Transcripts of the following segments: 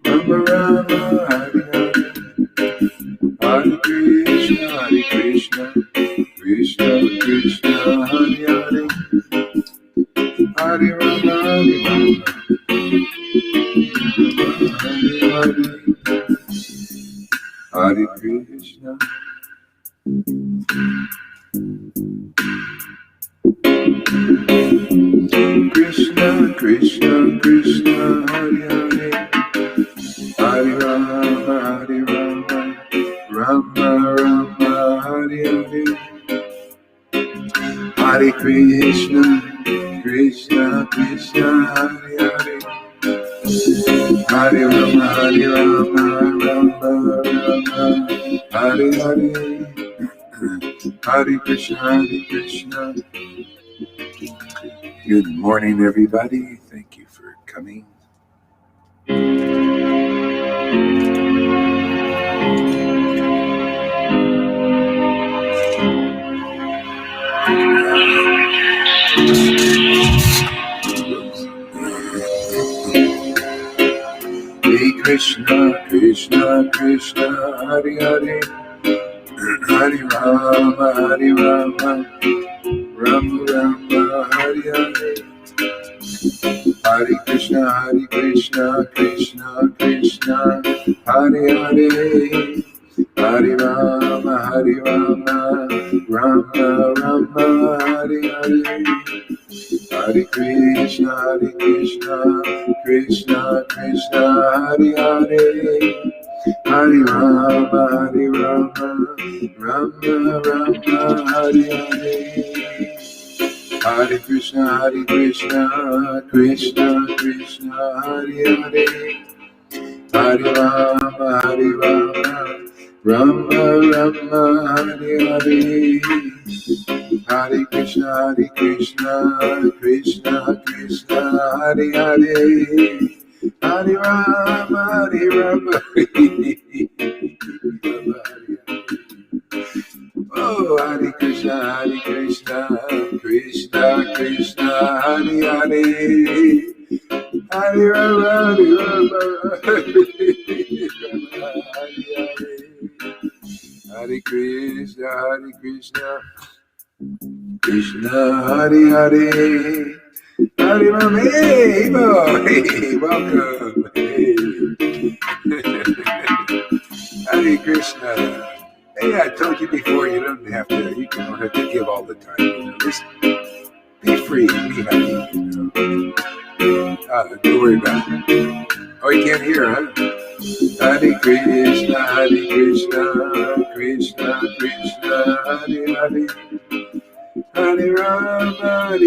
Rama Rama, Hare Hare, Hare Krishna, Krishna Krishna, Hare Hare, Hare Rama, Hare Krishna. Krishna Krishna Krishna, Hare Hare, Hare Rama, Rama Rama, Hare Hare, Hare Krishna, Krishna Krishna, Hare Hare, Hare Rama, Rama Rama, Hare Hare, Hare Krishna. Good morning, everybody. Thank you for coming. Hare Krishna, Krishna Krishna, Hare Hare, Hare Rama, Rama Rama, Hare Hare, Hare Krishna, Krishna Krishna, Hare Hare, Hare Rama, Rama Rama, Hare Hare, Hare Krishna, Krishna Krishna, Hare Hare, Hare Rama, Rama Rama, Hare Hare, Hare Krishna, Krishna Krishna, Hare Hare, Hare Rama, Rama Rama, Hare Hare, Hare Krishna, Krishna Krishna, Hare Hare, Hare Rama, Oh, Hare Krishna, Krishna Krishna, Hare Hare, Hare Rama, Hare Krishna, Krishna Hare Hare, Hare Rama. Hey, welcome. Hey. Hare Krishna. Hey, I told you before, you don't have to give all the time. Just be free, be happy. Don't worry about it. Oh, you can't hear, huh? Hare Krishna, Krishna Krishna, Hare Hare, Hare Rama,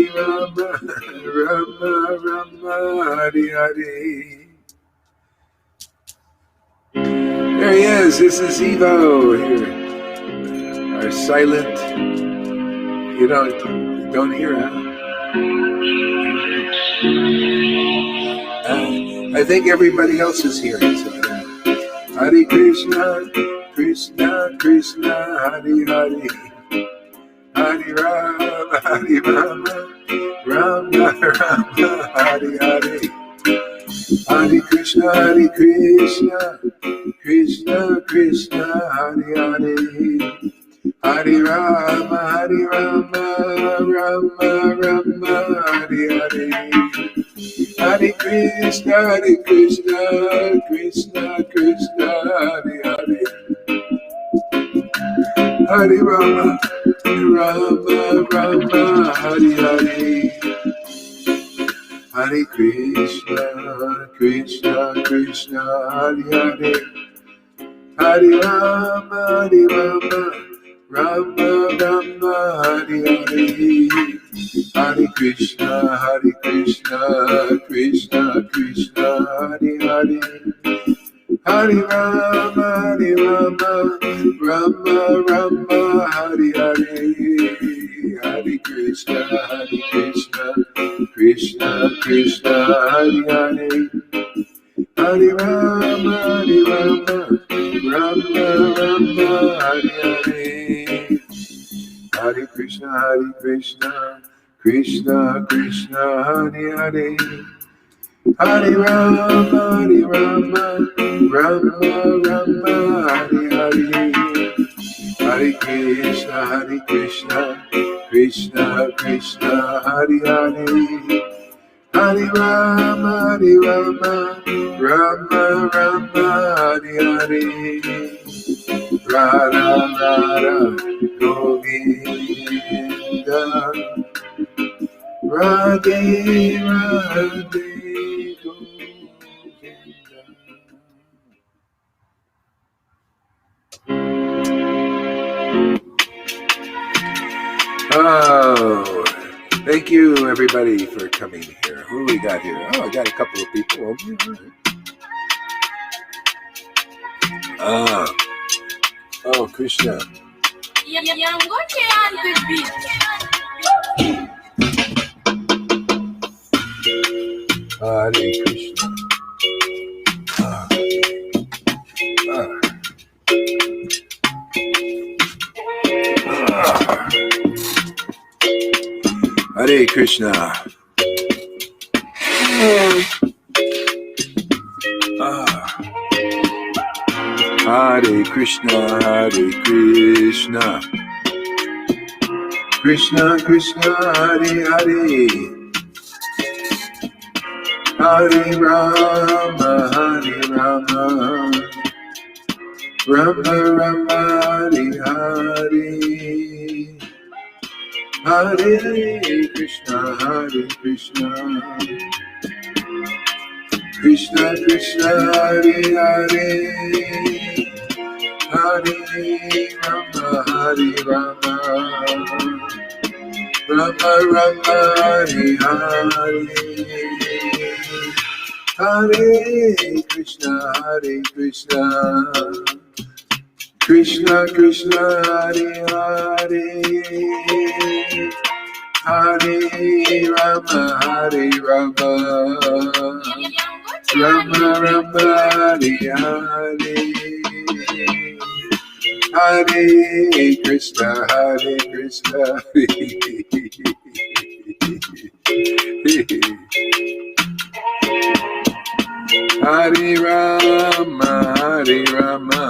Rama Rama, Hare Hare. There he is. This is Evo here. Our silent. You don't hear, huh? I think everybody else is hearing. So, Hare Krishna, Krishna Hare Hare, Hare Rama, Rama Rama, Hare Hare, Hare Krishna, Krishna Hare Hare, Hare Rama, Rama Rama, Hare Hare, Hare Krishna, Krishna Hare Hare, Hare Rama, Rama Hare Hare, Hare Krishna, Krishna Hare Hare, Hare Rama, Rama Rama, Hare Hare, Hare Krishna, Krishna Hare Hare, Hare Rama, Rama Rama, Hare Hare, Hare Krishna, Krishna Hare Hare, Hare Rama, Rama Rama, Hare Hare, Hare Krishna, Krishna Hare Hare, Hare Rama, Hare Rama, Rama Rama, Hare Hare. Hare Krishna, Krishna Krishna, Hare Hare. Hare Rama, Rama Rama, Hare Hare. Radha Radha Govinda, Radhe Radhe Govinda. Oh, thank you everybody for coming here. Who we got here? Oh, I got a couple of people over here. Oh, Krishna. Hare Krishna. Hare Krishna. Hare Krishna, Hare Krishna, Krishna Krishna, Hare Hare, Hare Rama, Hare Rama, Rama Rama, Hare Hare, Hare Krishna, Hare Krishna, Krishna Krishna, Hare Hare, Hare Rama, Hare Rama, Rama Rama, Hare Hare, Hare Krishna, Krishna Krishna, Hare Hare, Hare Rama, Hare Rama, Rama Rama, Hare Hare, Hare Krishna, Hare Rama, Hare Rama,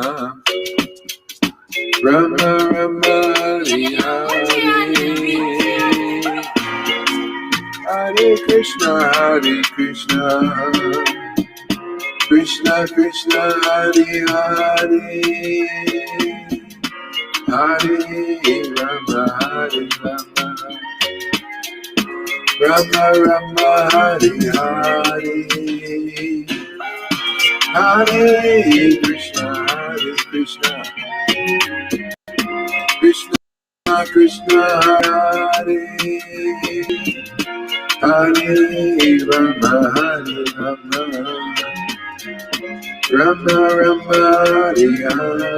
Rama Rama, Hare Hare, Hare Krishna, Krishna Krishna, Hare Hare, Hare Rama, Rama Rama, Hare Hare, Hare Krishna, Krishna Krishna, Hare Hare, Rama, Rama Rama, Hare Hare,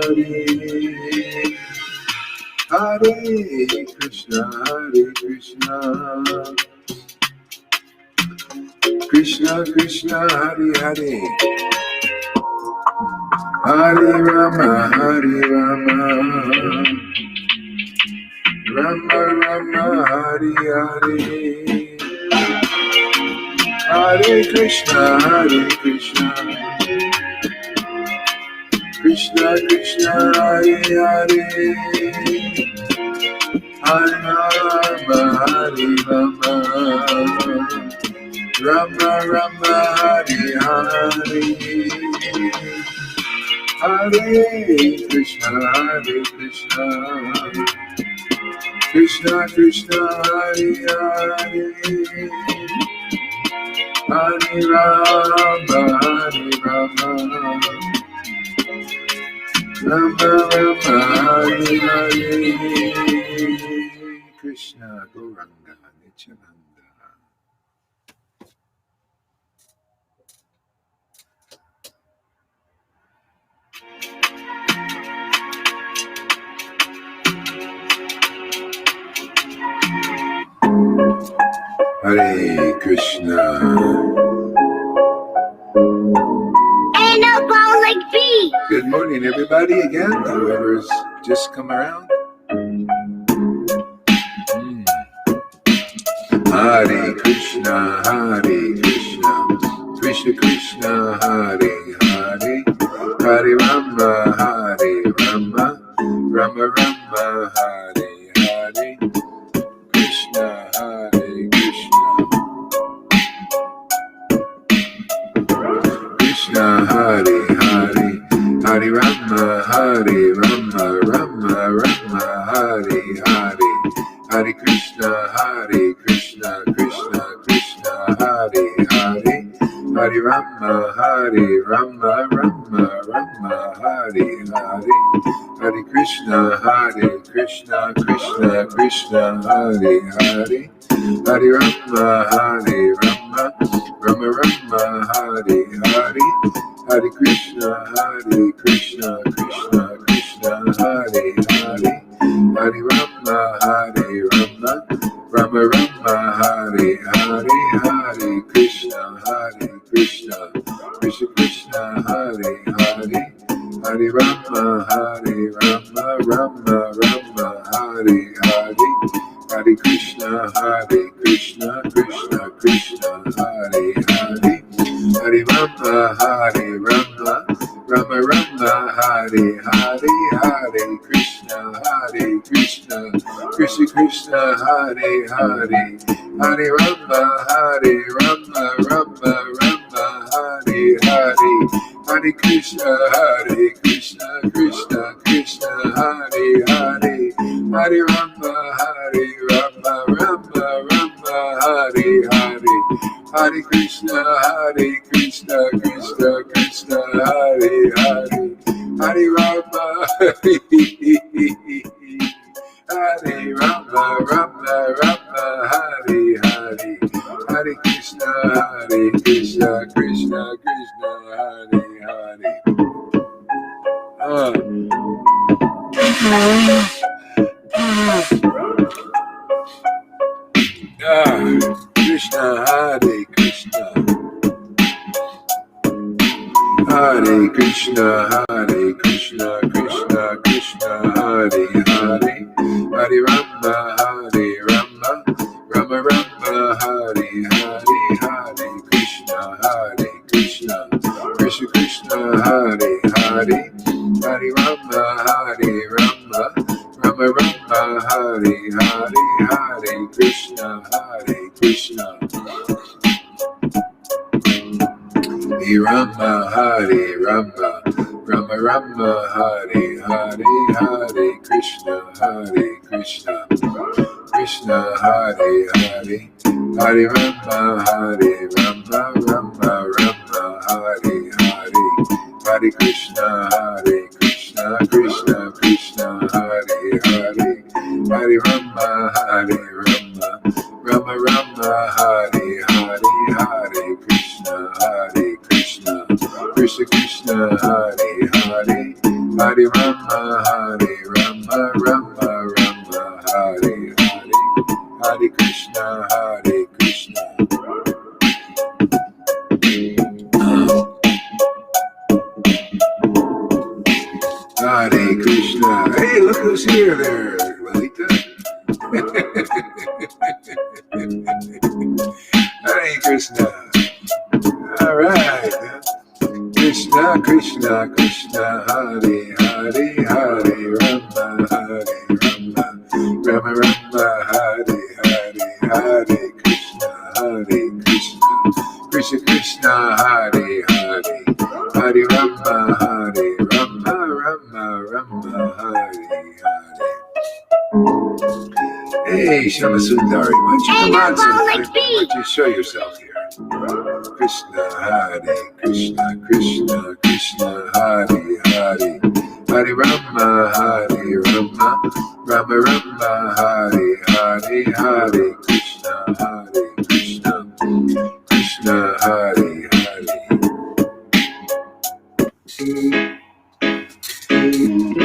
Hare Krishna, Krishna Krishna, Hare Hare, Hare Rama, Rama Rama, Hare Hare, Hare Krishna, Krishna Krishna, Hare Hare, Hare Rama, Rama Rama, Hare Hare, Hare Krishna, Krishna Krishna, Hare Hare, Hare Rama, Rama Rama, Hare Hare, Krishna Gauranga Nityananda. Hare Krishna. And a ball like B. Good morning, everybody, again. Whoever's just come around. Hare Krishna, Krishna Krishna Hare Hare, Hare Rama Hare Rama, Rama Rama Hare Hare, Krishna Hare Krishna, Krishna Hare Hare, Hare Rama Hare Rama, Rama Rama Hare Hare, Hare Krishna Krishna Krishna Hare Hare, Hare Rama Hare Rama, Rama Rama Hare Hare, Hare Krishna Krishna Krishna Hare Hare, Hare Rama Hare Rama, Rama Rama Hare Hare, Hare Krishna Krishna Krishna Hare Hare, Hare Rama Hare Rama, Rama Rama Hare Hare, Hare Krishna Krishna Krishna Hare Hare, Hare Rama Hare Rama, Rama Rama Hare Hare, Hare Krishna Krishna Krishna Hare Hare, Hare Rama Hare Rama, Rama Rama Hare Hare, Hare Krishna Krishna Krishna Hare Hare, Hare Rama Hare Rama, Rama Rama Hare Hare, Hare Krishna Krishna Krishna Hare Hare, Hare Rama Hare Rama, Rama Rama Hare Hare, Hare Krishna Krishna Krishna Hare Hare, Hare Rama Hare Rama, Rama Rama Hare Hare, Hare Krishna Krishna Krishna Hare Hare. Krishna Hare Krishna, Hare Krishna Krishna Krishna Hare Hare, Hare Rama Hare Rama, Rama Rama Hare Hare, Hare Krishna Krishna Krishna Hare Hare, Hare Rama Hare Rama, Rama Rama Hare Hare, Hare Krishna Krishna. Rama Hare Rama, Rama Rama Hare Hare, Hare Krishna Krishna Hare Hare, Hare Rama Hare Rama, Rama Rama Hare Hare, Hare Krishna Krishna Krishna Hare Hare, Hare Rama Hare Rama, Rama Rama Hare Hare, Hare Krishna Krishna Krishna Hare Hare, Hare Rama Hare Rama, Rama Rama Hare Hare, Hare Krishna Krishna. Hare Krishna. Hey, look who's here there, Lalita. Hare Krishna. All right. Krishna Krishna Krishna Hare Hare, Hare Rama Hare Rama, Rama Rama Hare Hare, Hare Krishna Krishna Krishna Hare Hare, Hare Rama Hare Rama, Rama Rama Hare Hare. Hey, Shama Sundari, why don't you come on, Sundari? Why don't you show yourself here? Krishna Hare Krishna Krishna Krishna Hare Hare, Hare Rama Hare Rama, Rama Rama Hare Hare, Hare Krishna Krishna Hare Hare.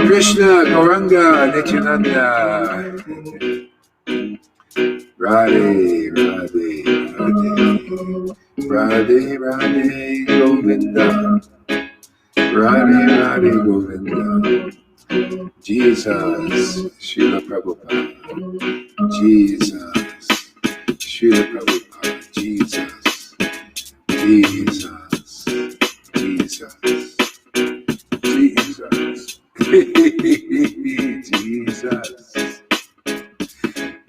Krishna Gauranga Nityananda, Radhe Radhe Radhe Radhe Radhe Govinda, Radhe Radhe Govinda, Jesus Srila Prabhupada, Jesus Srila Prabhupada, Jesus Jesus,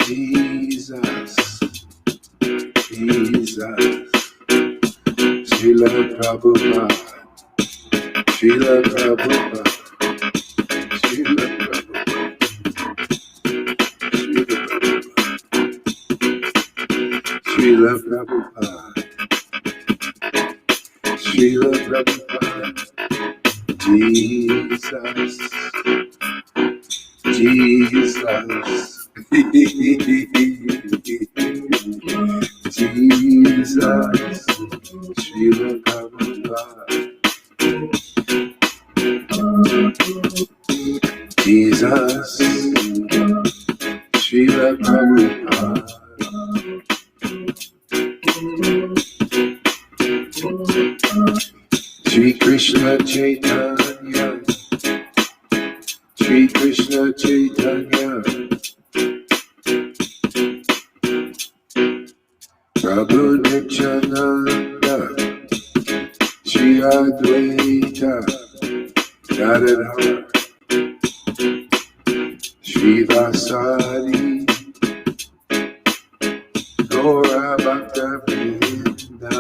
Jesus, Jesus, Srila Prabhupada, Srila Prabhupada, Srila Prabhupada, Srila Prabhupada, Srila Prabhupada, Jesus, Jesus, Jesus, Srila Prabhupada, Jesus, Srila Prabhupada, Shri Krishna Chaitanya, Shri Krishna Chaitanya, Prabhu Nityananda, Shri Advaita, Gadadhar, Shri Vasari, Gaura Bhakta Vrinda,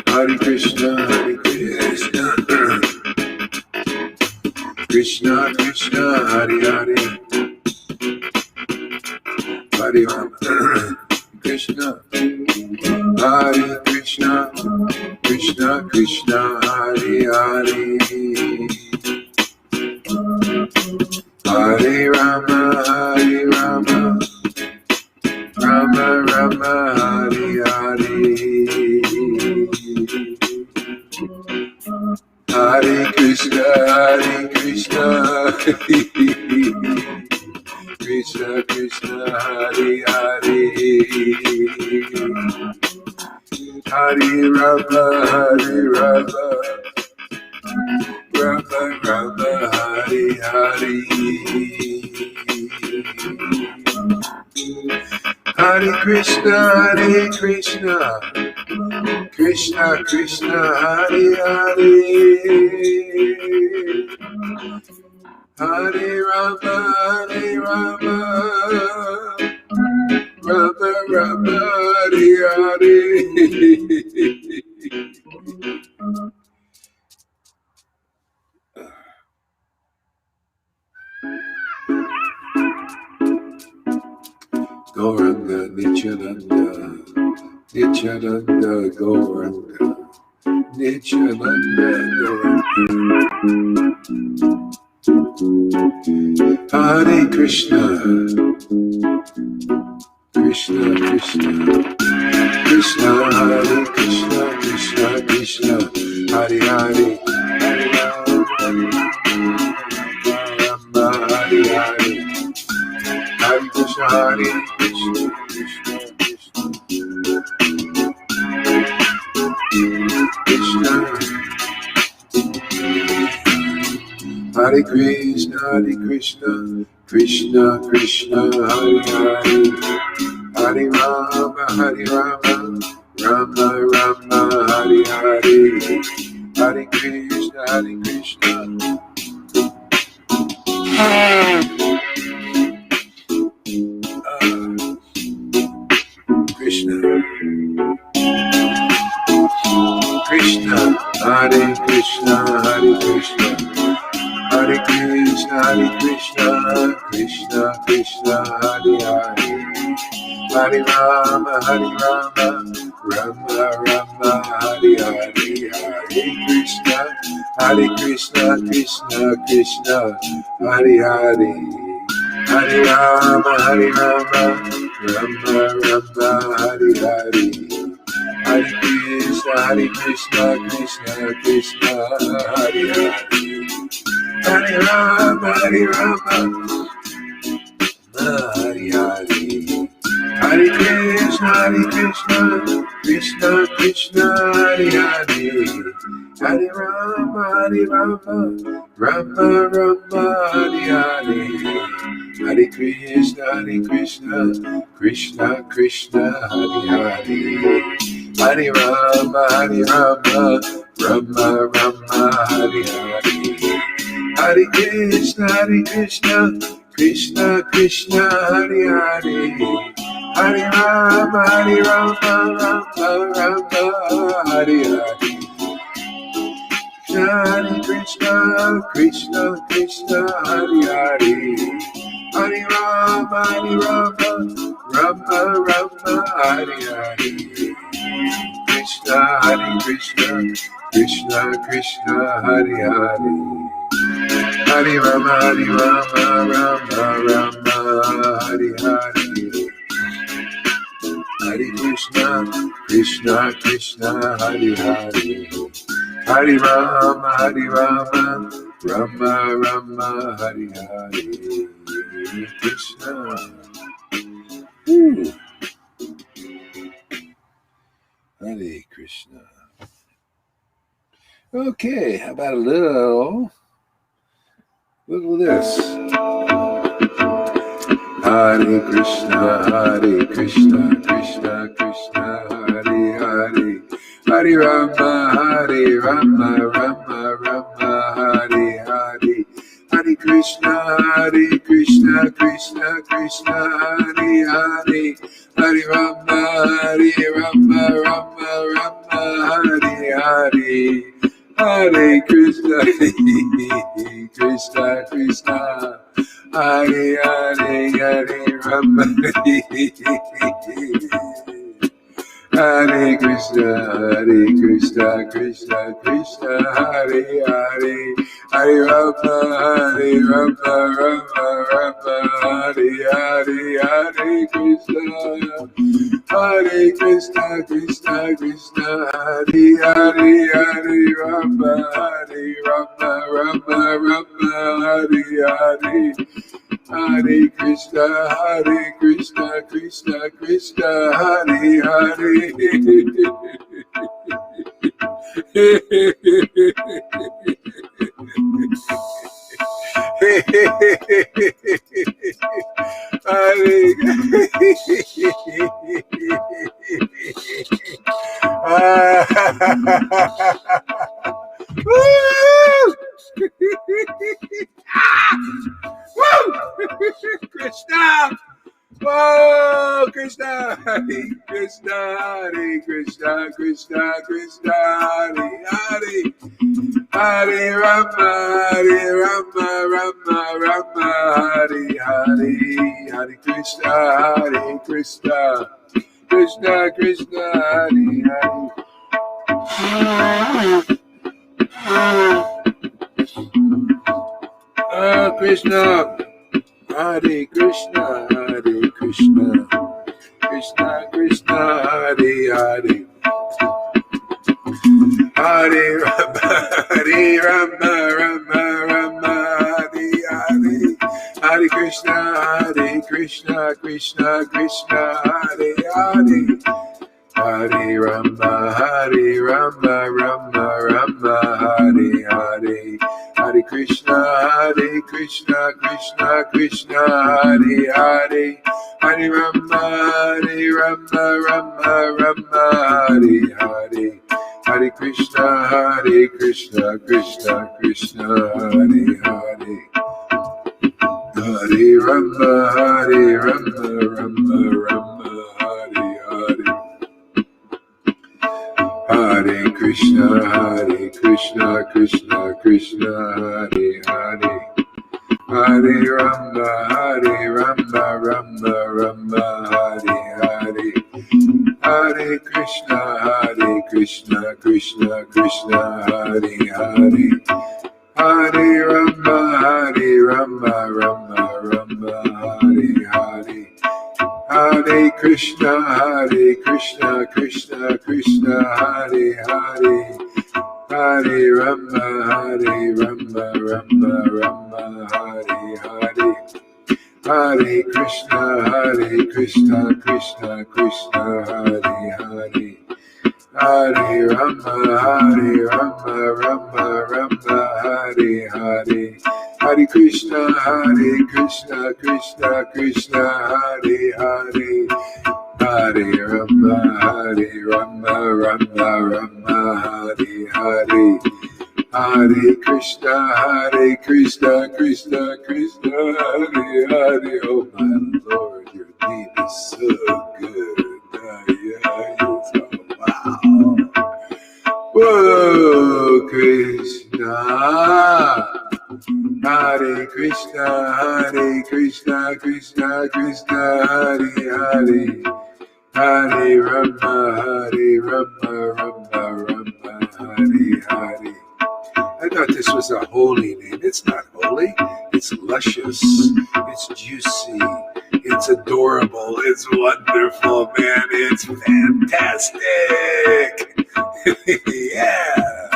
Hare Krishna, Hare Krishna, Krishna Krishna, Hare Hare, Hare Rama, Krishna, Hare Krishna, Krishna Krishna, Hare Hare, Hare Rama, Hare Rama, Rama Rama, Hare Hare, Hare Krishna, Krishna Krishna, Hare Hare, Hare Rama, Hare Rama, Rama Rama, Hare Hare, Hare Krishna, Krishna Krishna, Hare Hare, Hare Rama, Rama Rama, Hare Hare. Gauranga Nityananda, Nityananda Gauranga, Nityananda Gauranga. Hare Krishna, Krishna Krishna, Krishna Hare Krishna, Krishna Krishna, Hare Hare, Hare Rama, Hare Hare, Hare Krishna, Hare Krishna, Krishna Krishna, Hare Krishna, Hare Krishna, Krishna Krishna, Hare Hare, Hare Rama, Rama Rama, Hare Hare, Hare Krishna, Krishna Krishna, Hare Krishna, Hare Krishna, Hare Krishna, Krishna Krishna, Hare Hare, Hare Rama, Rama Rama, Hare Hare, Hare Krishna, Krishna Krishna, Hare Hare, Hare Rama, Rama Rama, Hare Hare, Hare Krishna, Krishna Krishna, Hare Hare, Hare Rama, Hare Hare, Hare Krishna, Krishna Krishna, Hare Hare, Hare Rama, Hare Rama, Rama Rama, Hare Hare. Hare Krishna, Krishna Krishna, Hare Hare. Hare Rama, Rama Rama, Hare Hare. Hare Krishna, Krishna Krishna, Hare Hare. Hare Rama, Rama Rama, Hare Hare. Hare Krishna, Krishna Krishna, Hare Hare. Hare Rama, Rama Rama, Hare Hare. Krishna, Hare Krishna, Krishna Krishna, Hare Hare. Hare Rama, Rama Rama, Hare Hare. Hare Krishna, Krishna Krishna, Hare Hare. Hare Rama, Rama Rama, Hare Hare. Krishna. Ooh. Hare Krishna. Okay, how about a little of this? Hare Krishna, Krishna Krishna, Hare Hare. Hare Rama, Rama Rama, Hare Hare. Hare Krishna, Krishna Krishna, Hare Hare. Hare Rama, Rama Rama, Hare Hare. Hare Krishna, Krishna Krishna, Hare Hare. Hare Rama, Hare Krishna, Krishna Krishna, Hare Hare. Hare Rama, Rama Rama, Hare Hare. Hare Krishna, Krishna Krishna, Hare Hare. Hare Rama, Rama Rama, Hare Hare. Hare Krishna, Krishna Krishna, Hare Hare. Krishna! Whoa, Krishna! Hare Krishna, Krishna Krishna, Hare Hare. Hare Rama, Rama Rama, Hare Hare. Hare Krishna, Krishna Krishna, Hare Hare. Krishna. Hare Krishna, Krishna Krishna, Hare Hare. Hare Rama, Rama Rama, Hare Hare. Hare Krishna, Krishna Krishna, Hare Hare. Hare Rama, Rama Rama, Hare Hare. Hare Krishna, Krishna Krishna, Hare Hare. Hare Rama, Rama Hare Hare. Hare Krishna, Krishna Krishna, Hare Hare. Hare Rama, Rama Hare Hare. Hare Krishna, Krishna Krishna, Hare Hare. Hare Rama, Rama Hare Hare. Hare Krishna, Krishna Krishna, Hare Hare. Hare Rama, Rama Hare Hare. Hare Krishna, Krishna Krishna, Hare Hare. Hare Rama, Rama Hare Hare. Hare Krishna, Krishna Krishna, Hare Hare. Hare Rama, Hare Rama, Rama Rama, Hare Hare. Hare Krishna, Krishna Krishna, Hare Hare. Hare Rama, Rama Rama, Hare Hare. Hare Krishna, Krishna Krishna, Hare Hare. Oh my Lord, your name is so good. Yeah, oh, wow. Whoa, Krishna. Hare Krishna, Krishna Krishna, Hare Hare. Hare Rama, Rama, Hare Hare. I thought this was a holy name. It's not holy. It's luscious. It's juicy. It's adorable. It's wonderful, man. It's fantastic. Yeah.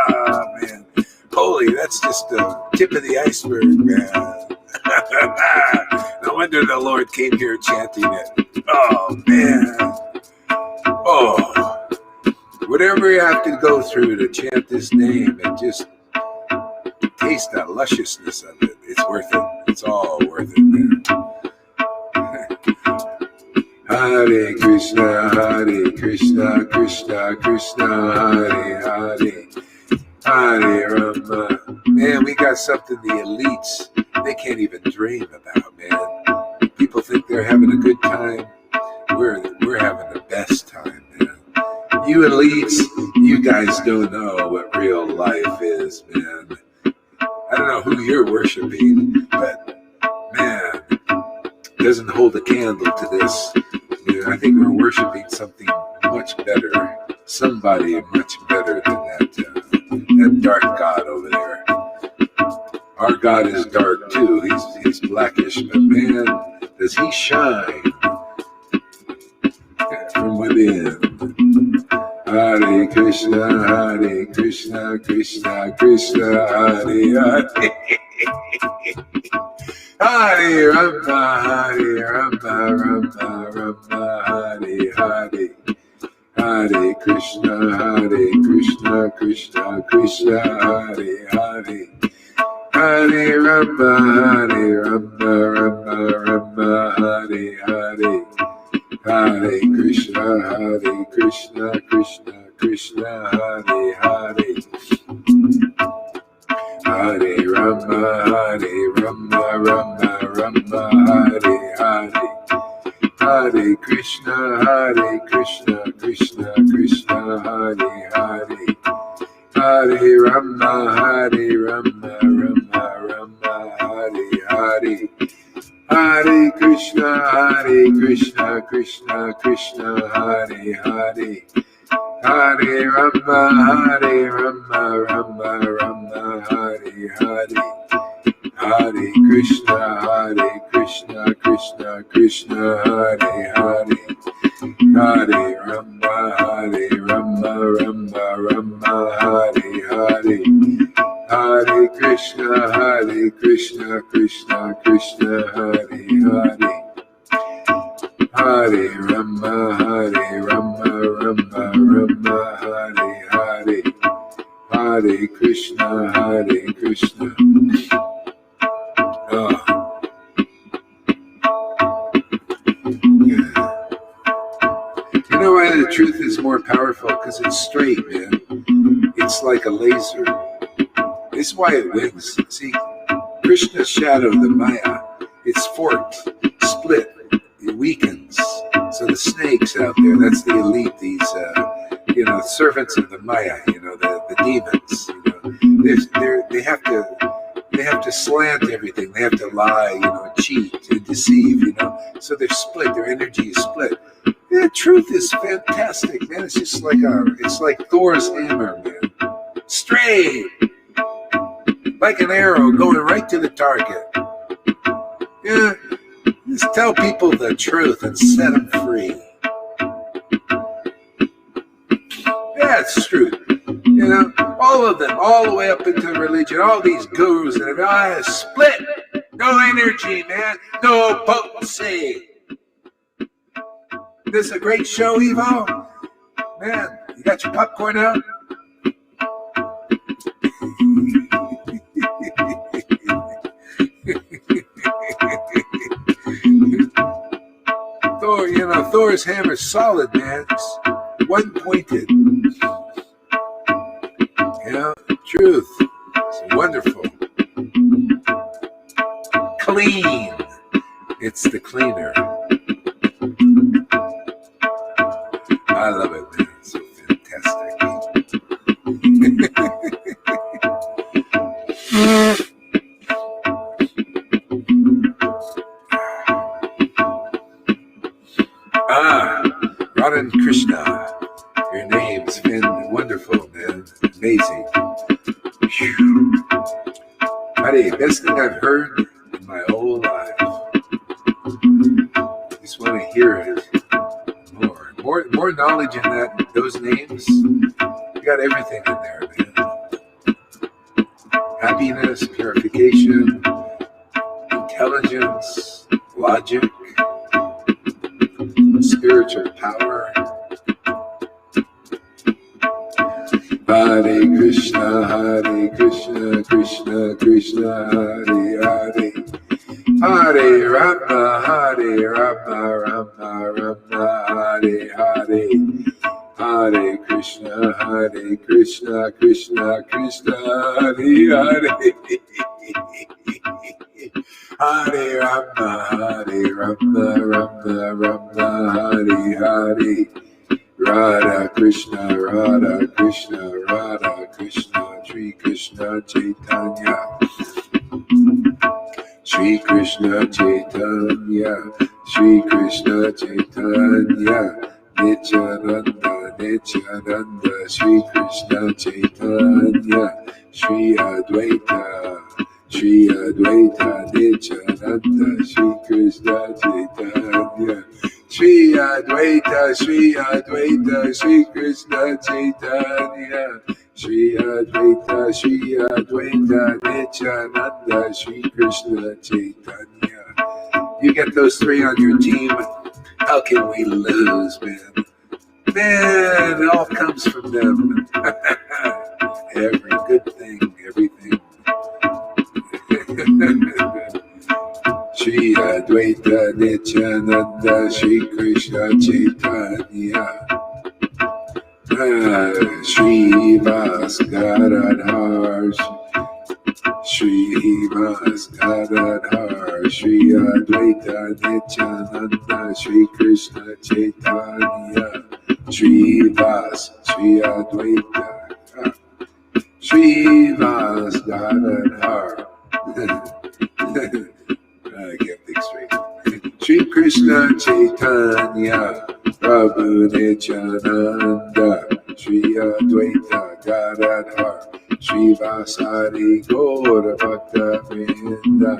Oh, man. Holy, that's just the tip of the iceberg, man. No wonder the Lord came here chanting it. Oh, man. Oh. Whatever you have to go through to chant this name and just taste that lusciousness of it, it's worth it. It's all worth it, man. Hare Krishna, Krishna Krishna, Hare Hare. Hare Rama. Man, we got something the elites, they can't even dream about, man. People think they're having a good time. We're having the best time, man. You elites, you guys don't know what real life is, man. I don't know who you're worshiping, but man, it doesn't hold a candle to this. You know, I think we're worshiping something much better, somebody much better than that dark God over there. Our God is dark too. He's blackish, but man, does he shine from within. Hare Krishna, Krishna Krishna, Hare Hare. Hare Rama, Rama, Hare Hare. Hare Krishna, Krishna Krishna, Hare Hare. Hare Rama, Rama, Hare Hare. Hare Krishna, Krishna Krishna, Hare Hare. Hare Rama, Rama, Hare Hare. Hare Krishna, Krishna Krishna, Hare Hare. Hare Rama, Rama, Hare Hare. Hare Krishna, Krishna Krishna, Hare Hare. Hare Rama, Rama, Hare Hare. Hare Krishna, Krishna Krishna, Hare Hare. Hare Rama, Rama, Hare Hare. Hare Krishna, Krishna Krishna, Hare Hare. Hare Rama, Rama, Hare Hare. Hare Krishna, Krishna. Oh. Yeah. You know why the truth is more powerful? Because it's straight, man. It's like a laser. This is why it wins. See, Krishna's shadow, the Maya, it's forked, split, it weakens. So the snakes out there, that's the elite, these, servants of the Maya, the demons. They have to slant everything. They have to lie, cheat and deceive, So they're split. Their energy is split. The truth is fantastic, man. It's just like Thor's hammer, man. Straight. Like an arrow going right to the target. Yeah, just tell people the truth and set them free. Yeah, it's true. All of them, all the way up into religion, all these gurus that are split. No energy, man. No potency. This is a great show, Evo. Man, you got your popcorn out? Thor's hammer's solid, man. It's one-pointed. Yeah, truth. It's wonderful. Clean. It's the cleaner. I love it, man. It's so fantastic. Radha Krishna, your name's been wonderful, man. Amazing. Buddy, best thing I've heard in my whole life. Just want to hear it more knowledge in those names. You got everything in there, man. Happiness, purification, intelligence, logic, spiritual power. Hare Krishna, Krishna Krishna, Hare Hare. Hare Rama, Rama Rama, Hare Hare. Hare Krishna, Krishna Krishna, Hare Hare. Hare Rama, Rama Rama, Hare Hare. Radha Krishna, Shri Krishna Chaitanya. Shri Krishna Chaitanya, Shri Krishna Chaitanya, Nityananda, Shri Krishna Chaitanya, Shri Advaita, Nityananda, Shri Krishna Chaitanya, Shri Advaita, Shri Krishna Chaitanya, Shri Advaita, Nityananda, Shri Krishna Chaitanya. You get those three on your team, how can we lose, man? Man, it all comes from them. Every good thing, everything. Shri Advaita Nityananda, Shri Krishna Chaitanya, Shri Vaskaradhar, Shri Advaita Nityananda, Shri Krishna Chaitanya, Shri Advaita, Shri Vaskaradhar. I can't think straight. Shri Krishna Chaitanya, Prabhu Nityananda, Shri Advaita Gadadhar, Shri Vasari Gaura Bhakta Vrinda,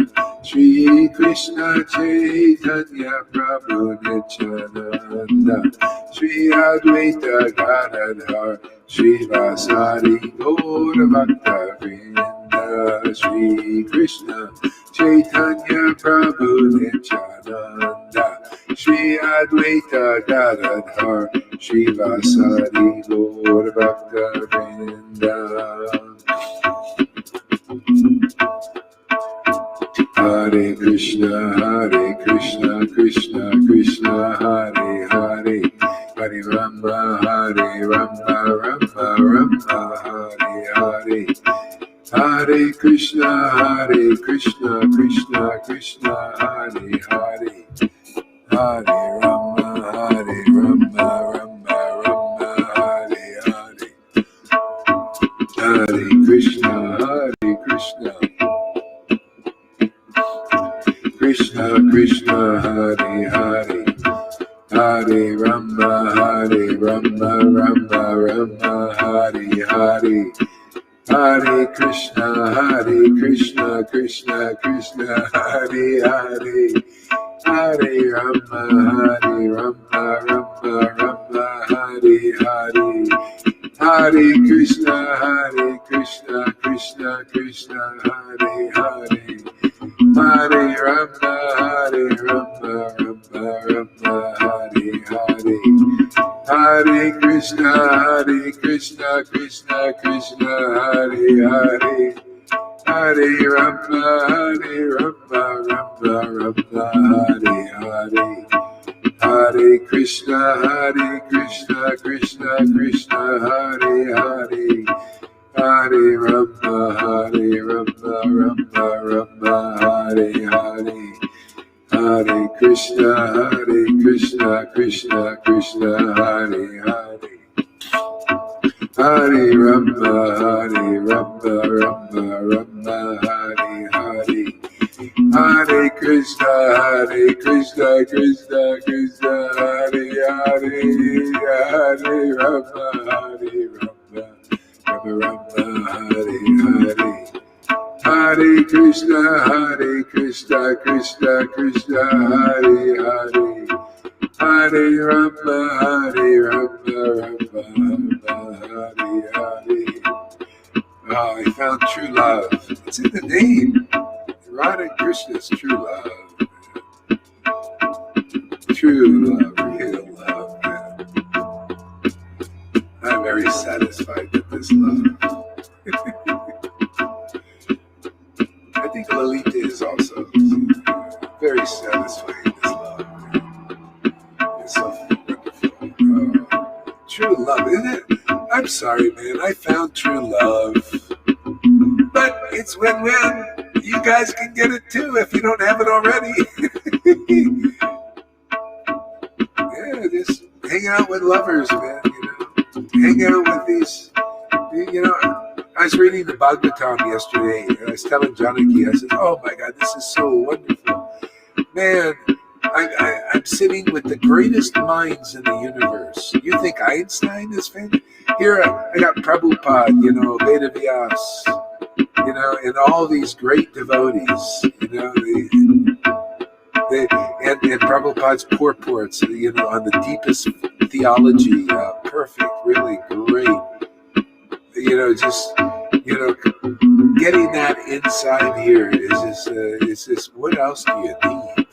Shri Krishna Chaitanya, Prabhu Nityananda, Shri Advaita Gadadhar, Shri Vasari Gaura Bhakta Vrinda, Shri Krishna Chaitanya, Prabhu Nityananda, Shri Advaita Gadadhar, Shri Vasari Gaura Bhakta Vrinda. Hare Krishna, Krishna Krishna, Hare Hare. Hare Rama, Rama Hare Hare. Hare Krishna, Krishna Krishna, Hare Hare. Hare Rama, Rama Hare Hare. Hare Krishna, Krishna Krishna, Hare Hare. Hare Rama, Rama Hare Hare. Hare Krishna, Krishna Krishna, Hare Hare. Hare Rama, Rama Hare Hare. Hare Krishna, Krishna Krishna, Hare Hare. Hare Rama, Rama Hare Hare. Hare Krishna, Krishna Krishna, Hare Hare. Hare Rama, Rama, Hare Hare. Hare Krishna, Krishna Krishna, Hare Hare. Hare Rama, Rama, Hare Hare. Hare Krishna, Krishna Krishna, Hare Hare. Hare Rama, Rama, Hare Hare. Hare Krishna, Krishna Krishna, Hare Hare. Hare Rama, Rama, Hare Hare. Hare Krishna, Krishna Krishna, Hare Hare. Hare Rama, Rama, Hare Hare. Oh, I found true love. It's in the name. Radha Krishna's true love. True love, real love, man. I'm very satisfied with this love. I think Lalita is also very satisfied with this love. It's so wonderful. True love, isn't it? I'm sorry, man. I found true love. But it's win-win. You guys can get it too if you don't have it already. Yeah, just hang out with lovers, man. Hang out with these, I was reading the Bhagavatam yesterday, and I was telling Janaki, I said, oh my God, this is so wonderful. Man, I'm sitting with the greatest minds in the universe. You think Einstein is famous? Here, I got Prabhupada, Veda Vyas, and all these great devotees, and Prabhupada's purports, on the deepest theology, perfect, really great. Getting that inside here is just, what else do you need?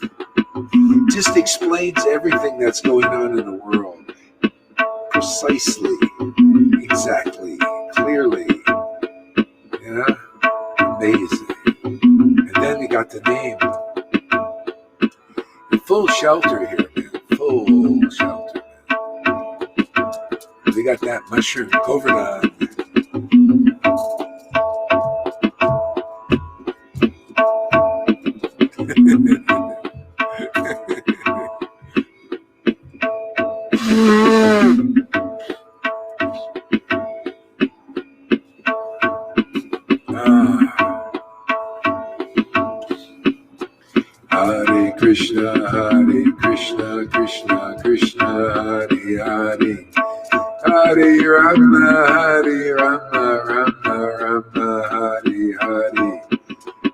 Just explains everything that's going on in the world precisely, exactly, clearly. Amazing. And then we got the name. Full shelter here, man. Full shelter, man. We got that mushroom govardhan. Hare Krishna, Krishna Krishna, Hare Hare. Hare Rama, Rama, Hare Hare.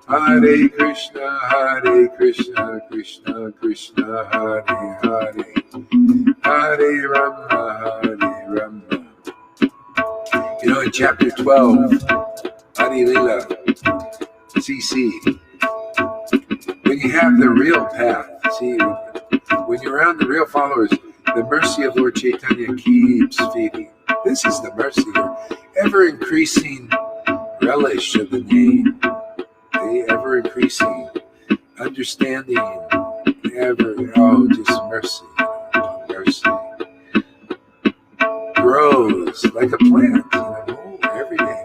Hare Krishna, Krishna Krishna, Hare Hare. Hare Rama, Rama. In chapter 12, Adi Lila, CC, when you have the real path, see, when you're around the real followers, the mercy of Lord Chaitanya keeps feeding. This is the mercy, ever-increasing relish of the name, the ever-increasing understanding, just mercy, mercy. Grows like a plant, every day.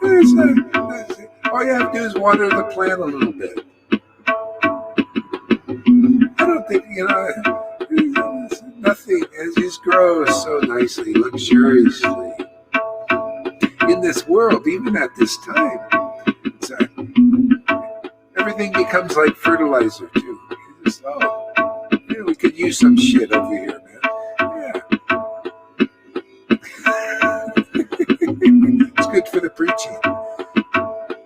Mercy. All you have to do is water the plant a little bit. I don't think, nothing. It just grows so nicely, luxuriously. In this world, even at this time, everything becomes like fertilizer, too. We could use some shit over here, man. Yeah. It's good for the preaching.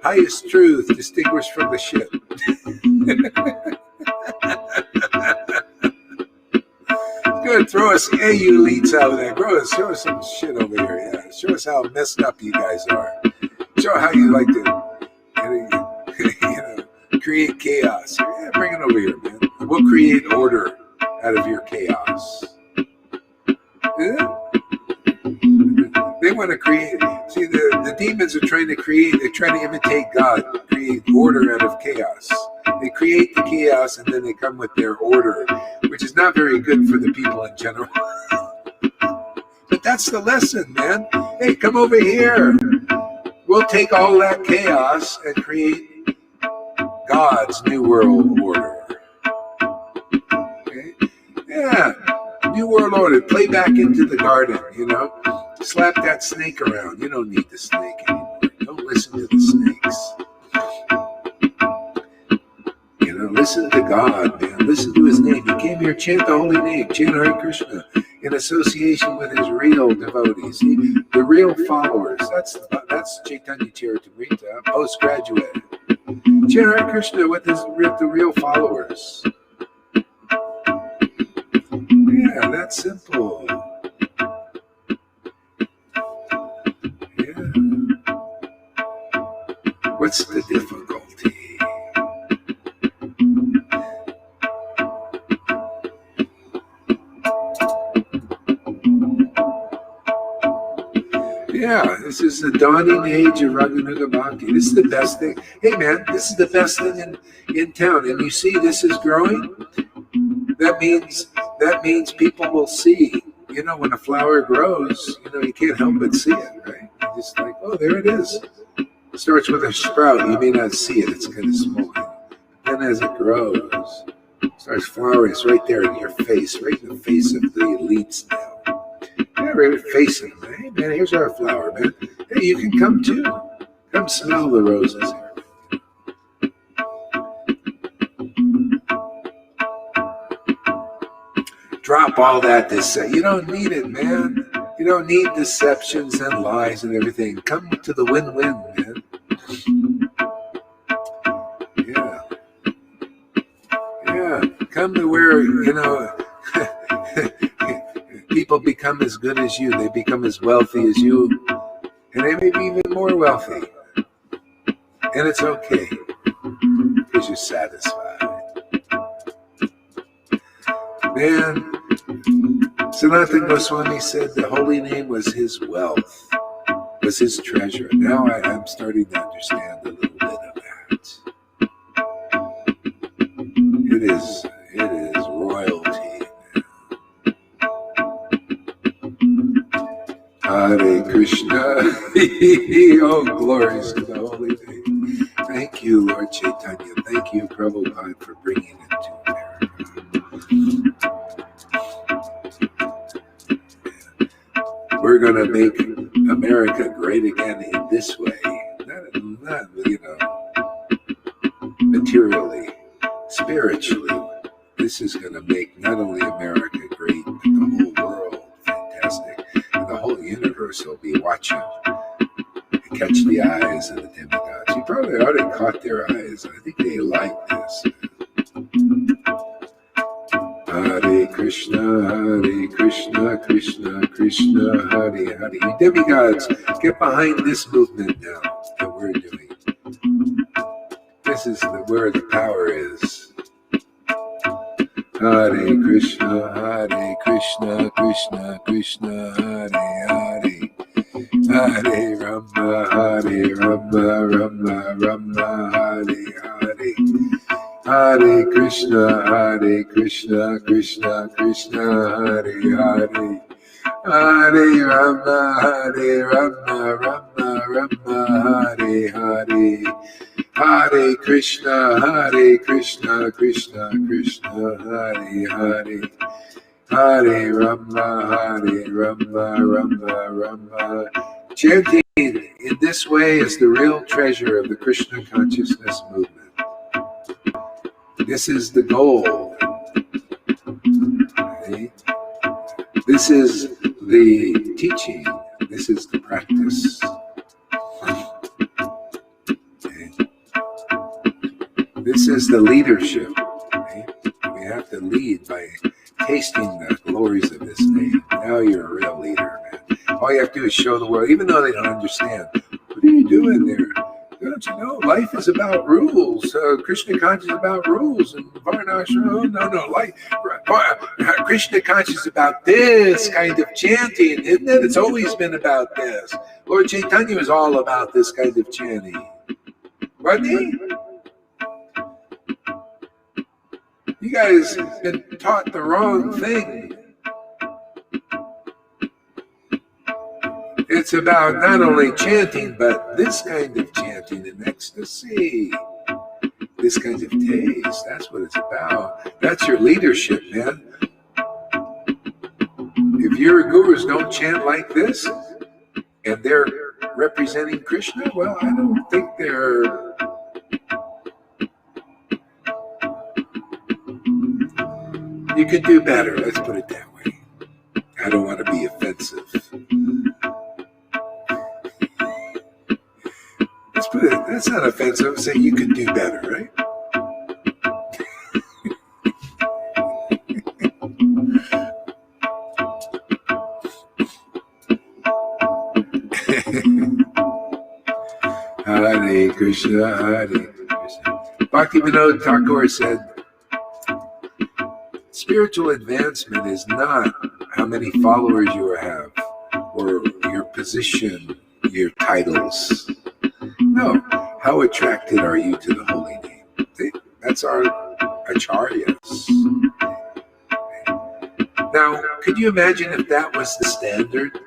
Highest truth distinguished from the shit. Good, throw us, hey, you elites out there, show us some shit over here. Yeah, show us how messed up you guys are. Show how you like to, create chaos. Yeah, bring it over here, man. We'll create order out of your chaos. Yeah? They want to create. See, the demons are trying to create. They're trying to imitate God, create order out of chaos. They create the chaos and then they come with their order, which is not very good for the people in general. But that's the lesson, man. Hey, come over here. We'll take all that chaos and create God's new world order. Okay? Yeah, new world order. Play back into the garden, Slap that snake around. You don't need the snake anymore. Don't listen to the snakes. Listen to God, man. Listen to his name. He came here, chant the holy name, chant Hare Krishna, in association with his real devotees, the real followers. That's Chaitanya Charitamrita, postgraduate. Chant Hare Krishna with the real followers. Yeah, that's simple. Yeah. What's the difficulty? Yeah, this is the dawning age of Raghunaga Bhakti. This is the best thing. Hey, man, this is the best thing in town. And you see this is growing? That means people will see. When a flower grows, you can't help but see it, right? You're just like, oh, there it is. It starts with a sprout. You may not see it. It's kind of small. Then as it grows, it starts flowering. It's right there in your face, right in the face of the elites now. Yeah, right facing them. Hey, man, here's our flower, man. Hey, you can come too. Come smell the roses here. Drop all that deception. You don't need it, man. You don't need deceptions and lies and everything. Come to the win-win, man. Yeah. Come to where, people become as good as you. They become as wealthy as you. And they may be even more wealthy. And it's okay. Because you're satisfied. Man, Sanatana Goswami said the holy name was his wealth, was his treasure. Now I'm starting to understand a little bit of that. It is royalty. Hare Krishna. Oh, glories to the holy name. Thank you, Lord Chaitanya. Thank you, Prabhupada, for bringing it to America. We're going to make America great again in this way. Not materially, spiritually. This is going to make not only America great, but the whole world fantastic. And the whole universe will be watching and catch the eyes of the demigods. You probably already caught their eyes. I think they like this. Hare Krishna, Krishna Krishna, Hare Hare. You demigods, get behind this movement now that we're doing. This is where the power is. Hare Krishna, Krishna Krishna, Hare Hare. Hare Rama, Rama Rama, Hare Hare. Hare Krishna, Krishna Krishna, Hare Hare. Hare Rama, Rama Rama, Hare Hare. Hare Krishna, Krishna Krishna, Hare Hare. Hare Rama, Rama. Chanting in this way is the real treasure of the Krishna consciousness movement. This is the goal. Okay? This is the teaching. This is the practice. Okay? This is the leadership. Okay? We have to lead by tasting the glories of this name. Now you're a real leader, man. All you have to do is show the world, even though they don't understand. What are you doing there? Don't you know? Life is about rules. Krishna consciousness is about rules. And Varnashram, no. Krishna conscious about this kind of chanting, isn't it? It's always been about this. Lord Chaitanya was all about this kind of chanting, wasn't he? You guys have been taught the wrong thing. It's about not only chanting, but this kind of chanting in ecstasy. This kind of taste. That's what it's about. That's your leadership, man. If your gurus don't chant like this, and they're representing Krishna, well, I don't think they're... You could do better, let's put it that way. I don't want to be offensive. Let's put it, that's not offensive, say you could do better, right? Hare Krishna, Hare Krishna. Bhakti Vinod Thakur said, spiritual advancement is not how many followers you have or your position, your titles. No, how attracted are you to the holy name? See, that's our acharyas. Now, could you imagine if that was the standard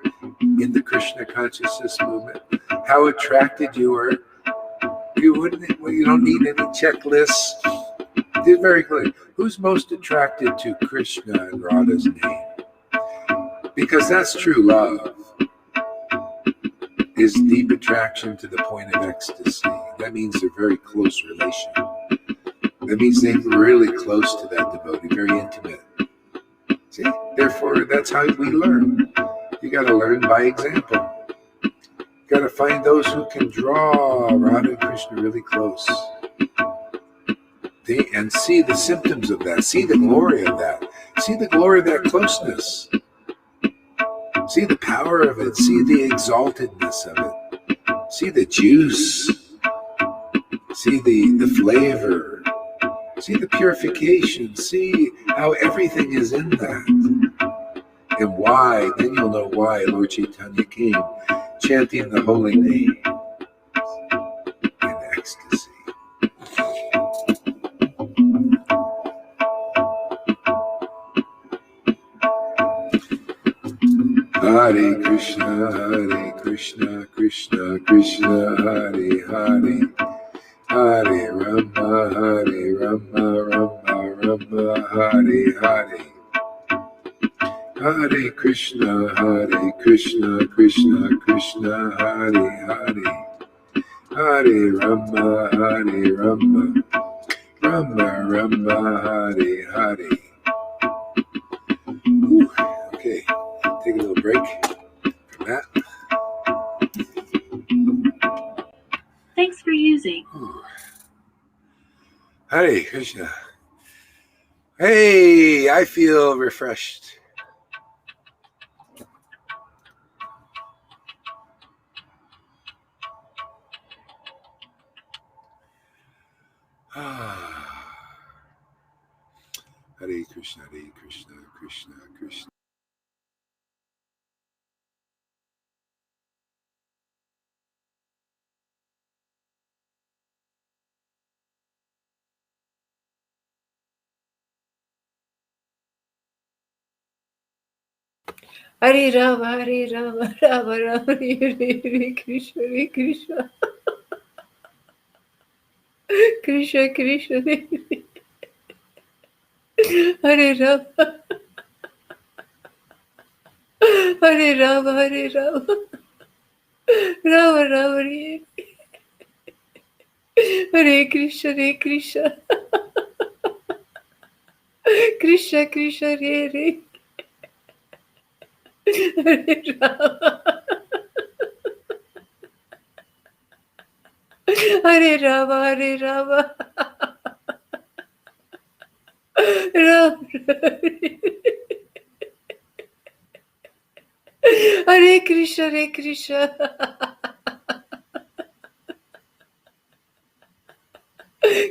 in the Krishna consciousness movement? How attracted you were? You wouldn't. Well, you don't need any checklists. It's very clear. Who's most attracted to Krishna and Radha's name? Because that's true love. Is deep attraction to the point of ecstasy. That means they're very close relation. That means they're really close to that devotee, very intimate. See? Therefore, that's how we learn. You got to learn by example. You got to find those who can draw Radha and Krishna really close. And see the symptoms of that. See the glory of that. See the glory of that closeness. See the power of it. See the exaltedness of it. See the juice. See the flavor. See the purification. See how everything is in that. And why, then you'll know why Lord Chaitanya came chanting the holy name in ecstasy. Hare Krishna, Krishna Krishna, Hare Hare, Hare Rama, Rama Rama, Hare Hare. Hare Krishna, Krishna Krishna, Hare Hare, Hare Rama, Rama Rama, Hare Hare. Whew. Okay, take a little break from that. Thanks for using. Whew. Hare Krishna. Hey, I feel refreshed. Hare Krishna, Krishna Krishna. Hare Rama, Rama Rama, Hare Krishna, Krishna Krishna, Hare Rama, Hare Rama, Rama Rama, Hare Krishna, Krishna Krishna, Hare Rama, Hare Rama, Rama Hare Krishna,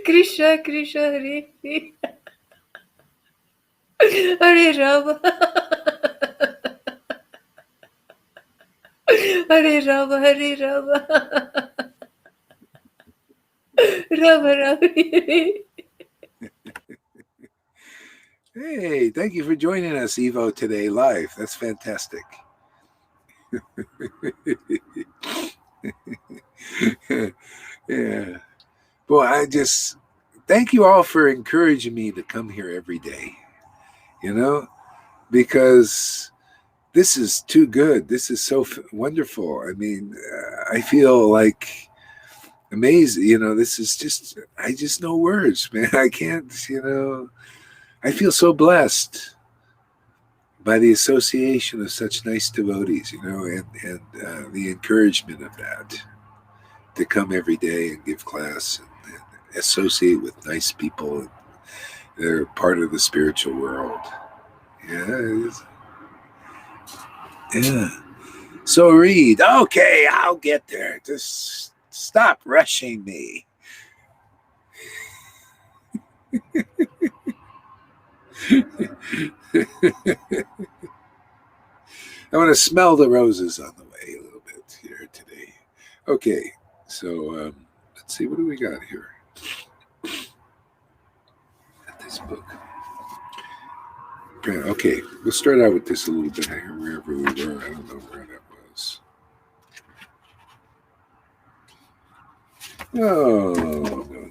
Krishna Krishna, Hare Hare Rama. Hare Rama, Hare Rama. Rama Rama. Hey, thank you for joining us, Evo, today live. That's fantastic. Yeah. Boy, I just thank you all for encouraging me to come here every day, because this is too good. This is so wonderful. I mean, I feel like amazing. This is just, I just no words, man. I can't, I feel so blessed by the association of such nice devotees, and the encouragement of that to come every day and give class and associate with nice people. And they're part of the spiritual world. Yeah, it is. Yeah. So Reed, okay, I'll get there. Just stop rushing me. I want to smell the roses on the way a little bit here today. Okay, so let's see, what do we got here? At this book. Okay, we'll start out with this a little bit here, wherever we were. I don't know where that was. Oh, no.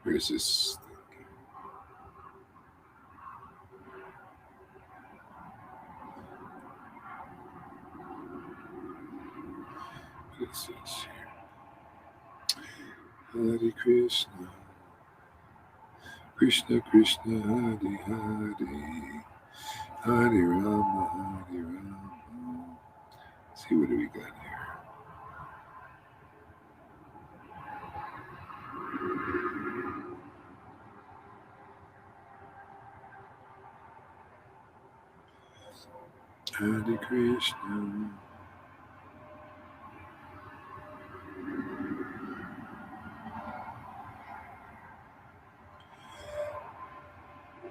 Where's this? What is this here? Hare Krishna. Krishna Krishna Hare Hare. Hare Rama Hare Rama. Let's see, what do we got here? Hare Krishna.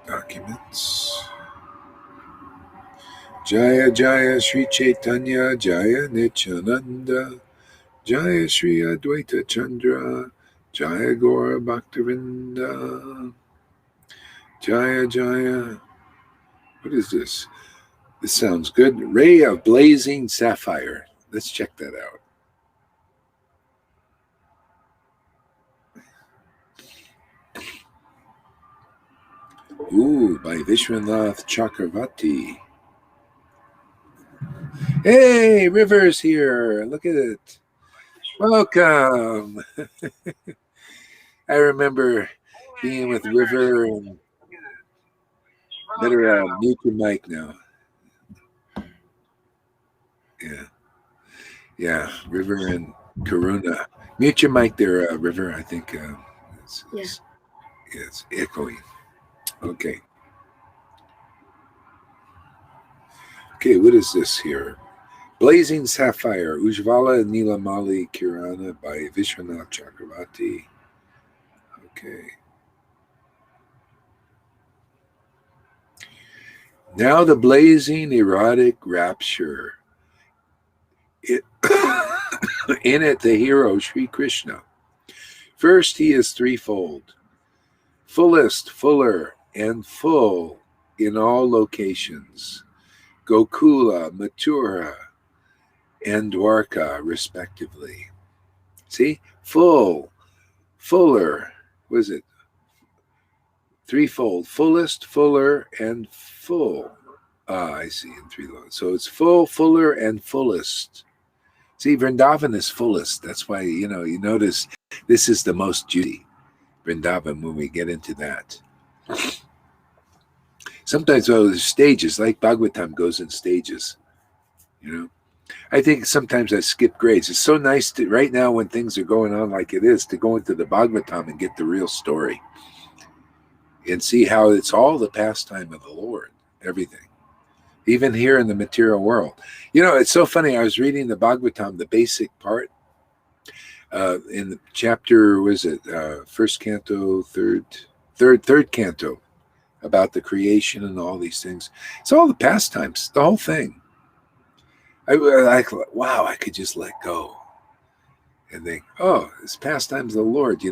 Documents. Jaya Jaya Sri Chaitanya Jaya Nityananda Jaya Sri Advaita Chandra Jaya Gora Bhaktivinda Jaya Jaya. What is this? This sounds good. Ray of Blazing Sapphire. Let's check that out. Ooh, by Vishwanath Chakravarti. Hey, River's here. Look at it. Welcome. I remember being with River, and better mute your mic now. Yeah, River and Karuna. Mute your mic there, River. I think it's echoing. Okay, what is this here? Blazing Sapphire, Ujvala Nilamali Kirana by Vishwanath Chakravarti. Okay. Now the blazing erotic rapture. In it, the hero, Sri Krishna. First, he is threefold. Fullest, fuller, and full in all locations. Gokula, Mathura, and Dwarka, respectively. See? Full, fuller, was it? Threefold, fullest, fuller, and full. I see, in three loads. So it's full, fuller, and fullest. See, Vrindavan is fullest. That's why, you notice this is the most juicy, Vrindavan, when we get into that. Sometimes there's stages, like Bhagavatam goes in stages, I think sometimes I skip grades. It's so nice to, right now when things are going on like it is, to go into the Bhagavatam and get the real story and see how it's all the pastime of the Lord, everything. Even here in the material world. It's so funny. I was reading the Bhagavatam, the basic part, in the chapter, was it first canto, third canto. about the creation and all these things. It's all the pastimes, the whole thing. I wow, I could just let go and think, oh, it's pastimes of the Lord,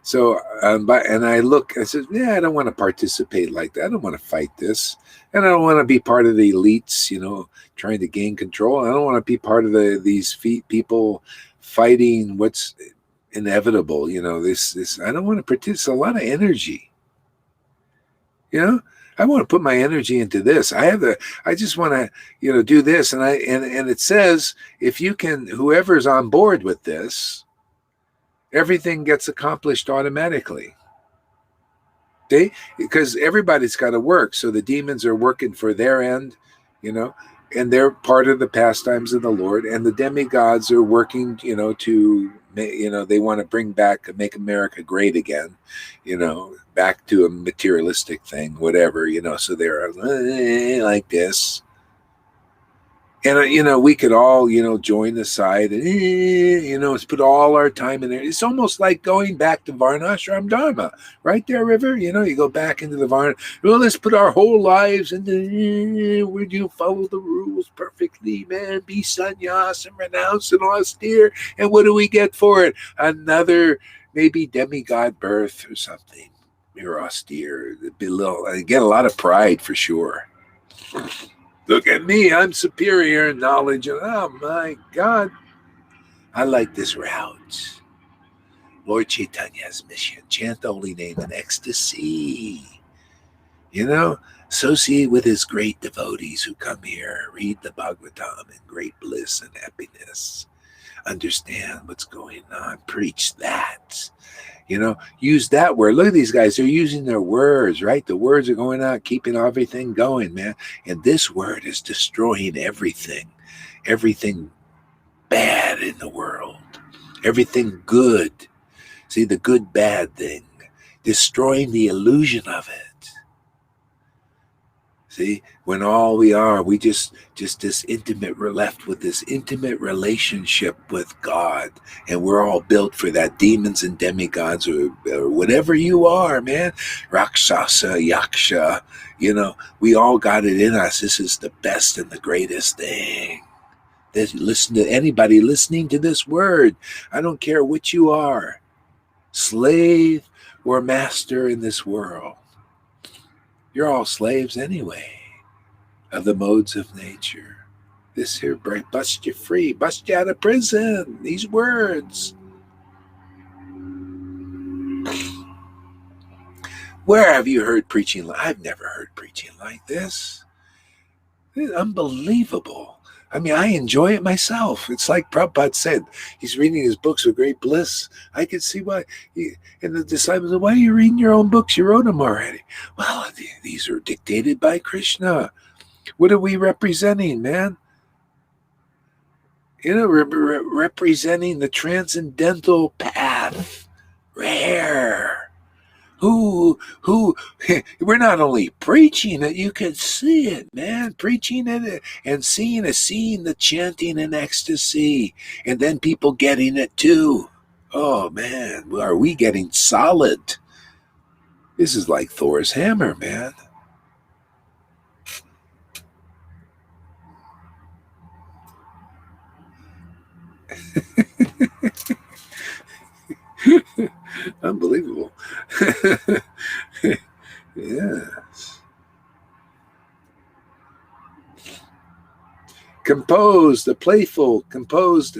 So, and I look, I said, yeah, I don't want to participate like that. I don't want to fight this. And I don't want to be part of the elites, trying to gain control. I don't want to be part of these people fighting what's inevitable. This, I don't want to participate. It's a lot of energy, I want to put my energy into this. I just want to, do this. And it says, if you can, whoever's on board with this, everything gets accomplished automatically. Because everybody's got to work. So the demons are working for their end, and they're part of the pastimes of the Lord. And the demigods are working, to, they want to make America great again, back to a materialistic thing, whatever, so they're like this. And, we could all, join the side and, let's put all our time in there. It's almost like going back to Varnashram Dharma, right there, River. You go back into the Varna. Well, let's put our whole lives into, would you follow the rules perfectly, man? Be sannyas and renounce and austere. And what do we get for it? Another maybe demigod birth or something. You're austere. I get a lot of pride for sure. Look at me, I'm superior in knowledge. Oh my God. I like this route. Lord Chaitanya's mission. Chant the holy name in ecstasy. Associate with his great devotees who come here. Read the Bhagavatam in great bliss and happiness. Understand what's going on. Preach that. Use that word. Look at these guys. They're using their words, right? The words are going out, keeping everything going, man. And this word is destroying everything bad in the world, everything good. See, the good, bad thing, destroying the illusion of it. See, when all we are, we just this intimate, we're left with this intimate relationship with God. And we're all built for that. Demons and demigods or whatever you are, man. Rakshasa, Yaksha, we all got it in us. This is the best and the greatest thing. Listen to anybody listening to this word. I don't care what you are, slave or master in this world. You're all slaves anyway of the modes of nature. This here bust you free, bust you out of prison. These words. Where have you heard preaching? I've never heard preaching like this. It's unbelievable. I mean, I enjoy it myself. It's like Prabhupada said, he's reading his books with great bliss. I could see why. And the disciples said, why are you reading your own books? You wrote them already. Well, these are dictated by Krishna. What are we representing, man? Representing the transcendental path. Rare. Who we're not only preaching it, you can see it, man. Preaching it and seeing the chanting in ecstasy, and then people getting it too. Oh man, are we getting solid? This is like Thor's hammer, man. Unbelievable. Yes. Composed, the playful, composed,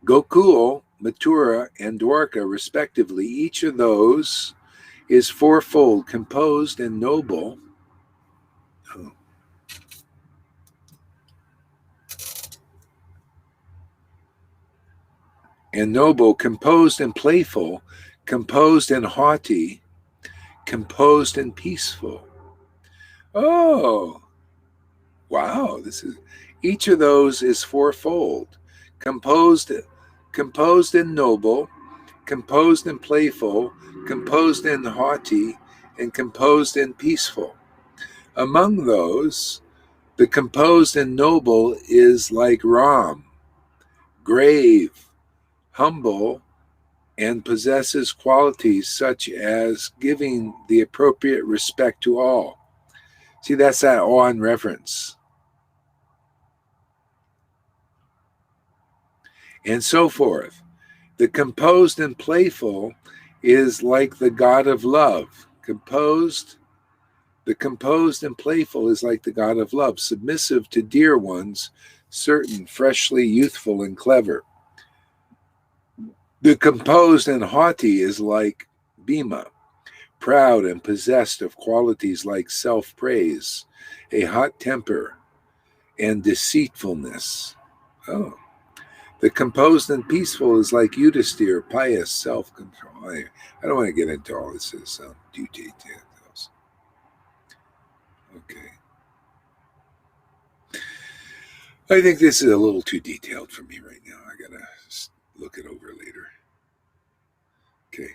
Gokul, Mathura, and Dwarka, respectively. Each of those is fourfold, composed and noble. Oh. And noble, composed and playful, composed and haughty, composed and peaceful. Oh, wow! Each of those is fourfold: composed and noble, composed and playful, composed and haughty, and composed and peaceful. Among those, the composed and noble is like Ram, grave, humble, and possesses qualities such as giving the appropriate respect to all. See, that's that awe and reverence. And so forth. The composed and playful is like the God of love. The composed and playful is like the God of love, submissive to dear ones, certain, freshly youthful and clever. The composed and haughty is like Bhima, proud and possessed of qualities like self-praise, a hot temper, and deceitfulness. Oh. The composed and peaceful is like Yudhisthira, pious, self-control. I don't want to get into all this due details. Okay. I think this is a little too detailed for me right now. I got to look it over later. Okay.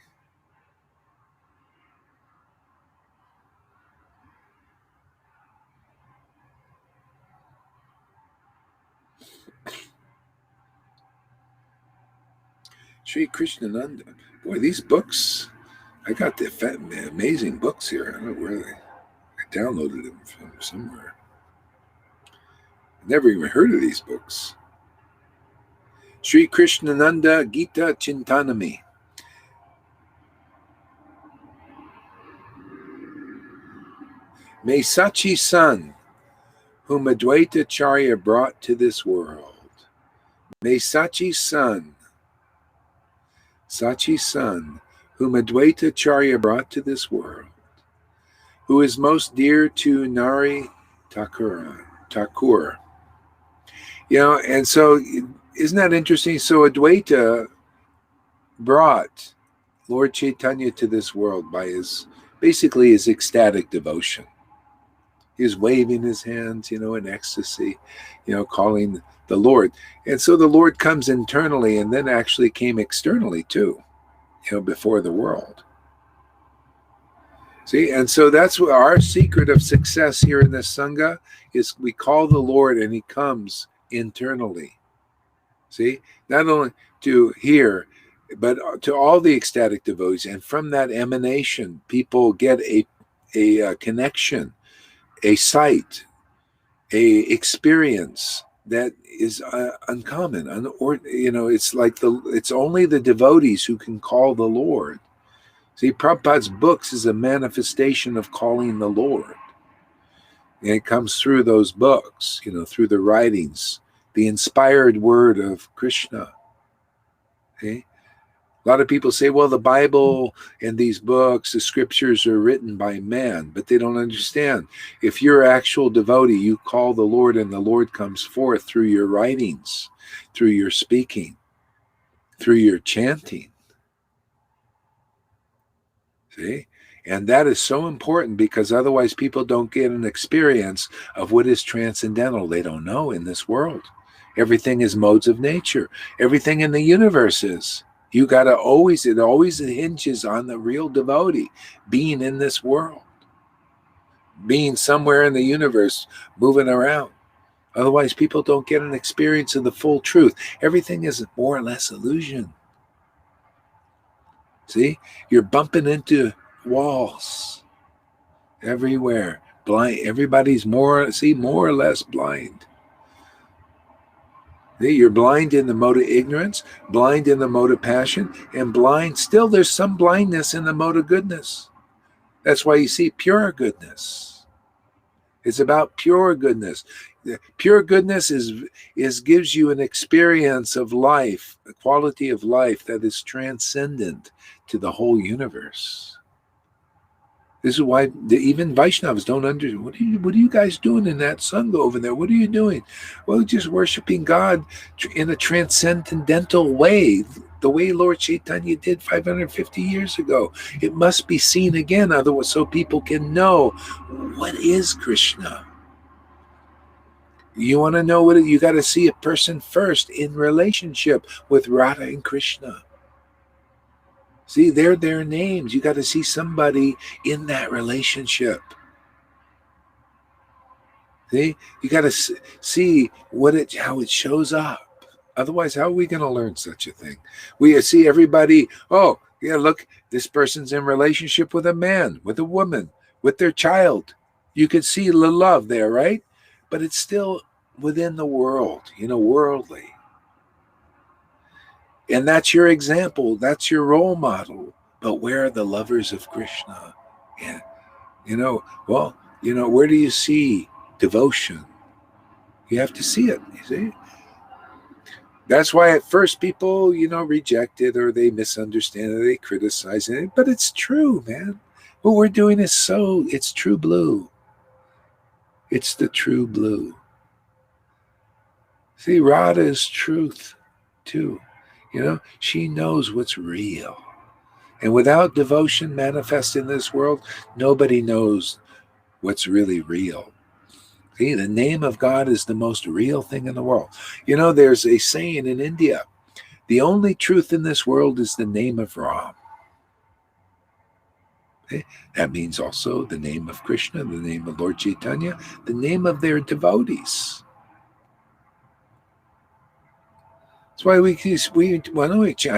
Sri Krishnananda. Boy, these books, I got the amazing books here. I don't know where I downloaded them from somewhere. Never even heard of these books. Sri Krishnananda Gita Chintanami. May Sachi Son, whom Advaita Charya brought to this world. May Sachi Son, whom Advaita Charya brought to this world, who is most dear to Nari Thakur. You know, and so isn't that interesting? So Advaita brought Lord Chaitanya to this world by his ecstatic devotion. He was waving his hands, in ecstasy, calling the Lord. And so the Lord comes internally and then actually came externally too, before the world. See, and so that's what our secret of success here in this Sangha is. We call the Lord and he comes internally. See, not only to here, but to all the ecstatic devotees. And from that emanation, people get a connection, a sight, a experience that is uncommon. It's only the devotees who can call the Lord. See, Prabhupada's books is a manifestation of calling the Lord. And it comes through those books, through the writings, the inspired word of Krishna. Okay? A lot of people say, well, the Bible and these books, the scriptures are written by man, but they don't understand. If you're an actual devotee, you call the Lord and the Lord comes forth through your writings, through your speaking, through your chanting. See? And that is so important because otherwise people don't get an experience of what is transcendental. They don't know in this world. Everything is modes of nature. Everything in the universe is. You got to it always hinges on the real devotee being in this world, being somewhere in the universe, moving around. Otherwise, people don't get an experience of the full truth. Everything is more or less illusion. See, you're bumping into walls everywhere. Blind. Everybody's more or less blind. You're blind in the mode of ignorance, blind in the mode of passion, and blind. Still, there's some blindness in the mode of goodness. That's why you see pure goodness. It's about pure goodness. Pure goodness gives you an experience of life, a quality of life that is transcendent to the whole universe. This is why even Vaishnavas don't understand. What are you guys doing in that Sangha over there? What are you doing? Well, just worshiping God in a transcendental way, the way Lord Chaitanya did 550 years ago. It must be seen again, otherwise, so people can know what is Krishna. You want to know what you got to see a person first in relationship with Radha and Krishna. See, they're their names. You got to see somebody in that relationship. See, you got to see how it shows up Otherwise, how are we going to learn such a thing? We see everybody, oh, yeah, look, this person's in relationship with a man, with a woman, with their child. You could see the love there, right? But it's still within the world, worldly. And that's your example. That's your role model. But where are the lovers of Krishna? Yeah. Where do you see devotion? You have to see it, you see? That's why at first people, reject it, or they misunderstand it, they criticize it. But it's true, man. What we're doing is it's true blue. It's the true blue. See, Radha is truth, too. She knows what's real. And without devotion manifest in this world, nobody knows what's really real. See, the name of God is the most real thing in the world. There's a saying in India, the only truth in this world is the name of Ram. Okay? That means also the name of Krishna, the name of Lord Chaitanya, the name of their devotees. That's why I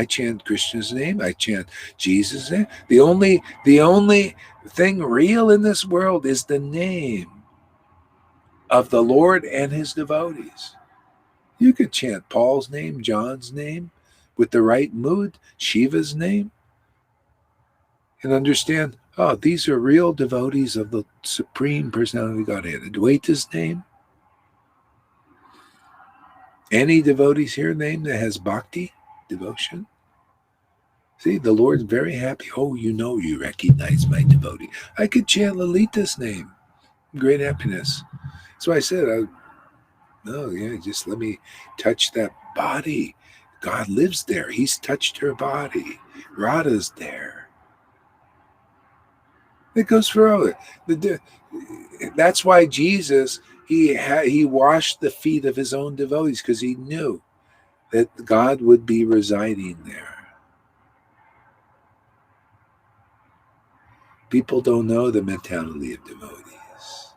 chant Krishna's name, I chant Jesus' name. The only thing real in this world is the name of the Lord and his devotees. You could chant Paul's name, John's name, with the right mood, Shiva's name, and understand, these are real devotees of the Supreme Personality of Godhead. Advaita's name. Any devotees here name that has bhakti, devotion? See, the Lord's very happy. Oh, you recognize my devotee. I could chant Lalita's name. Great happiness. So I said, just let me touch that body. God lives there. He's touched her body. Radha's there. It goes for all. That's why Jesus, he washed the feet of his own devotees, because he knew that God would be residing there. People don't know the mentality of devotees.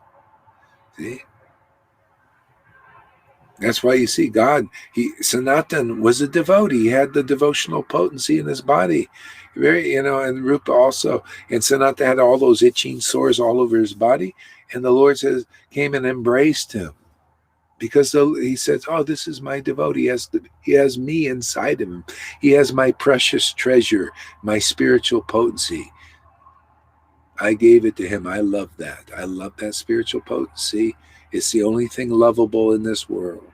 See? That's why you see God, Sanatan was a devotee. He had the devotional potency in his body. And Rupa also. And Sanatan had all those itching sores all over his body. And the Lord came and embraced him. Because he says, this is my devotee. He has me inside of him. He has my precious treasure, my spiritual potency. I gave it to him. I love that. I love that spiritual potency. It's the only thing lovable in this world.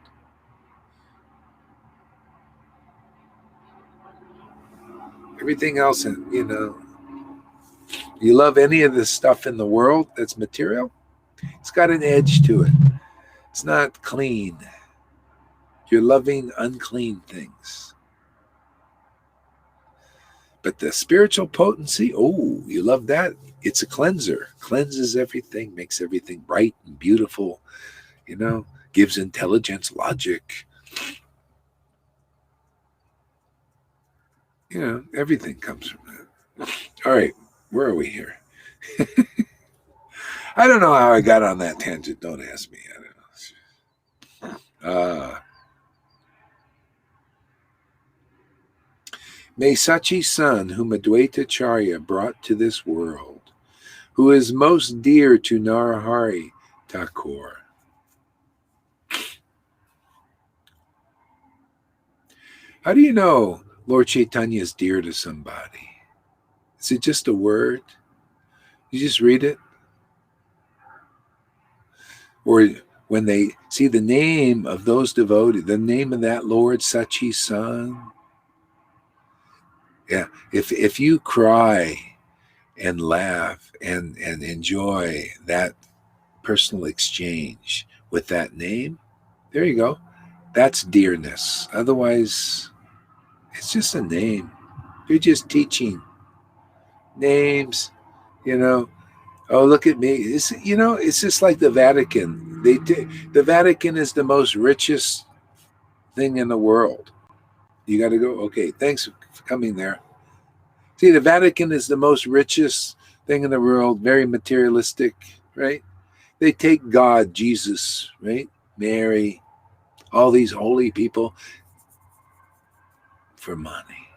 Everything else, you love any of the stuff in the world that's material, it's got an edge to it. It's not clean. You're loving unclean things. But the spiritual potency, you love that. It's a cleanser. Cleanses everything, makes everything bright and beautiful, gives intelligence, logic. Everything comes from that. All right, where are we here? I don't know how I got on that tangent. Don't ask me. I don't know. May Sachi's son, whom Advaita Charya brought to this world, who is most dear to Narahari Thakur. How do you know Lord Chaitanya is dear to somebody? Is it just a word? You just read it? Or when they see the name of those devotees, the name of that Lord, Sachi's son. Yeah, if you cry and laugh and enjoy that personal exchange with that name, there you go. That's dearness. Otherwise, it's just a name. You're just teaching names, Oh, look at me. It's just like the Vatican. The Vatican is the most richest thing in the world. You got to go, okay, thanks for coming there. See, the Vatican is the most richest thing in the world, very materialistic, right? They take God, Jesus, right? Mary, all these holy people. for money.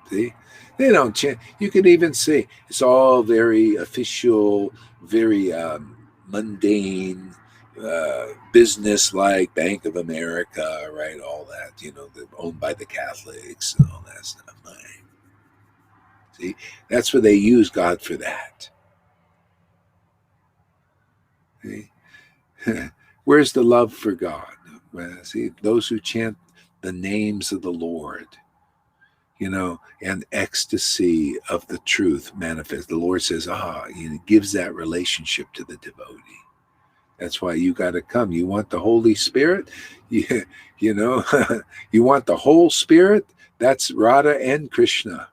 See? They don't chant. You can even see it's all very official, very mundane, business-like. Bank of America, right? All that, owned by the Catholics and all that stuff. Right? See, that's where they use God for that. See? Where's the love for God? Well, see, those who chant the names of the Lord, and ecstasy of the truth manifest. The Lord says, He gives that relationship to the devotee. That's why you got to come. You want the Holy Spirit? You want the whole Spirit? That's Radha and Krishna.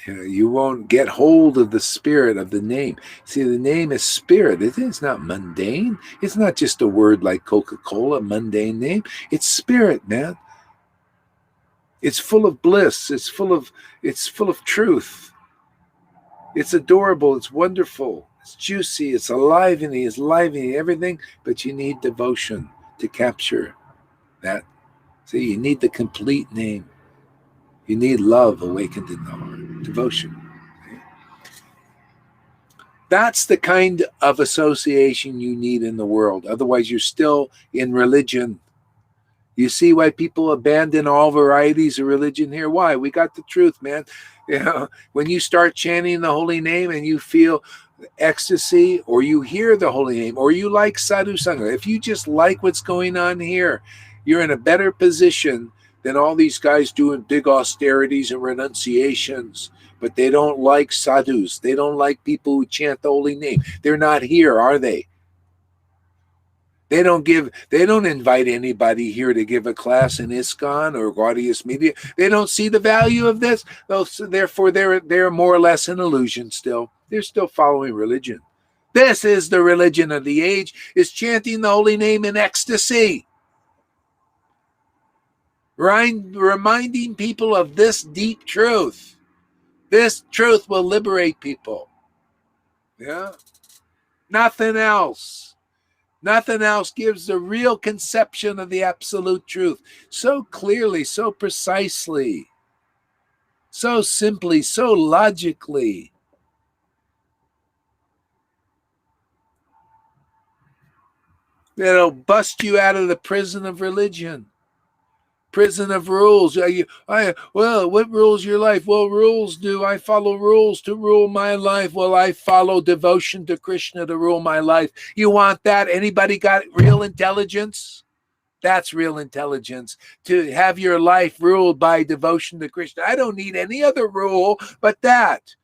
You won't get hold of the spirit of the name. See, the name is spirit. It's not mundane. It's not just a word like Coca-Cola, mundane name. It's spirit, man. It's full of bliss. It's full of truth. It's adorable. It's wonderful. It's juicy. It's enlivening. It's livening everything. But you need devotion to capture that. See, you need the complete name. You need love awakened in the heart. Devotion. That's the kind of association you need in the world. Otherwise, you're still in religion. You see why people abandon all varieties of religion here? Why? We got the truth, man. When you start chanting the holy name and you feel ecstasy, or you hear the holy name, or you like sadhu sangha, if you just like what's going on here, you're in a better position than all these guys doing big austerities and renunciations. But they don't like sadhus. They don't like people who chant the holy name. They're not here, are they? They don't invite anybody here to give a class in ISKCON or Gaudiya Media. They don't see the value of this. So therefore, they're more or less an illusion still. They're still following religion. This is the religion of the age, is chanting the holy name in ecstasy. Reminding people of this deep truth. This truth will liberate people. Yeah? Nothing else. Nothing else gives the real conception of the absolute truth so clearly, so precisely, so simply, so logically. It'll bust you out of the prison of religion, prison of rules. What rules your life? Well, rules do. I follow rules to rule my life. Well, I follow devotion to Krishna to rule my life. You want that? Anybody got real intelligence? That's real intelligence, to have your life ruled by devotion to Krishna. I don't need any other rule but that.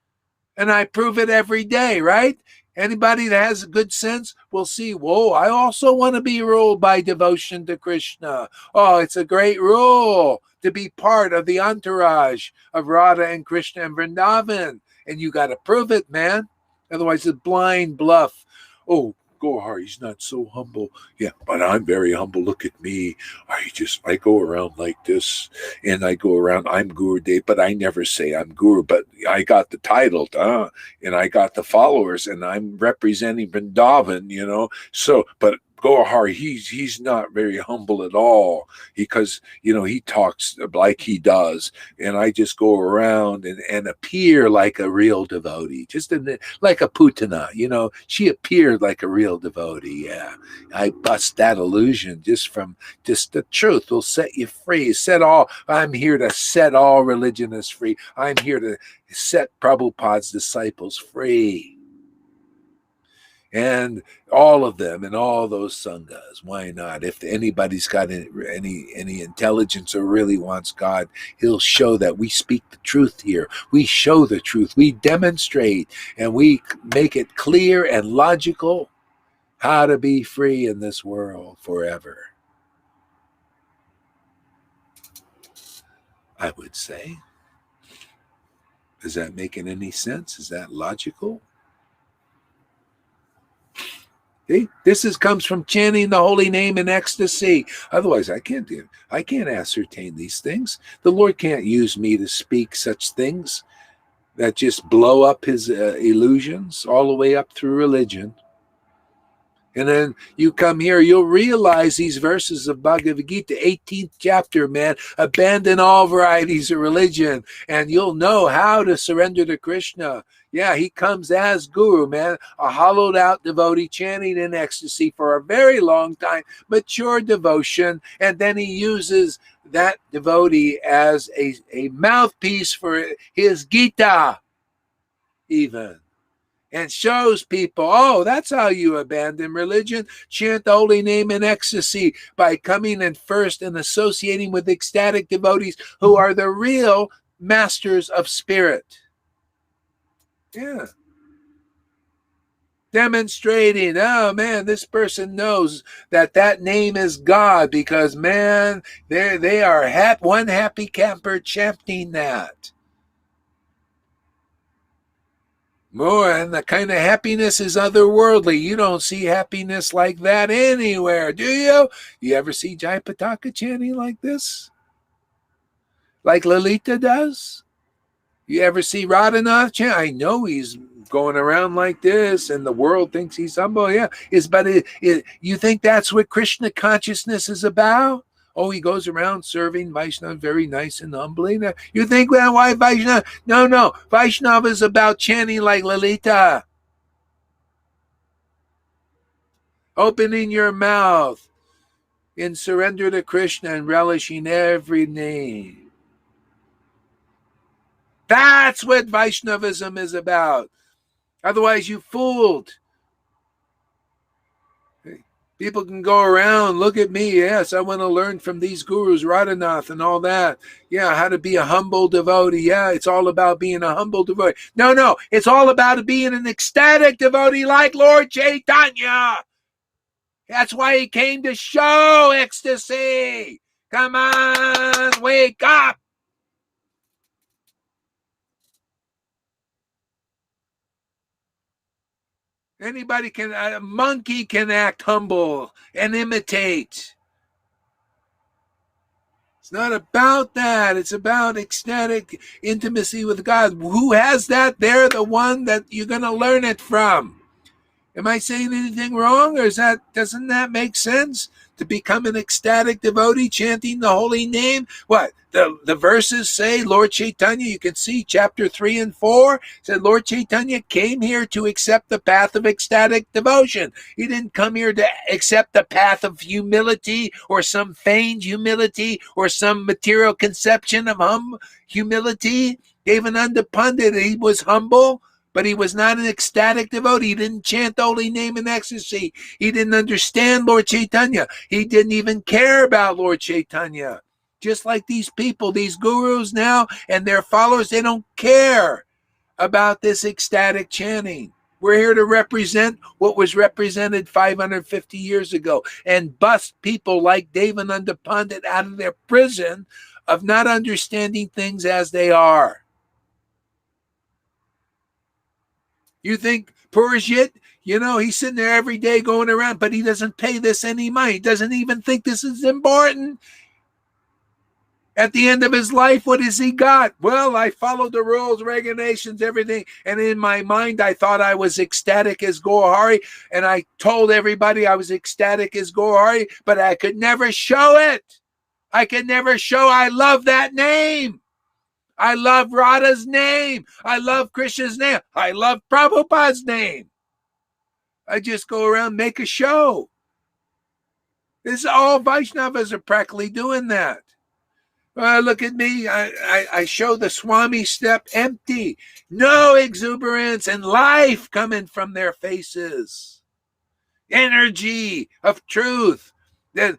And I prove it every day, right? Anybody that has a good sense will see, whoa, I also want to be ruled by devotion to Krishna. Oh, it's a great rule to be part of the entourage of Radha and Krishna and Vrindavan. And you got to prove it, man. Otherwise, it's blind bluff. Oh, Gohar, he's not so humble. Yeah, but I'm very humble. Look at me. I go around like this, and I go around, I'm Guru Dev, but I never say I'm Guru, but I got the title, and I got the followers, and I'm representing Vrindavan, so, but Gohar, he's not very humble at all, because, he talks like he does, and I just go around and appear like a real devotee, like a Putana, she appeared like a real devotee. Yeah, I bust that illusion just the truth will set you free. I'm here to set all religionists free. I'm here to set Prabhupada's disciples free. And all of them and all those sanghas. Why not? If anybody's got any intelligence or really wants God, he'll show that we speak the truth here. We show the truth. We demonstrate, and we make it clear and logical how to be free in this world forever. I would say. Is that making any sense? Is that logical? See? This comes from chanting the holy name in ecstasy. Otherwise, I can't ascertain these things. The Lord can't use me to speak such things that just blow up his illusions all the way up through religion. And then you come here, you'll realize these verses of Bhagavad Gita, 18th chapter, man, abandon all varieties of religion, and you'll know how to surrender to Krishna. Yeah, he comes as guru, man, a hollowed out devotee chanting in ecstasy for a very long time, mature devotion, and then he uses that devotee as a mouthpiece for his Gita, even. And shows people, oh, that's how you abandon religion. Chant the holy name in ecstasy by coming in first and associating with ecstatic devotees who are the real masters of spirit. Yeah. Demonstrating, oh man, this person knows that name is God because, man, they are one happy camper chanting that. More, and the kind of happiness is otherworldly. You don't see happiness like that anywhere, do you? You ever see Japa chanting like this? Like Lalita does? You ever see Radhanath chant? I know he's going around like this and the world thinks he's humble. Yeah, you think that's what Krishna consciousness is about? Oh, he goes around serving Vaishnava very nice and humbly. You think, well, why Vaishnava? No. Vaishnava is about chanting like Lalita. Opening your mouth in surrender to Krishna and relishing every name. That's what Vaishnavism is about. Otherwise, you fooled. People can go around, look at me. Yes, I want to learn from these gurus, Radhanath and all that. Yeah, how to be a humble devotee. Yeah, it's all about being a humble devotee. No, it's all about being an ecstatic devotee like Lord Chaitanya. That's why he came to show ecstasy. Come on, wake up. Anybody can, a monkey can act humble and imitate. It's not about that. It's about ecstatic intimacy with God. Who has that? They're the one that you're going to learn it from. Am I saying anything wrong, or doesn't that make sense? To become an ecstatic devotee chanting the holy name? What? The verses say, Lord Chaitanya, you can see chapter 3 and 4, said Lord Chaitanya came here to accept the path of ecstatic devotion. He didn't come here to accept the path of humility or some feigned humility or some material conception of humility. Devananda Pandit, he was humble, but he was not an ecstatic devotee. He didn't chant the holy name in ecstasy. He didn't understand Lord Chaitanya. He didn't even care about Lord Chaitanya. Just like these people, these gurus now and their followers, they don't care about this ecstatic chanting. We're here to represent what was represented 550 years ago and bust people like Devananda Pandit out of their prison of not understanding things as they are. You think Purjit, he's sitting there every day going around, but he doesn't pay this any mind. He doesn't even think this is important. At the end of his life, what has he got? Well, I followed the rules, regulations, everything. And in my mind, I thought I was ecstatic as Gaurahari. And I told everybody I was ecstatic as Gaurahari, but I could never show it. I could never show I love that name. I love Radha's name. I love Krishna's name. I love Prabhupada's name. I just go around, make a show. This is all Vaishnavas are practically doing that. Look at me. I show the Swami step empty. No exuberance and life coming from their faces. Energy of truth. They're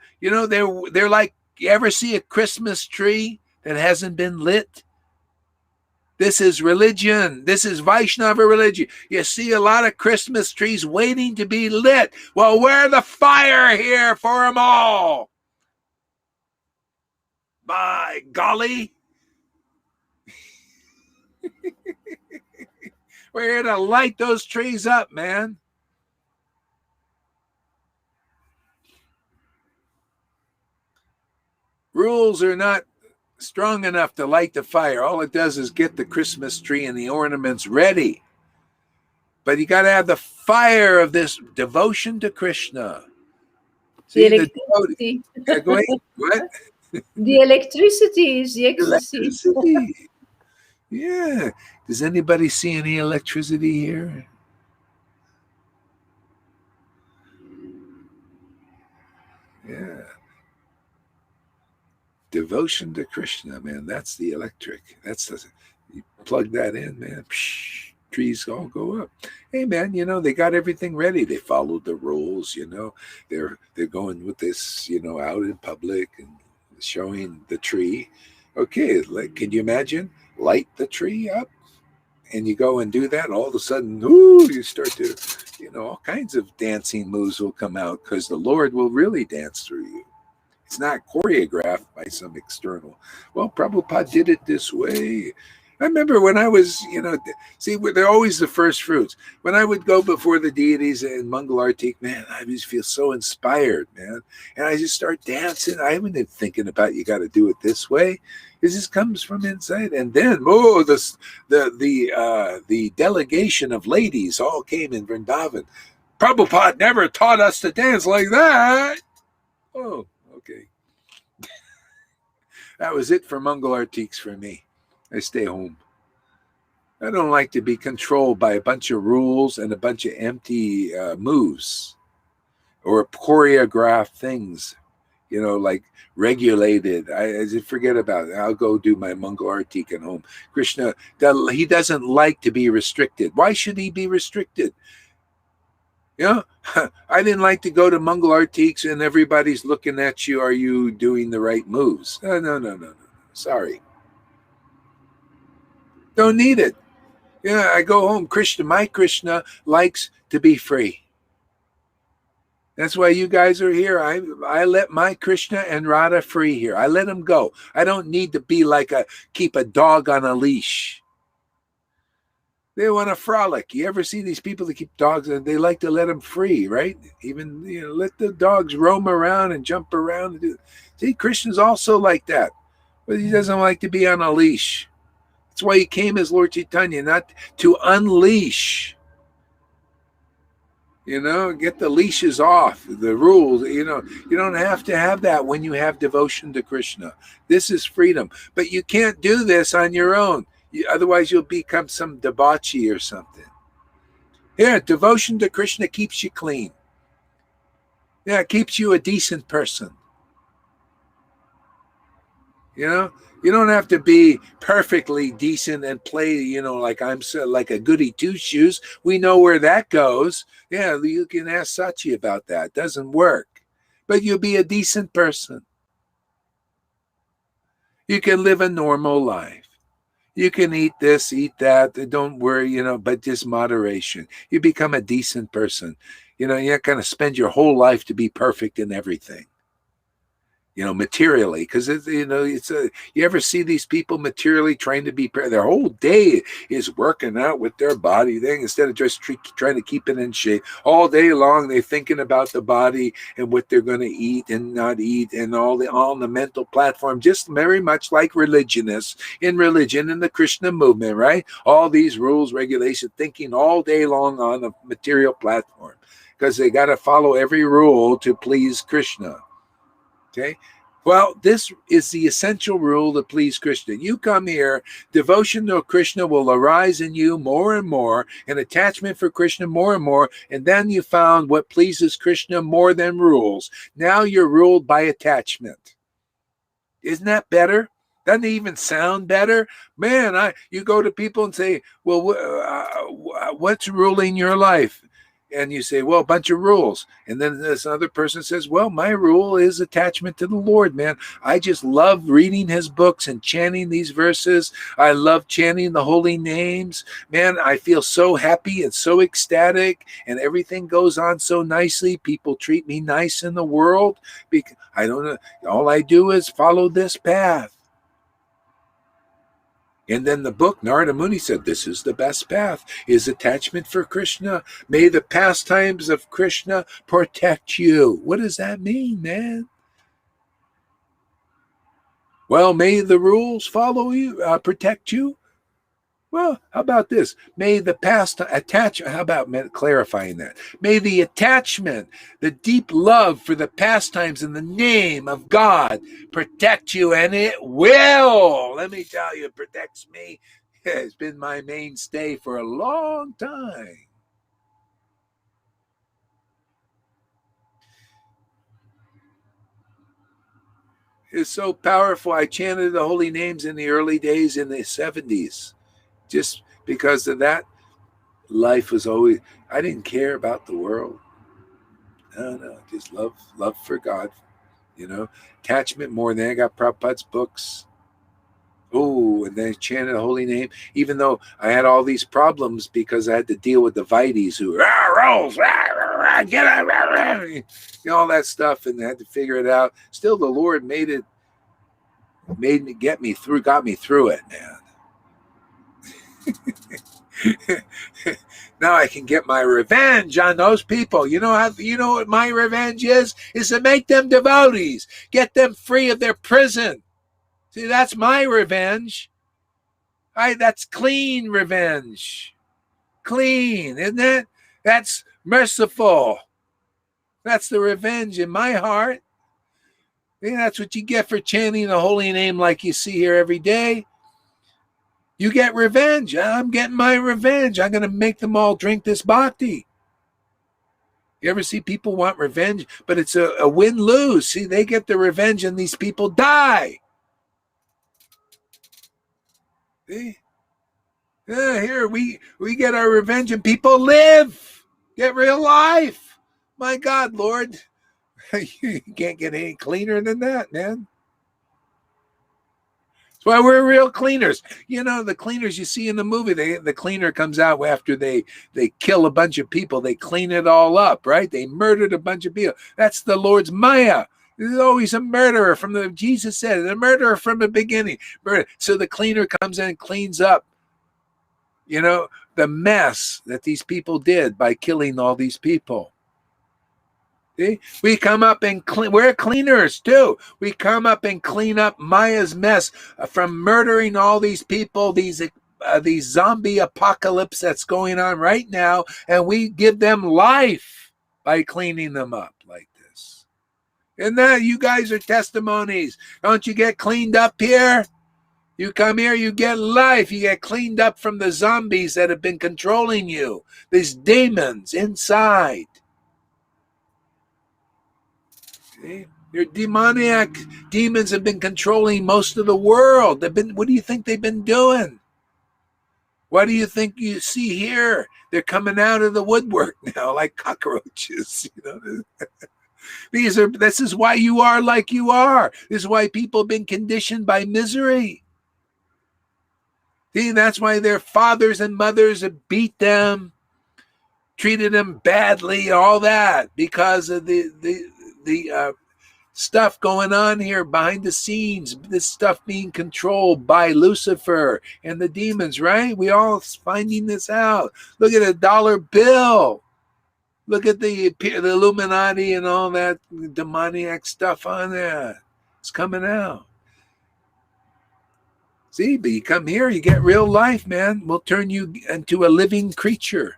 like, you ever see a Christmas tree that hasn't been lit? This is religion. This is Vaishnava religion. You see a lot of Christmas trees waiting to be lit. Well, where's the fire here for them all? By golly. We're here to light those trees up, man. Rules are not strong enough to light the fire. All it does is get the Christmas tree and the ornaments ready. But you got to have the fire of this devotion to Krishna. The See, electricity. go ahead. What? The electricity is the ecstasy. Electricity. Yeah. Does anybody see any electricity here? Yeah. Devotion to Krishna, man. That's the electric. That's the, you plug that in, man. Psh, trees all go up. Hey, man, they got everything ready. They followed the rules. They're going with this, out in public and showing the tree. Okay, like, can you imagine? Light the tree up, and you go and do that. All of a sudden, ooh, you start to, all kinds of dancing moves will come out because the Lord will really dance through you. It's not choreographed by some external. Well, Prabhupada did it this way. I remember when I was, see, they're always the first fruits. When I would go before the deities in Mangal Artik, man, I just feel so inspired, man. And I just start dancing. I haven't been thinking about you got to do it this way. It just comes from inside. And then, the delegation of ladies all came in Vrindavan. Prabhupada never taught us to dance like that. Oh, okay. That was it for Mangal Artiks for me. I stay home. I don't like to be controlled by a bunch of rules and a bunch of empty moves or choreographed things, like regulated. I just forget about it. I'll go do my Mangal Artik at home. Krishna, he doesn't like to be restricted. Why should he be restricted? I didn't like to go to Mangal Artiks and everybody's looking at you. Are you doing the right moves? No. Sorry. Don't need it. I go home. My Krishna likes to be free. That's why you guys are here. I let my Krishna and Radha free here. I let them go. I don't need to be keep a dog on a leash. They want to frolic. You ever see these people that keep dogs and they like to let them free, right? Even, let the dogs roam around and jump around. See, Krishna's also like that. But he doesn't like to be on a leash. That's why he came as Lord Chaitanya, not to unleash. Get the leashes off, the rules. You don't have to have that when you have devotion to Krishna. This is freedom. But you can't do this on your own. Otherwise, you'll become some debauchee or something. Here, devotion to Krishna keeps you clean. Yeah, it keeps you a decent person. You don't have to be perfectly decent and play, like I'm like a goody two-shoes. We know where that goes. Yeah, you can ask Sachi about that. It doesn't work. But you'll be a decent person. You can live a normal life. You can eat this, eat that. Don't worry, but just moderation. You become a decent person. You're not going to spend your whole life to be perfect in everything. Materially, because you ever see these people materially trying to be, their whole day is working out with their body thing instead of just trying to keep it in shape. All day long, they're thinking about the body and what they're going to eat and not eat and all on the mental platform, just very much like religionists in religion and the Krishna movement, right? All these rules, regulations, thinking all day long on a material platform because they got to follow every rule to please Krishna. Okay. Well, this is the essential rule to please Krishna. You come here, devotion to Krishna will arise in you more and more, and attachment for Krishna more and more, and then you found what pleases Krishna more than rules. Now you're ruled by attachment. Isn't that better? Doesn't it even sound better? Man, you go to people and say, well, what's ruling your life? And you say, well, a bunch of rules. And then this other person says, well, my rule is attachment to the Lord, man. I just love reading his books and chanting these verses. I love chanting the holy names. Man, I feel so happy and so ecstatic, and everything goes on so nicely. People treat me nice in the world. Because I don't know. All I do is follow this path. And then the book, Narada Muni said, this is the best path, is attachment for Krishna. May the pastimes of Krishna protect you. What does that mean, man? Well, may the rules follow you, protect you. Well, how about this? May the past attach. How about clarifying that? May the attachment, the deep love for the pastimes in the name of God protect you, and it will. Let me tell you, it protects me. It's been my mainstay for a long time. It's so powerful. I chanted the holy names in the early days in the 70s. Just because of that, life was always, I didn't care about the world. No, just love for God, attachment more than I got Prabhupada's books. Oh, and then chanted the holy name, even though I had all these problems because I had to deal with the Vaitis who rolls, get out, all that stuff, and I had to figure it out. Still, the Lord got me through it, man. Now I can get my revenge on those people. You know what my revenge is to make them devotees, get them free of their prison. See, that's my revenge. That's clean revenge. Clean, isn't it? That's merciful. That's the revenge in my heart. Yeah, that's what you get for chanting the holy name like you see here every day. You get revenge. I'm getting my revenge. I'm going to make them all drink this bhakti. You ever see people want revenge? But it's a win-lose. See, they get the revenge and these people die. See? Yeah, here, we get our revenge and people live. Get real life. My God, Lord. You can't get any cleaner than that, man. That's why we're real cleaners. The cleaners you see in the movie, the cleaner comes out after they kill a bunch of people. They clean it all up, right? They murdered a bunch of people. That's the Lord's Maya. There's always a murderer Jesus said, a murderer from the beginning. So the cleaner comes in and cleans up, the mess that these people did by killing all these people. See? We come up and we're cleaners too. We come up and clean up Maya's mess from murdering all these people, these zombie apocalypse that's going on right now, and we give them life by cleaning them up like this. And that you guys are testimonies. Don't you get cleaned up here? You come here, you get life. You get cleaned up from the zombies that have been controlling you, these demons inside. Your demoniac demons have been controlling most of the world. What do you think they've been doing? What do you think you see here? They're coming out of the woodwork now like cockroaches. This is why you are like you are. This is why people have been conditioned by misery. See, that's why their fathers and mothers have beat them, treated them badly, all that, because of the stuff going on here behind the scenes, this stuff being controlled by Lucifer and the demons, right? We all finding this out. Look at a dollar bill. Look at the Illuminati and all that demoniac stuff on there. It's coming out. See, but you come here, you get real life, man. We'll turn you into a living creature.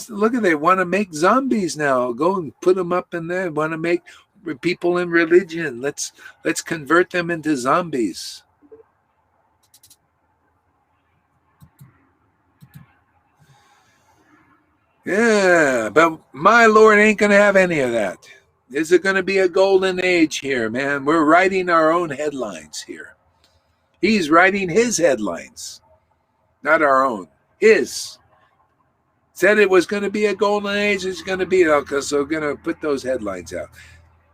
Look at they want to make zombies now. Go and put them up in there. Want to make people in religion. Let's convert them into zombies. Yeah, but my Lord ain't going to have any of that. Is it going to be a golden age here, man? We're writing our own headlines here. He's writing his headlines, not our own. His. Said it was going to be a golden age. It's going to be, so we're going to put those headlines out.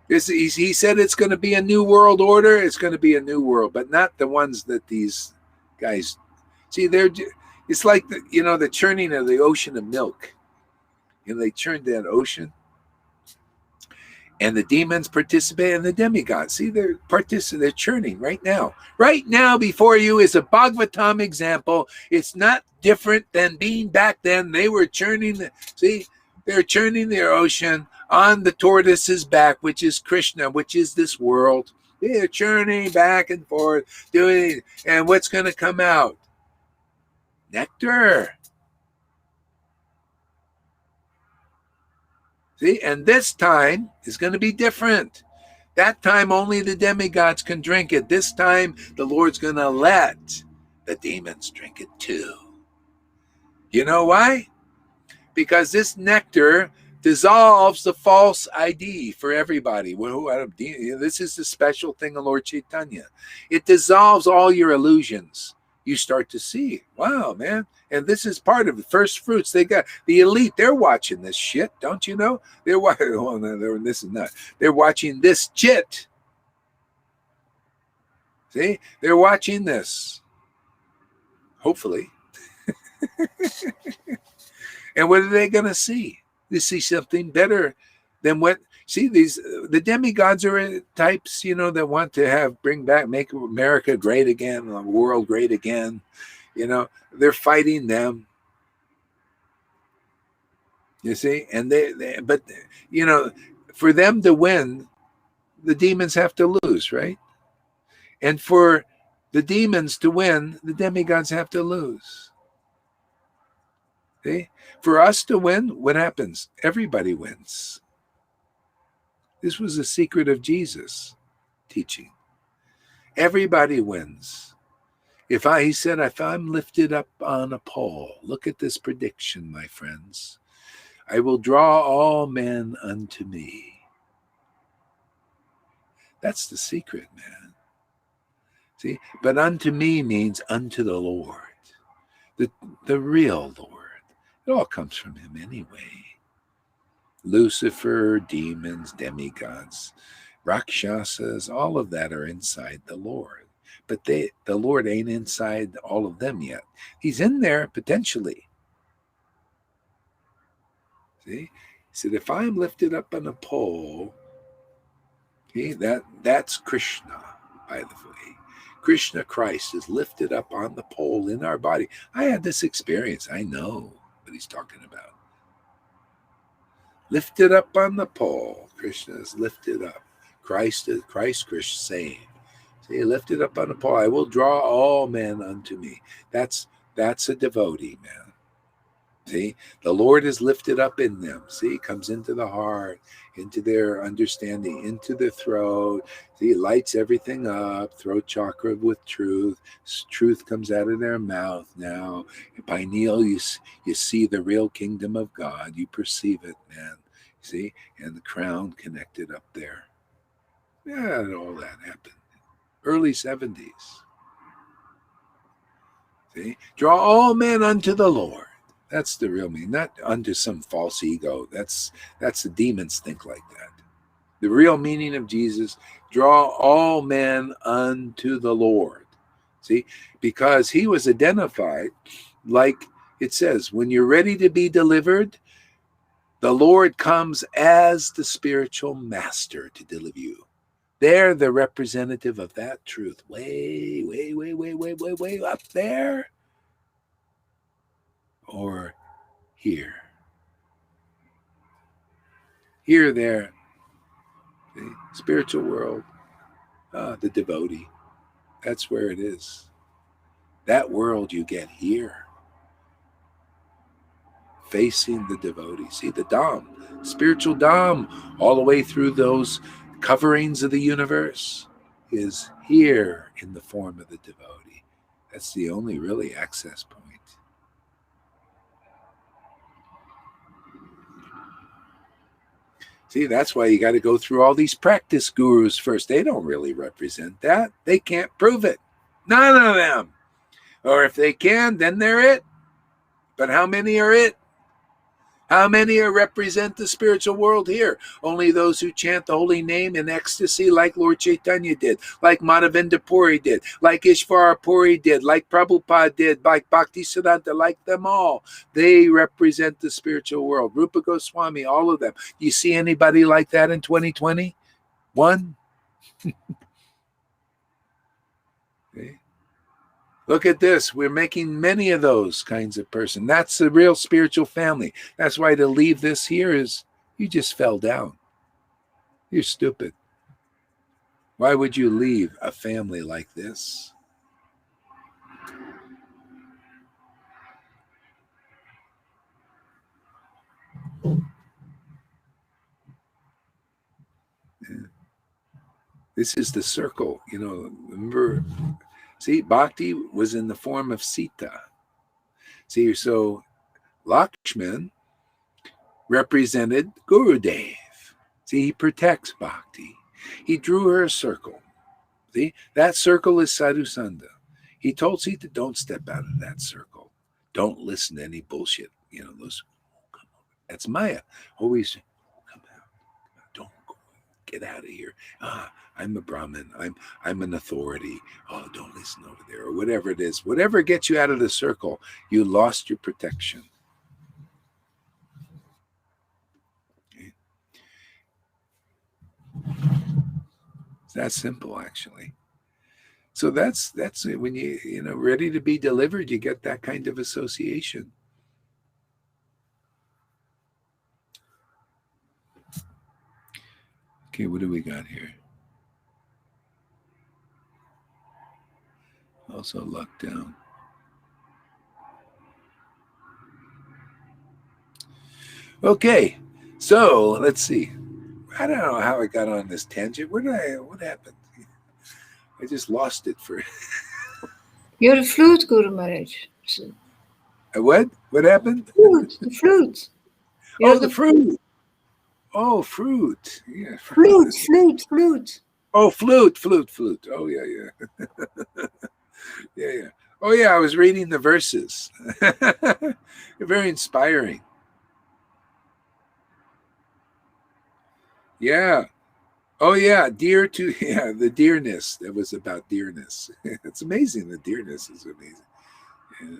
He said it's going to be a new world order. It's going to be a new world, but not the ones that these guys see. It's like the churning of the ocean of milk. They churned that ocean, and the demons participate, and the demigods. See, they're churning right now. Right now, before you is a Bhagavatam example. It's not different than being back then. They were churning. They're churning their ocean on the tortoise's back, which is Krishna, which is this world. They're churning back and forth, doing, and what's going to come out? nectar. See, and this time is going to be different. That time only the demigods can drink it. This time the Lord's going to let the demons drink it too. You know why? Because this nectar dissolves the false ID for everybody. This is the special thing of Lord Chaitanya. It dissolves all your illusions. You start to see, wow, man. And this is part of the first fruits. They got the elite. They're watching this shit, don't you know? They're watching. Oh, no, this is not. They're watching this shit. See, they're watching this. Hopefully. And what are they going to see? They see something better than what. See, the demigods are types, that want to make America great again, the world great again. They're fighting them. You see, and but for them to win, the demons have to lose, right? And for the demons to win, the demigods have to lose. See? For us to win, what happens? Everybody wins. This was the secret of Jesus' teaching. Everybody wins. He said, if I'm lifted up on a pole, look at this prediction, my friends. I will draw all men unto me. That's the secret, man. See? But unto me means unto the Lord, the real Lord. It all comes from him anyway. Lucifer, demons, demigods, rakshasas, all of that are inside the Lord. But the Lord ain't inside all of them yet. He's in there potentially. See? He said, if I'm lifted up on a pole, see, that's Krishna, by the way. Krishna, Christ, is lifted up on the pole in our body. I had this experience. I know what he's talking about. Lifted up on the pole. Krishna is lifted up. Christ, Krishna, same. See, lifted up on the pole. I will draw all men unto me. That's a devotee, man. See, the Lord is lifted up in them. See, comes into the heart, into their understanding, into the throat. See, lights everything up. Throat chakra with truth. Truth comes out of their mouth now. Pineal, you see the real kingdom of God. You perceive it, man. See, and the crown connected up there. Yeah, and all that happened. Early 70s. See, draw all men unto the Lord. That's the real meaning, not unto some false ego. That's the demons think like that. The real meaning of Jesus, draw all men unto the Lord. See, because he was identified, like it says, when you're ready to be delivered, the Lord comes as the spiritual master to deliver you. They're the representative of that truth. Way, way, way, way, way, way, way up there. Or here. Here, there. The spiritual world. The devotee. That's where it is. That world you get here. Facing the devotee. See, the Dham, spiritual Dham, all the way through those coverings of the universe, is here in the form of the devotee. That's the only really access point. See, that's why you got to go through all these practice gurus first. They don't really represent that. They can't prove it. None of them. Or if they can, then they're it. But how many are it? How many represent the spiritual world here? Only those who chant the holy name in ecstasy like Lord Chaitanya did, like Madhavendra Puri did, like Ishvara Puri did, like Prabhupada did, like Bhaktisiddhanta, like them all. They represent the spiritual world. Rupa Goswami, all of them. You see anybody like that in 2020? One? Okay. Look at this. We're making many of those kinds of person. That's the real spiritual family. That's why to leave this here is you just fell down. You're stupid. Why would you leave a family like this? Yeah. This is the circle, remember, see, Bhakti was in the form of Sita. See, so Lakshman represented Gurudev. See, he protects Bhakti. He drew her a circle. See, that circle is Sadhusanga. He told Sita, don't step out of that circle. Don't listen to any bullshit. Those, that's Maya. Always, come out. Don't go. Get out of here. I'm a Brahmin. I'm an authority. Oh, don't listen over there, or whatever it is. Whatever gets you out of the circle, you lost your protection. Okay. It's that simple, actually. So that's when ready to be delivered, you get that kind of association. Okay, what do we got here? Also luck down. Okay, so let's see. I don't know how I got on this tangent. What happened? I just lost it for. You're a flute, Guru Maharaj. What? What happened? Flute, the flute. You're the fruit. Oh, fruit. Yeah. Flute. Oh, flute. Oh, yeah. Yeah. Oh, yeah, I was reading the verses. Very inspiring. Yeah. Oh, yeah, the dearness. That was about dearness. It's amazing. The dearness is amazing. Yeah.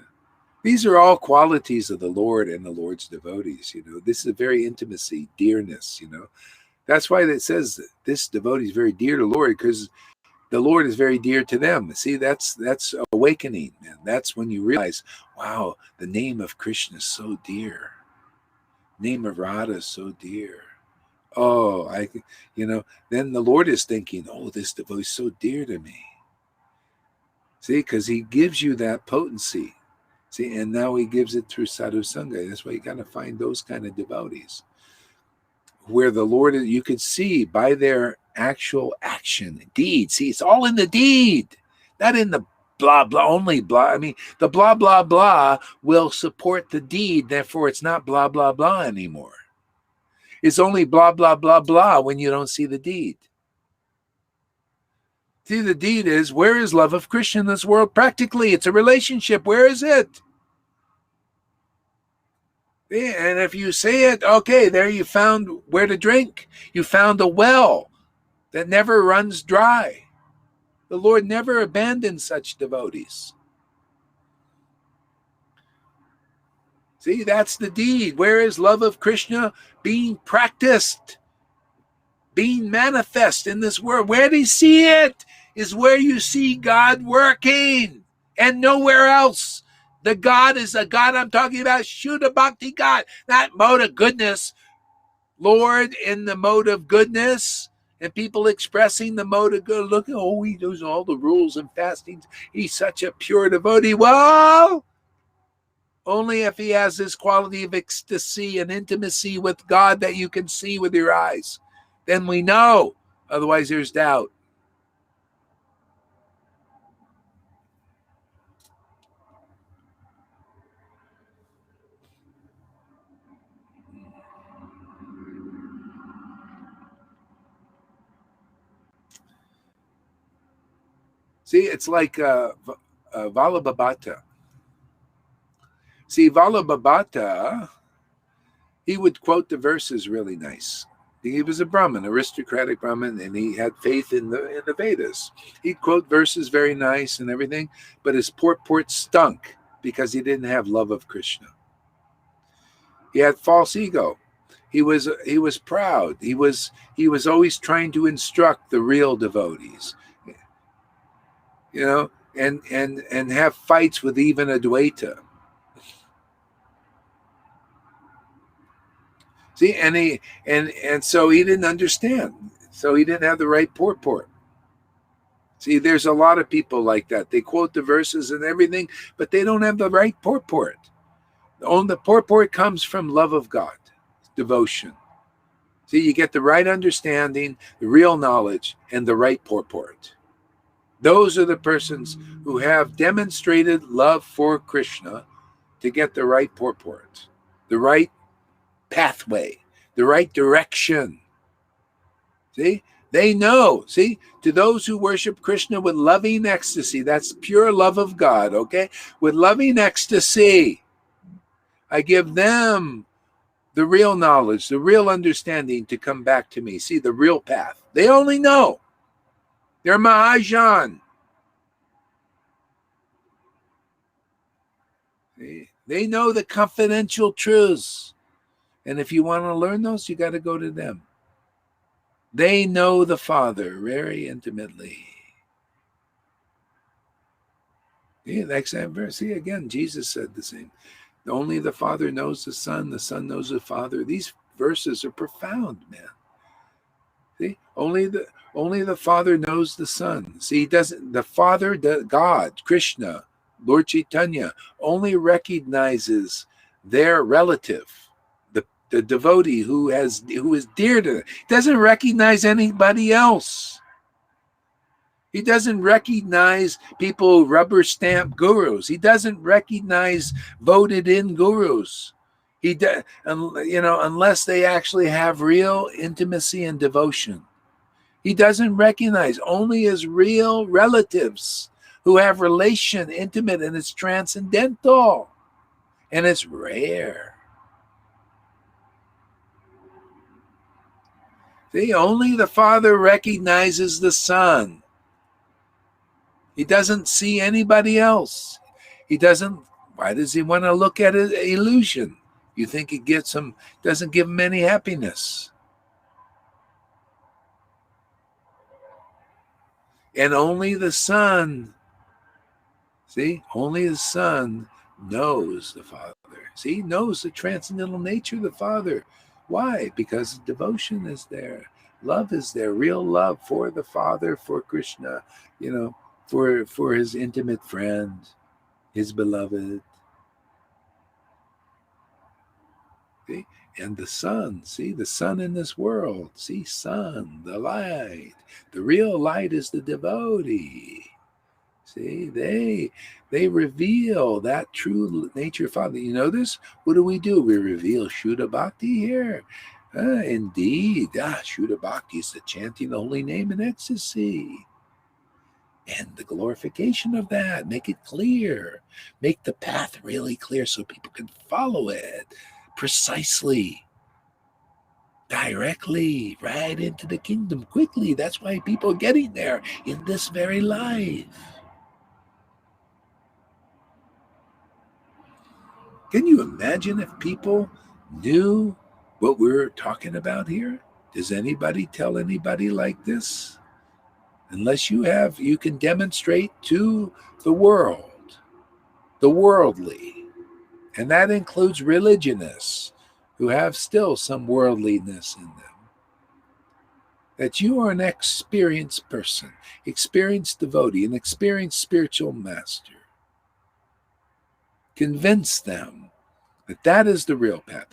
These are all qualities of the Lord and the Lord's devotees. This is a very intimacy, dearness. That's why it says that this devotee is very dear to the Lord, because the Lord is very dear to them. See, that's awakening, and that's when you realize, wow, the name of Krishna is so dear. Name of Radha is so dear. Oh, then the Lord is thinking, oh, this devotee is so dear to me. See, because he gives you that potency. See, and now he gives it through sadhu sangha. That's why you got to find those kind of devotees, where the Lord, you could see by their actual action, deed. See, it's all in the deed, not in the blah, blah, only blah. I mean, the blah, blah, blah will support the deed. Therefore, it's not blah, blah, blah anymore. It's only blah, blah, blah, blah when you don't see the deed. See, the deed is, where is love of Krishna in this world? Practically, it's a relationship. Where is it? And if you say it, okay, there you found where to drink. You found a well that never runs dry. The Lord never abandons such devotees. See, that's the deed. Where is love of Krishna being practiced, being manifest in this world? Where do you see it is where you see God working, and nowhere else. The God is a God I'm talking about, Japa Bhakti God, not mode of goodness. Lord in the mode of goodness, and people expressing the mode of good. Look, he does all the rules and fastings. He's such a pure devotee. Well, only if he has this quality of ecstasy and intimacy with God that you can see with your eyes. Then we know. Otherwise, there's doubt. See, it's like Vallabhabhata. See, Vallabhabhata, he would quote the verses really nice. He was a Brahmin, aristocratic Brahmin, and he had faith in the Vedas. He'd quote verses very nice and everything, but his purport stunk because he didn't have love of Krishna. He had false ego. He was proud. He was always trying to instruct the real devotees, and have fights with even Advaita. See, and so he didn't understand. So he didn't have the right purport. See, there's a lot of people like that. They quote the verses and everything, but they don't have the right purport. The purport comes from love of God. devotion. See, you get the right understanding, the real knowledge, and the right purport. Those are the persons who have demonstrated love for Krishna to get the right purport, the right pathway, the right direction. See, they know. See, to those who worship Krishna with loving ecstasy, that's pure love of God, okay? With loving ecstasy, I give them the real knowledge, the real understanding to come back to me. See, the real path. They only know. They're Mahajan. They know the confidential truths. And if you want to learn those, you got to go to them. They know the Father very intimately. Yeah, next verse. See, again, Jesus said the same. Only the Father knows the Son knows the Father. These verses are profound, man. See, only the Father knows the Son. See, the Father, God, Krishna, Lord Chaitanya, only recognizes their relative, the devotee who is dear to them. He doesn't recognize anybody else. He doesn't recognize people who rubber stamp gurus. He doesn't recognize voted in gurus. Unless they actually have real intimacy and devotion. He doesn't recognize only his real relatives who have relation, intimate, and it's transcendental. And it's rare. See, only the Father recognizes the Son. He doesn't see anybody else. Why does he want to look at an illusion? You think it doesn't give him any happiness. And only the Son, only the Son knows the Father. See, knows the transcendental nature of the Father. Why? Because devotion is there. Love is there. Real love for the Father, for Krishna, for his intimate friend, his beloved. See? And the Son, the Son in this world. See, Son, the light. The real light is the devotee. See, they reveal that true nature of Father. You know this? What do? We reveal Shuddha Bhakti here. Indeed. Shuddha Bhakti is the chanting the holy name in ecstasy. And the glorification of that. Make it clear. Make the path really clear so people can follow it precisely. Directly, right into the kingdom quickly. That's why people are getting there in this very life. Can you imagine if people knew what we're talking about here? Does anybody tell anybody like this? Unless you can demonstrate to the world, the worldly, and that includes religionists who have still some worldliness in them, that you are an experienced person, experienced devotee, an experienced spiritual master. Convince them that is the real path.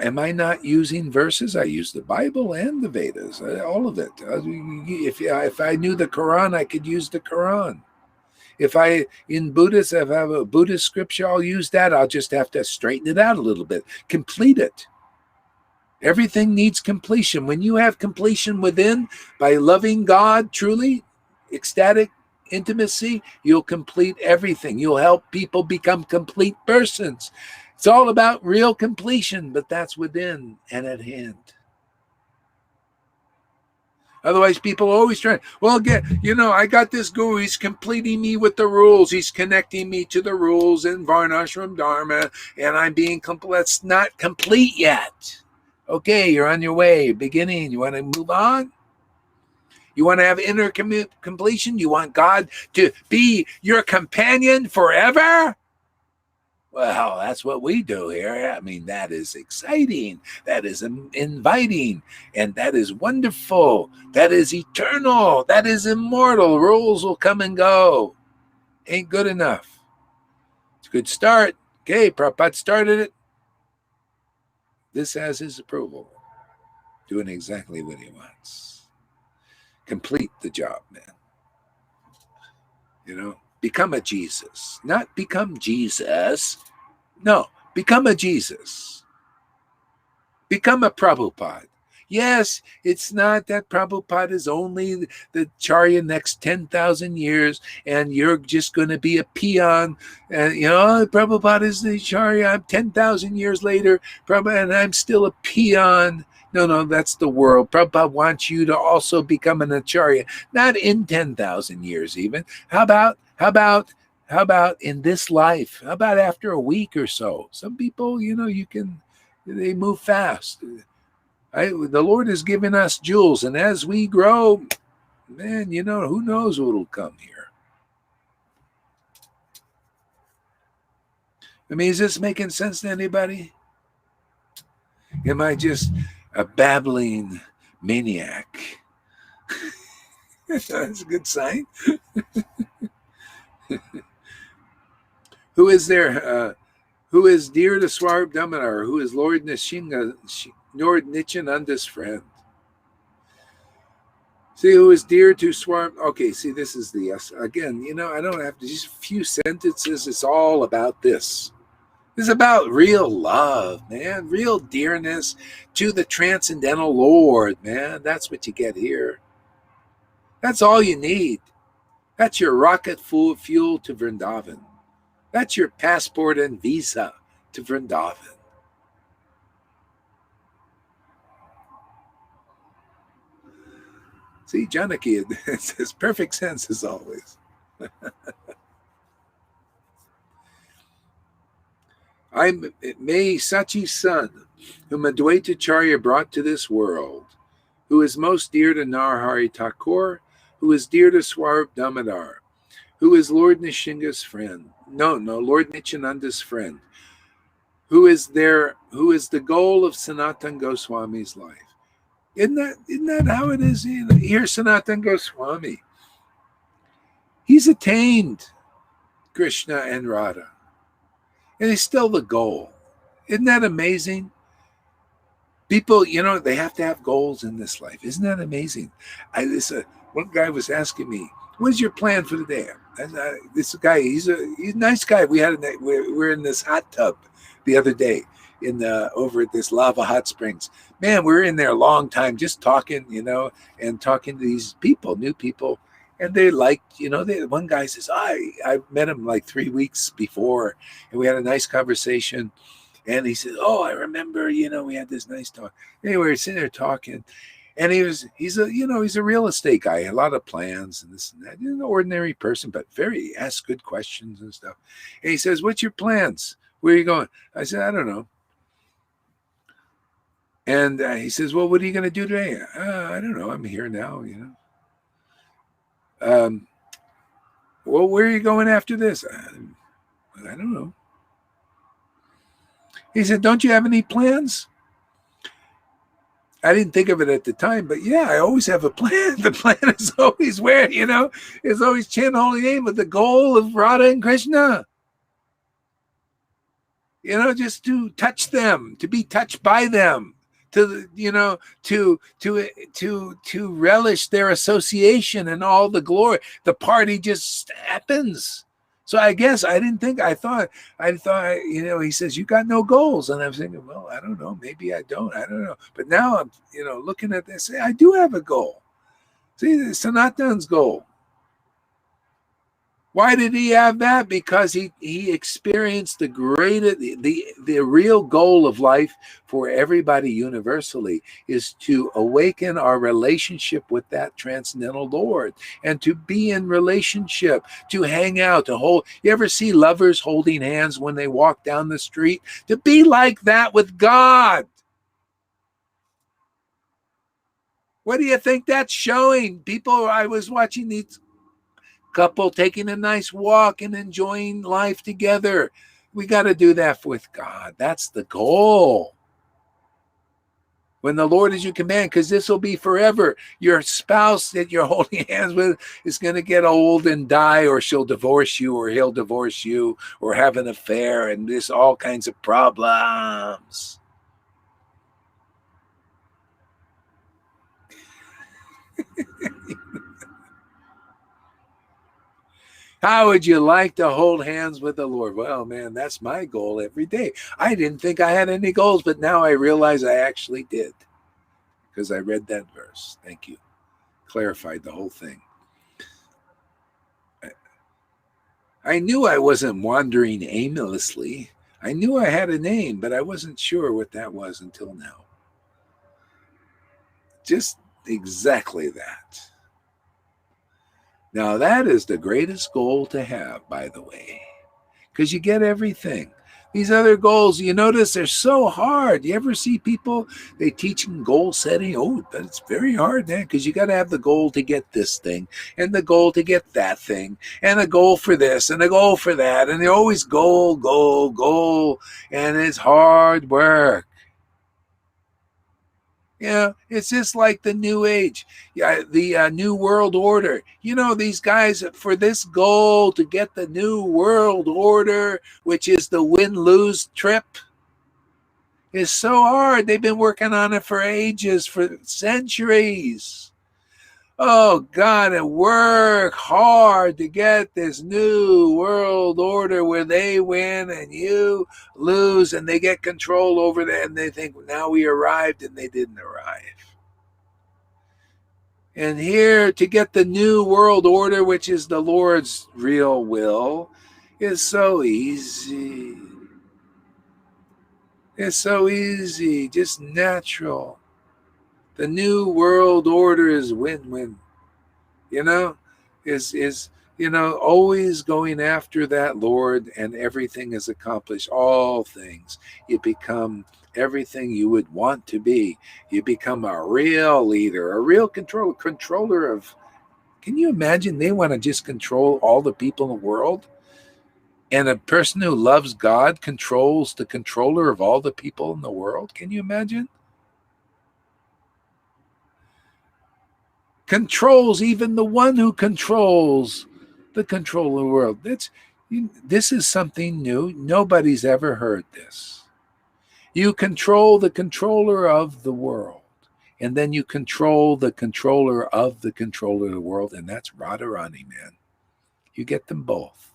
Am I not using verses? I use the Bible and the Vedas, all of it. If I knew the Quran, I could use the Quran. If I have a Buddhist scripture, I'll use that. I'll just have to straighten it out a little bit, complete it. Everything needs completion. When you have completion within, by loving God truly, ecstatic intimacy, you'll complete everything. You'll help people become complete persons. It's all about real completion, but that's within and at hand. Otherwise, people are always trying, I got this guru, he's completing me with the rules. He's connecting me to the rules in Varnashram Dharma, and I'm being complete. That's not complete yet. Okay, you're on your way, beginning. You want to move on? You want to have inner completion? You want God to be your companion forever? Well, that's what we do here. I mean, that is exciting. That is inviting. And that is wonderful. That is eternal. That is immortal. Rules will come and go. Ain't good enough. It's a good start. Okay, Prabhupada started it. This has his approval. Doing exactly what he wants. Complete the job, man. Become a Jesus. Not become Jesus. No, become a Jesus. Become a Prabhupada. Yes, it's not that Prabhupada is only the Charya next 10,000 years and you're just going to be a peon. And, Prabhupada is the Charya. I'm 10,000 years later, Prabhupada, and I'm still a peon. No, that's the world. Prabhupada wants you to also become an Acharya, not in 10,000 years even. How about in this life? How about after a week or so? Some people, they move fast. The Lord has given us jewels, and as we grow, man, who knows what'll come here. I mean, is this making sense to anybody? Am I just a babbling maniac? That's a good sign. Who is there? Who is dear to Swarb Damodar? Who is Lord Nityananda's friend? See, who is dear to Swarb? Okay, see, this is the again. I don't have to just a few sentences. It's all about this. It's about real love, man. Real dearness to the transcendental Lord, man. That's what you get here. That's all you need. That's your rocket fuel to Vrindavan. That's your passport and visa to Vrindavan. See, Janaki, it's perfect sense as always. I'm May Sachi's son, whom Advaita Charya brought to this world, who is most dear to Narhari Thakur, who is dear to Swarb Damodar, who is Lord Nishinga's friend. No, Lord Nityananda's friend. Who is the goal of Sanatan Goswami's life. Isn't that how it is? Here's Sanatan Goswami. He's attained Krishna and Radha. And he's still the goal. Isn't that amazing? People, they have to have goals in this life. Isn't that amazing? One guy was asking me, "What's your plan for the day?" This guy, he's a nice guy. We're in this hot tub the other day over at this lava hot springs. Man, we're in there a long time just talking, and talking to these people, new people. And they liked, one guy says, I met him like 3 weeks before, and we had a nice conversation. And he said, "Oh, I remember, we had this nice talk." Anyway, we're sitting there talking, and he's a real estate guy, a lot of plans and this and that. He's an ordinary person, but asks good questions and stuff. And he says, "What's your plans? Where are you going?" I said, "I don't know." And he says, "Well, what are you going to do today?" "I don't know. I'm here now, Well, where are you going after this?" I don't know. He said, "Don't you have any plans?" I didn't think of it at the time, but yeah, I always have a plan. The plan is always is always chant holy name with the goal of Radha and Krishna. Just to touch them, to be touched by them, to relish their association and all the glory. The party just happens. So I guess I thought, he says, "You got no goals." And I'm thinking, well, I don't know. Maybe I don't. I don't know. But now I'm, looking at this, I do have a goal. See, Sanatan's goal. Why did he have that? Because he experienced the real goal of life for everybody universally is to awaken our relationship with that transcendental Lord and to be in relationship, to hang out, to hold. You ever see lovers holding hands when they walk down the street? To be like that with God. What do you think that's showing? People, I was watching these couple taking a nice walk and enjoying life together. We got to do that with God. That's the goal. When the Lord is your command, because this will be forever. Your spouse that you're holding hands with is going to get old and die, or she'll divorce you, or he'll divorce you, or have an affair, and there's all kinds of problems. How would you like to hold hands with the Lord? Well, man, that's my goal every day. I didn't think I had any goals, but now I realize I actually did because I read that verse. Thank you. Clarified the whole thing. I knew I wasn't wandering aimlessly. I knew I had a name, but I wasn't sure what that was until now. Just exactly that. Now, that is the greatest goal to have, by the way, because you get everything. These other goals, you notice they're so hard. You ever see people, they teach in goal setting? Oh, but it's very hard, man, because you got to have the goal to get this thing, and the goal to get that thing, and a goal for this, and a goal for that. And they always goal, goal, goal, and it's hard work. Yeah, it's just like the New Age, the New World Order. You know, these guys, for this goal to get the New World Order, which is the win-lose trip, is so hard. They've been working on it for ages, for centuries. Oh, God, and work hard to get this New World Order where they win and you lose, and they get control over that, and they think, now we arrived, and they didn't arrive. And here, to get the New World Order, which is the Lord's real will, is so easy. It's so easy, just natural. The New World Order is win-win. You know, is always going after that Lord, and everything is accomplished. All things. You become everything you would want to be. You become a real leader, a real controller of. Can you imagine? They want to just control all the people in the world, and a person who loves God controls the controller of all the people in the world. Can you imagine? Controls even the one who controls the control of the world. This is something new. Nobody's ever heard this. You control the controller of the world, and then you control the controller of the world, and that's Radharani, man. You get them both.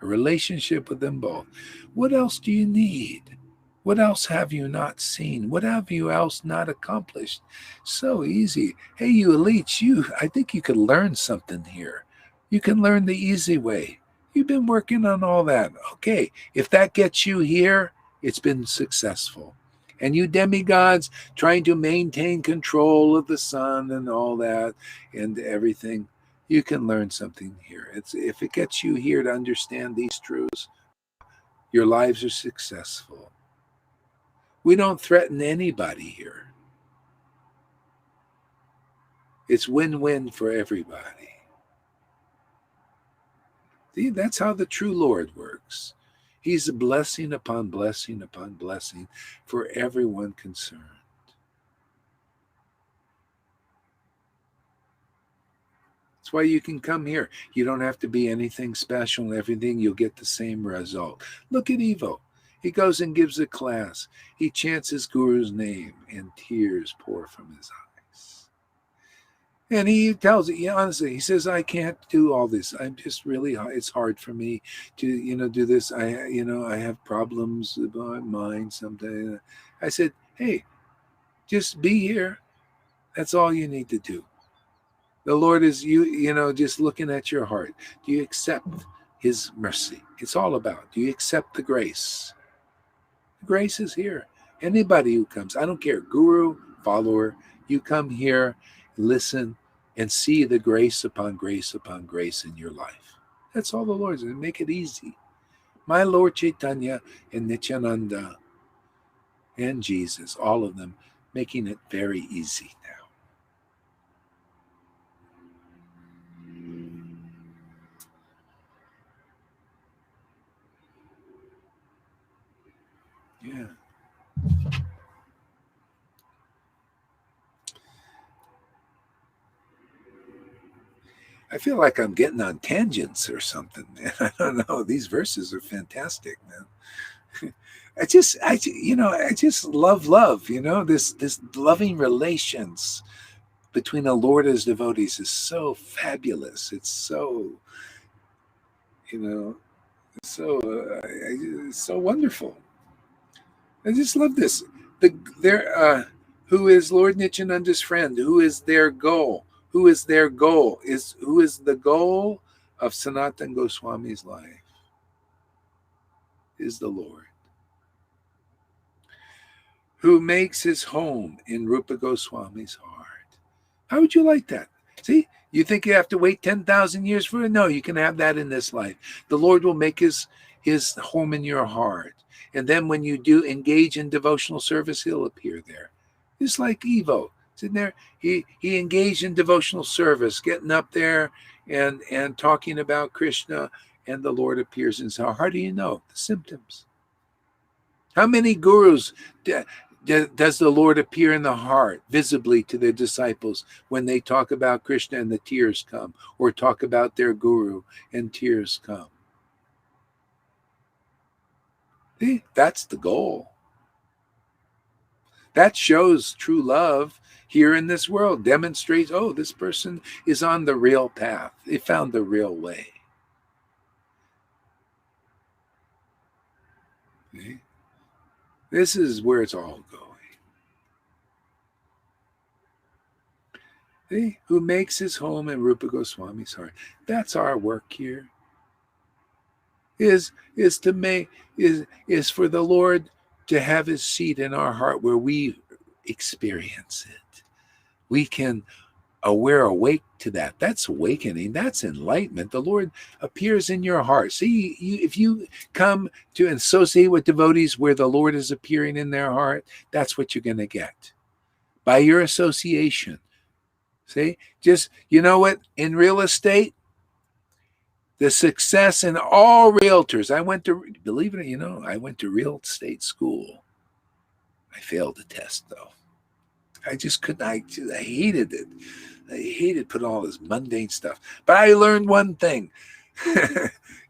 A relationship with them both. What else do you need? What else have you not seen? What have you else not accomplished? So easy. Hey, you elites, I think you could learn something here. You can learn the easy way. You've been working on all that. Okay, if that gets you here, it's been successful. And you demigods trying to maintain control of the sun and all that and everything, you can learn something here. If it gets you here to understand these truths, your lives are successful. We don't threaten anybody here. It's win-win for everybody. See, that's how the true Lord works. He's a blessing upon blessing upon blessing for everyone concerned. That's why you can come here. You don't have to be anything special and everything. You'll get the same result. Look at Evo. He goes and gives a class. He chants his guru's name, and tears pour from his eyes. And he tells it, honestly, he says, I can't do all this. I'm just really, it's hard for me to, do this. I have problems with my mind sometimes. I said, hey, just be here. That's all you need to do. The Lord is just looking at your heart. Do you accept his mercy? It's all about, do you accept the grace? The grace is here. Anybody who comes, I don't care, guru, follower, you come here, listen, and see the grace upon grace upon grace in your life. That's all the Lord's going to make it easy. My Lord Chaitanya and Nityananda and Jesus, all of them, making it very easy now. Yeah. I feel like I'm getting on tangents or something, man. I don't know. These verses are fantastic, man. I just love, this loving relations between the Lord and his devotees is so fabulous. It's so, it's so wonderful. I just love this. Who is Lord Nityananda's friend? Who is their goal? Who is their goal? Who is the goal of Sanatana Goswami's life? Is the Lord, who makes his home in Rupa Goswami's heart. How would you like that? See, you think you have to wait 10,000 years for it? No, you can have that in this life. The Lord will make his home in your heart. And then when you do engage in devotional service, he'll appear there. Just like Evo. Sitting there, he engaged in devotional service, getting up there and talking about Krishna, and the Lord appears in his heart. How do you know? The symptoms. How many gurus does the Lord appear in the heart visibly to their disciples when they talk about Krishna and the tears come, or talk about their guru and tears come? See, that's the goal. That shows true love here in this world, demonstrates, oh, this person is on the real path. They found the real way. See? This is where it's all going. See? Who makes his home in Rupa Goswami's heart. That's our work here. Is for the Lord to have his seat in our heart where we experience it. We're awake to that. That's awakening. That's enlightenment. The Lord appears in your heart. See, if you come to associate with devotees where the Lord is appearing in their heart, that's what you're going to get. By your association. See, just, you know what, in real estate, the success in all realtors, believe it or not, I went to real estate school. I failed the test, though. I just couldn't, I hated it. I hated putting all this mundane stuff. But I learned one thing.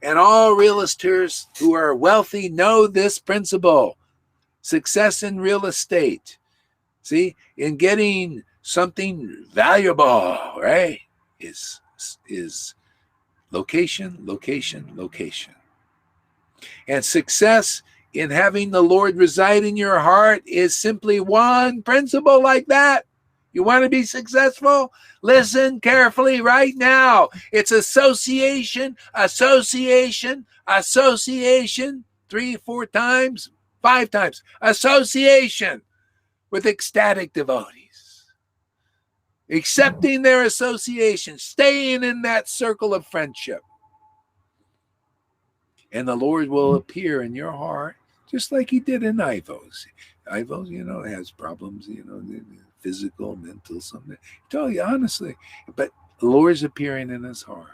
And all realtors who are wealthy know this principle. Success in real estate, see, in getting something valuable, right, is location, location, location. And success in having the Lord reside in your heart is simply one principle like that. You want to be successful? Listen carefully right now. It's association, association, association, 3, 4 times, 5 times. Association with ecstatic devotees. Accepting their association, staying in that circle of friendship. And the Lord will appear in your heart just like he did in Ivo's. Ivo's, has problems, physical, mental, something. I tell you honestly, but the Lord's appearing in his heart.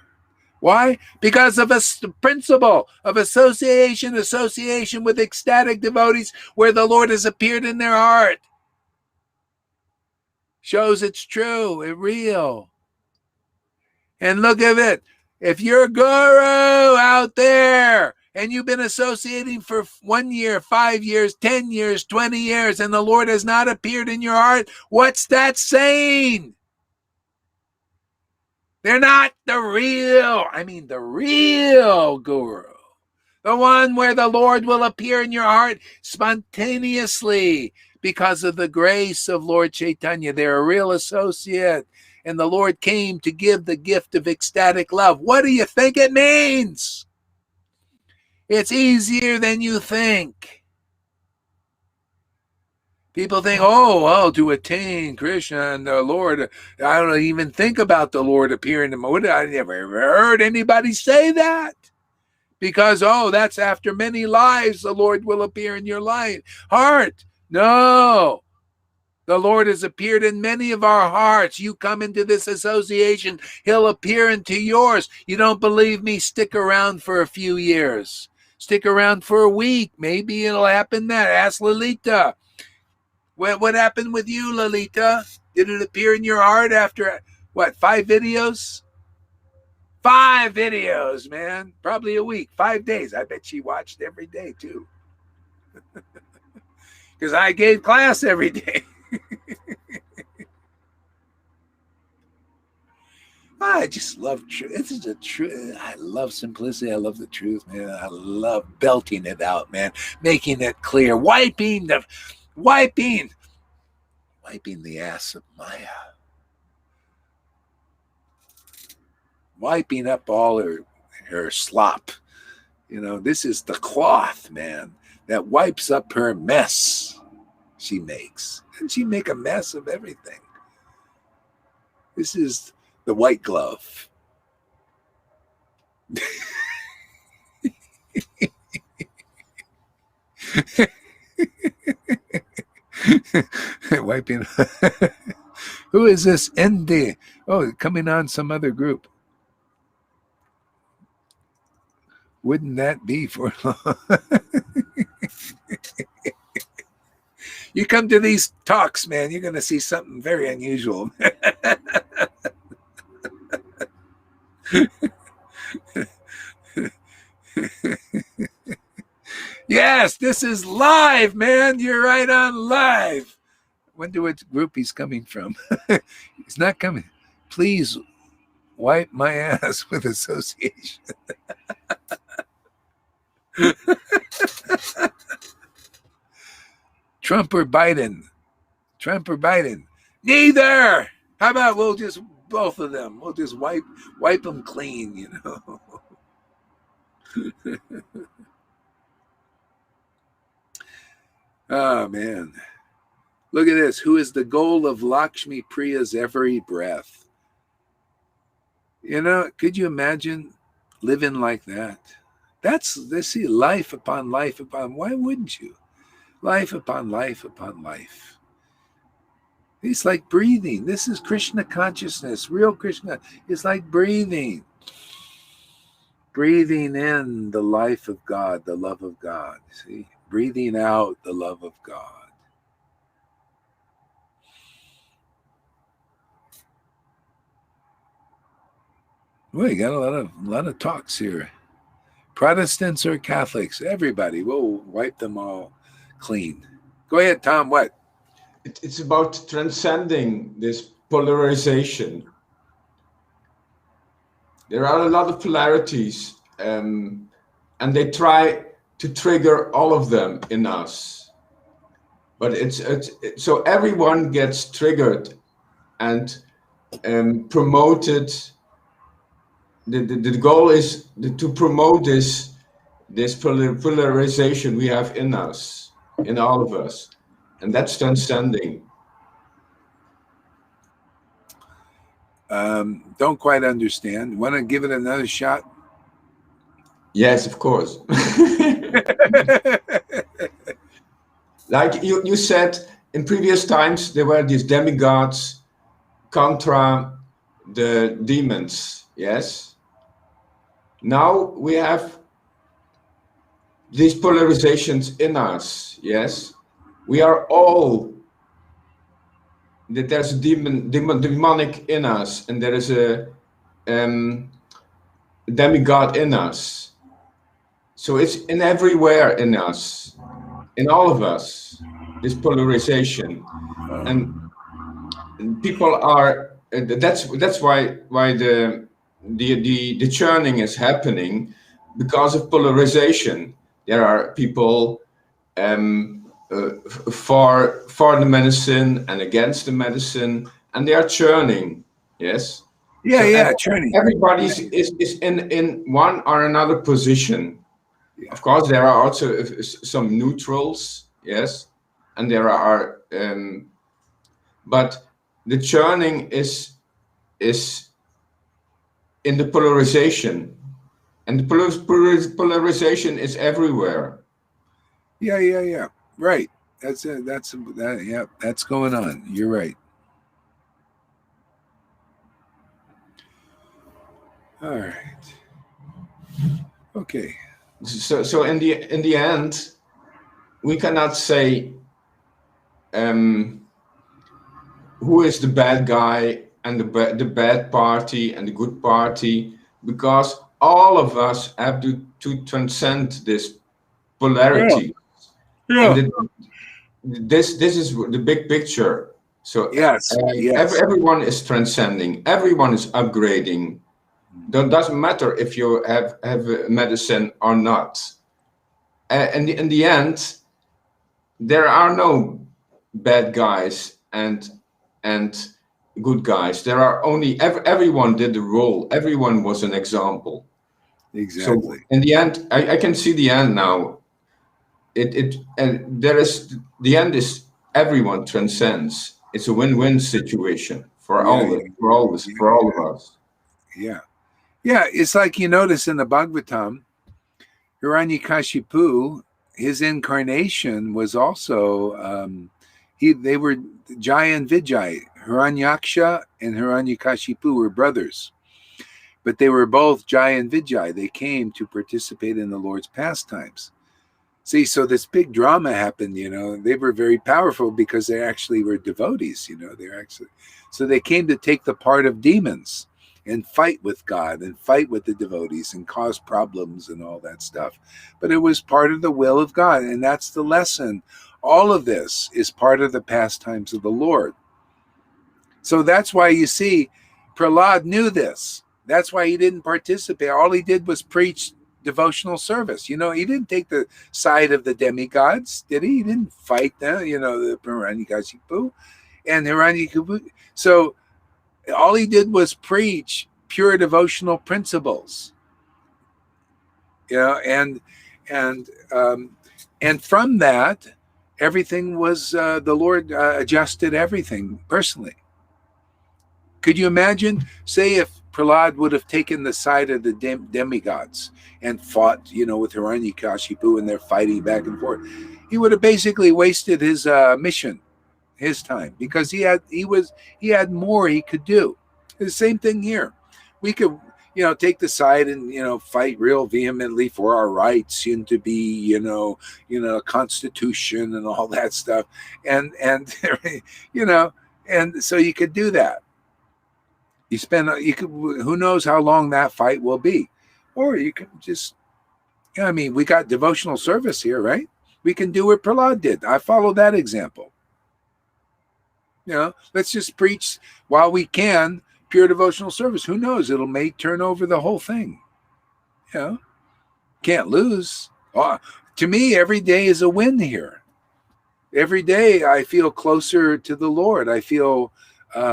Why? Because of a principle of association with ecstatic devotees where the Lord has appeared in their heart. Shows it's true, it's real. And look at it. If you're a guru out there and you've been associating for 1 year, 5 years, 10 years, 20 years, and the Lord has not appeared in your heart, what's that saying? They're not the real guru. The one where the Lord will appear in your heart spontaneously because of the grace of Lord Chaitanya. They're a real associate. And the Lord came to give the gift of ecstatic love. What do you think it means? It's easier than you think. People think, to attain Krishna and the Lord, I don't even think about the Lord appearing to me. I never heard anybody say that. Because, that's after many lives, the Lord will appear in your heart. No. The Lord has appeared in many of our hearts. You come into this association, he'll appear into yours. You don't believe me? Stick around for a few years. Stick around for a week. Maybe it'll happen then. Ask Lalita. What happened with you, Lalita? Did it appear in your heart after, 5 videos? 5 videos, man. Probably a week. 5 days. I bet she watched every day, too. Because I gave class every day. I just love truth. This is the truth. I love simplicity. I love the truth, man. I love belting it out, man. Making it clear. Wiping the ass of Maya. Wiping up all her slop. You know, this is the cloth, man, that wipes up her mess she makes. And she make a mess of everything. This is the white glove. Wiping. Who is this ND? Oh, coming on some other group. Wouldn't that be for long? You come to these talks, man, you're going to see something very unusual. Yes, this is live, man. You're right on live. Wonder what group he's coming from. He's not coming. Please wipe my ass with association. Trump or Biden? Trump or Biden? Neither. How about we'll just both of them? We'll just wipe them clean, you know. Oh man. Look at this. Who is the goal of Lakshmi Priya's every breath? You know, could you imagine living like that? They see life upon life upon. Why wouldn't you? Life upon life upon life. It's like breathing. This is Krishna consciousness. Real Krishna. It's like breathing. Breathing in the life of God, the love of God. See? Breathing out the love of God. Well, you got a lot of talks here. Protestants or Catholics, everybody. We'll wipe them all clean. Go ahead, Tom. What? It's about transcending this polarization. There are a lot of polarities, and they try to trigger all of them in us. But it's so everyone gets triggered and promoted. The goal is to promote this polarization we have in us, in all of us, and that's transcending. Don't quite understand. Want to give it another shot? Yes, of course. Like you said, in previous times, there were these demigods contra the demons, yes? Now we have these polarizations in us, yes? We are all, there's a demonic in us, and there is a demigod in us. So it's in everywhere in us, in all of us, this polarization, and people are. That's why the churning is happening, because of polarization. There are people for the medicine and against the medicine, and they are churning. Yes. Yeah, so yeah, churning. Everybody is in one or another position. Yeah. Of course, there are also some neutrals, yes, and there are, but the churning is in the polarization, and the polarization is everywhere. Yeah. Right. That's going on. You're right. All right. Okay. So in the end, we cannot say who is the bad guy and the bad party and the good party, because all of us have to transcend this polarity. And this is the big picture. So Yes, yes. everyone is transcending. Everyone is upgrading. Doesn't matter if you have medicine or not. And in the end, there are no bad guys and good guys. There are only everyone did the role. Everyone was an example. Exactly. So in the end, I can see the end now. And there is the end is everyone transcends. It's a win-win situation for all of us. Yeah. Yeah, it's like you notice in the Bhagavatam, Hiranyakashipu, his incarnation was also they were Jaya and Vijay. Hiranyaksha and Hiranyakashipu were brothers, but they were both Jaya and Vijay. They came to participate in the Lord's pastimes. See, so this big drama happened. They were very powerful because they actually were devotees. So they came to take the part of demons and fight with God and fight with the devotees and cause problems and all that stuff. But it was part of the will of God, and that's the lesson. All of this is part of the pastimes of the Lord. So that's why you see, Prahlad knew this. That's why he didn't participate. All he did was preach devotional service. He didn't take the side of the demigods, did he? He didn't fight them, the Hiranyakashipu and Hiranyakashipu. So all he did was preach pure devotional principles, and from that, everything was the Lord adjusted everything personally. Could you imagine, say, if Prahlad would have taken the side of the demigods and fought, with Hiranyakashipu, and they're fighting back and forth? He would have basically wasted his mission, his time, because he had more he could do. The same thing here. We could, take the side and fight real vehemently for our rights and to be, Constitution and all that stuff, and and so you could do that. Who knows how long that fight will be, or you can just, we got devotional service here, right? We can do what Prahlad did. I follow that example. Let's just preach while we can pure devotional service. Who knows? It may turn over the whole thing. Can't lose. To me, every day is a win here. Every day I feel closer to the Lord. I feel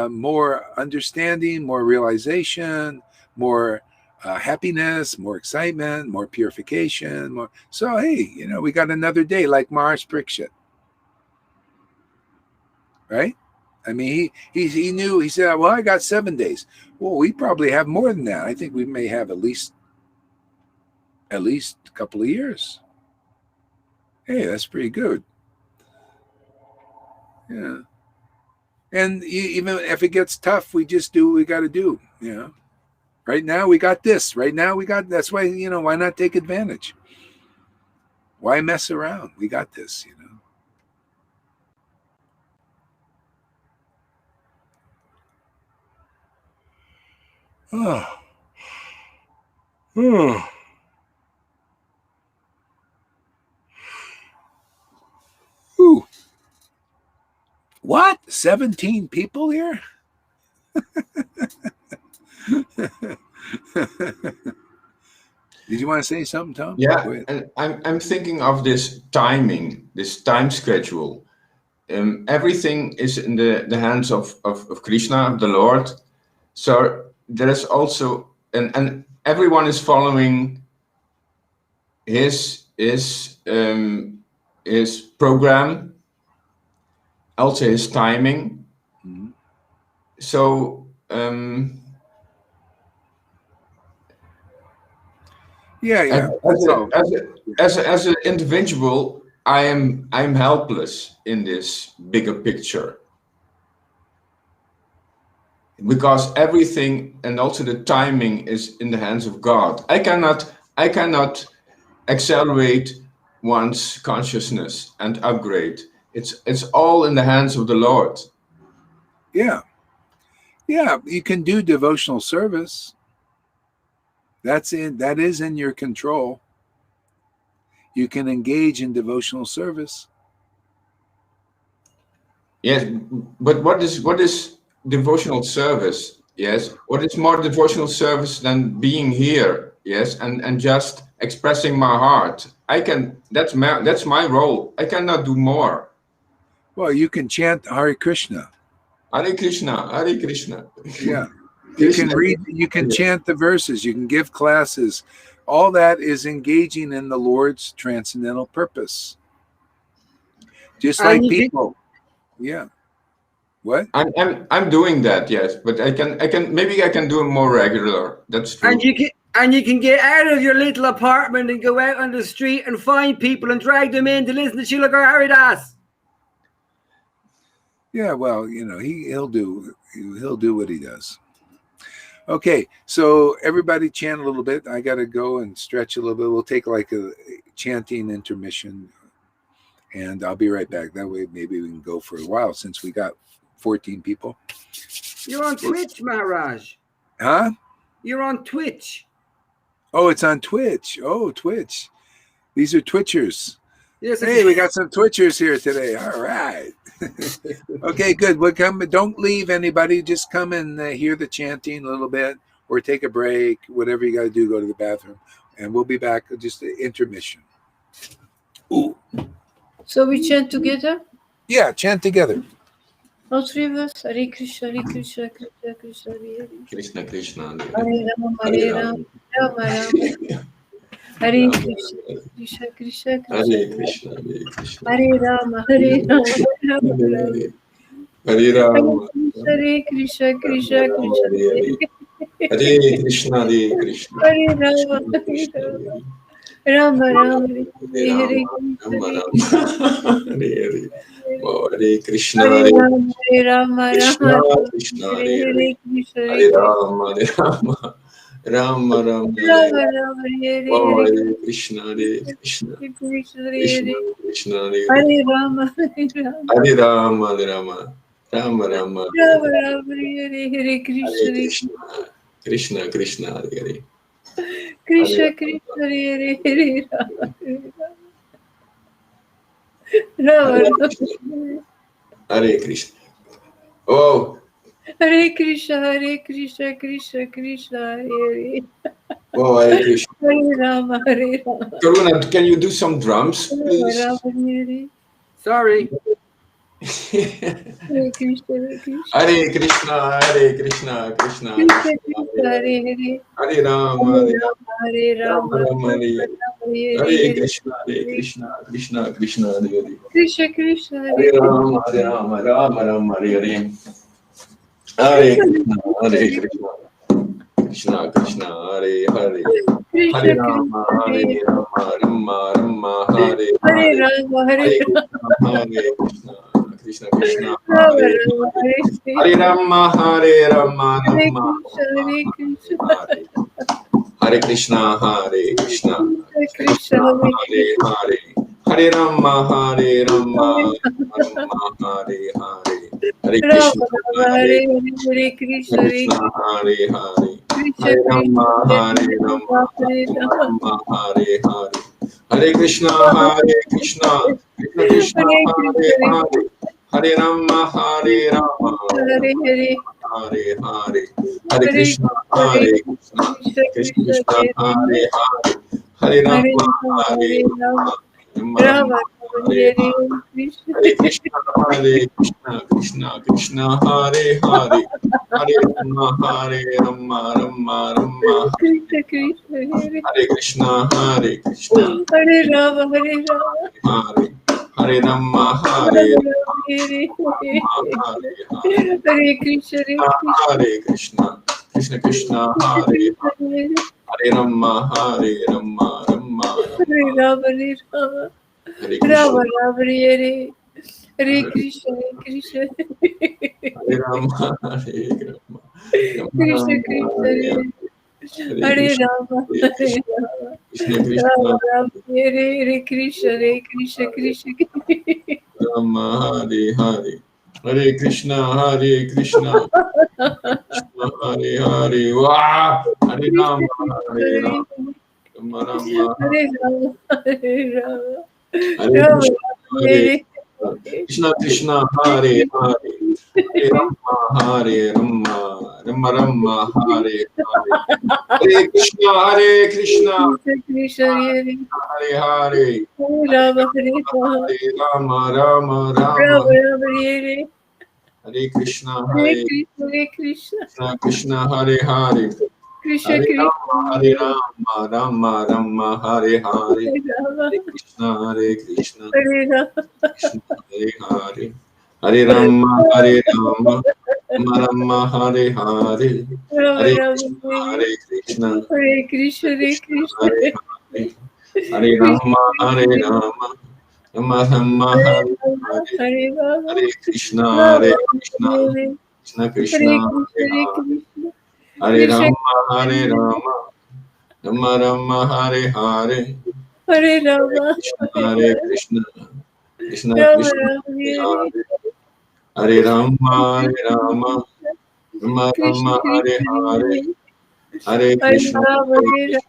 more understanding, more realization, more happiness, more excitement, more purification. So, hey, we got another day like Maharaj Parikshit. Right? I mean, he knew. He said, well, I got 7 days. Well, we probably have more than that. I think we may have at least a couple of years. Hey, that's pretty good. Yeah. And even if it gets tough, we just do what we got to do. Right now we got this. Right now we got. That's why, why not take advantage? Why mess around? We got this. Oh. Oh. Ooh. What? 17 people here? Did you want to say something, Tom? Yeah, and I'm thinking of this timing, this time schedule. Everything is in the hands of Krishna, of the Lord. So there is also, and everyone is following his program, also his timing. Mm-hmm. So yeah. As an individual, I'm helpless in this bigger picture, because everything and also the timing is in the hands of God. I cannot accelerate one's consciousness and upgrade. It's all in the hands of the Lord. Yeah, you can do devotional service. That is in your control. you can engage in devotional service. Yes, but what is devotional service? Yes, what is more devotional service than being here? Yes, and just expressing my heart. I can. That's my role. I cannot do more. Well, you can chant Hare Krishna. Hare Krishna, Hare Krishna. Yeah. You can read, you can chant the verses, you can give classes. All that is engaging in the Lord's transcendental purpose. Just like people. Yeah. What? I'm doing that, yes, but I can maybe I can do it more regular. That's true. And you can get out of your little apartment and go out on the street and find people and drag them in to listen to Srila Haridas. Yeah, well, you know, he'll do what he does. Okay, so everybody chant a little bit. I got to go and stretch a little bit. We'll take like a chanting intermission, and I'll be right back. That way, maybe we can go for a while since we got 14 people. You're on Twitch, Maharaj. Huh? You're on Twitch. Oh, it's on Twitch. Oh, Twitch. These are Twitchers. Yes. Hey, we got some Twitchers here today. All right. Okay, good. We'll come. Don't leave anybody. Just come and hear the chanting a little bit, or take a break. Whatever you got to do. Go to the bathroom, and we'll be back. Just an intermission. Ooh. So we chant together? Yeah, chant together. All three of us. Hare Krishna, Hare Krishna, Krishna Krishna, Hare Krishna Krishna. Hare Rama, Hare Rama, Rama Rama. Hare Krishna, Krishna Krishna, Hare Krishna, Hare Krishna. Hare Rama, Hare Rama, Rama Rama. Hare Rama. Hare Krishna, Krishna Krishna, Hare Krishna, Hare Krishna. Hare Rama, Hare Rama. Rama Rama, Hare Hare Hare Krishna, Hare Hare Rama, Hare Rama, Krishna, Rama Krishna, Hare Hare Hare Krishna, Hare Hare Rama, Hare Rama, Rama Rama, Rama Rama, Hare Hare Hare Krishna, Hare Krishna, Krishna, Hare Krishna, Hare Krishna, Hare Hare Rama, Hare Rama. Hare Rama, Hare Rama, Rama Rama, Rama Rama, Hare Hare Krishna, Hare Krishna, Krishna Krishna, Hare Hare. Krishna Krishna, Hare Hare Hare Rama, Rama Rama. Hare Krishna. Oh, Hare Krishna, Krishna Krishna, Hare Hare. oh, Hare Krishna. Hare Rama, Hare Rama. Karuna, can you do some drums, please? Rama, Hare Sorry. Hare Krishna, Hare Krishna. Hare Krishna, Hare Krishna, Krishna Krishna Krishna, Krishna, Hare Hare. Hare Rama, Hare Rama, Hare Rama, Rama Hare Hare Hare Krishna, Krishna Krishna, Hare Hare. Krishna Krishna, Hare Rama, Hare Rama, Rama Rama, Hare Hare. Hare Krishna, Krishna Krishna, Hare Hare. Hare Rama, Hare Rama, Rama Rama, Hare Hare Hare. Rama, Hare Rama, Hare Krishna, Krishna Krishna, Rama Hare Rama, Hare Hare Rama, Hare Rama, Hare Rama Krishna, Hare Krishna, Hare Krishna, Krishna, Hare Hare. Hare Rama, Hare Rama, Rama Hare Hare. Hare Krishna, Hare Krishna, Krishna, Hare Hare. Hare Rama, Hare Rama, Rama Hare Hare. Hare Krishna, Hare Krishna, Krishna Krishna, Hare Hare. Hare Rama, Hare Rama, Hare Hare. Hare Hare. Hare Krishna, Hare Krishna, Krishna Krishna, Hare Hare. Hare Rama, Hare Rama, Rama, Hare Krishna, Hare Krishna, Hare Krishna, Krishna Krishna, Hare Hare. Hare Rama, Hare Rama, Rama Rama. Krishna Krishna, Hare Krishna, Hare Krishna, Hare Rama, Hare Rama, Hare Hare Rama, Hare Rama, Hare Krishna, Hare Krishna, Krishna Krishna, Hare Hare. Hare Rama, Hare Rama, Rama Hare Rama, Hare Rama, Hare Rama Krishna, Rama, Hare Hare Krishna, Krishna, Hare Rama, Hare Rama, Krishna Krishna, Hare Rama, Hare Rama, Krishna Krishna, Rama Rama, Hare Krishna, Krishna Krishna, Rama, Hare Hare. Hare Krishna, Hare Krishna, Krishna Hare Hare. Wow! Hare Rama, Hare Rama, Rama Rama, Hare Rama, Hare Rama, Hare Rama Krishna, Rama, Hare Hare Krishna, Krishna Hare Hare, Hare Rama, Hare Rama, Rama Rama, Hare Hare, Hare Krishna, Hare Krishna, Krishna, Hare Hare Hare, Rama, Hare Rama, Hare Rama, Rama Rama Rama, Rama, Hare Hare Krishna, Hare Hare Krishna, Hare Krishna, Krishna, Krishna Hare Hare, Krishna Hare Krishna, Rama, Hare Rama, Rama Rama, Hare Hare, Hare Rama, Hare Krishna, Hare Krishna, Hare Rama, Krishna Hare Hare, Hare Rama, Hare Rama, Rama Rama, Hare Hare, Rama Hare Rama, Krishna, Hare Hare Krishna, Hare Krishna, Hare Krishna Krishna, Hare Hare, Hare Rama, Hare Rama, Rama Rama, Hare Hare, Hare Rama, Hare Krishna, Rama Hare Rama, Krishna, Hare Krishna Krishna, Hare Hare Krishna, Hare Hare, Krishna, Hare Krishna Rama, Hare Rama, Rama Rama, Hare Hare, Hare Hare Rama, Krishna, Hare Hare Krishna, Krishna Rama Krishna, Rama, Hare Hare Hare, Hare Rama, Hare Rama, Rama Krishna Rama, Hare Krishna, Hare, Hare Hare Hare Krishna, Rama, Hare Hare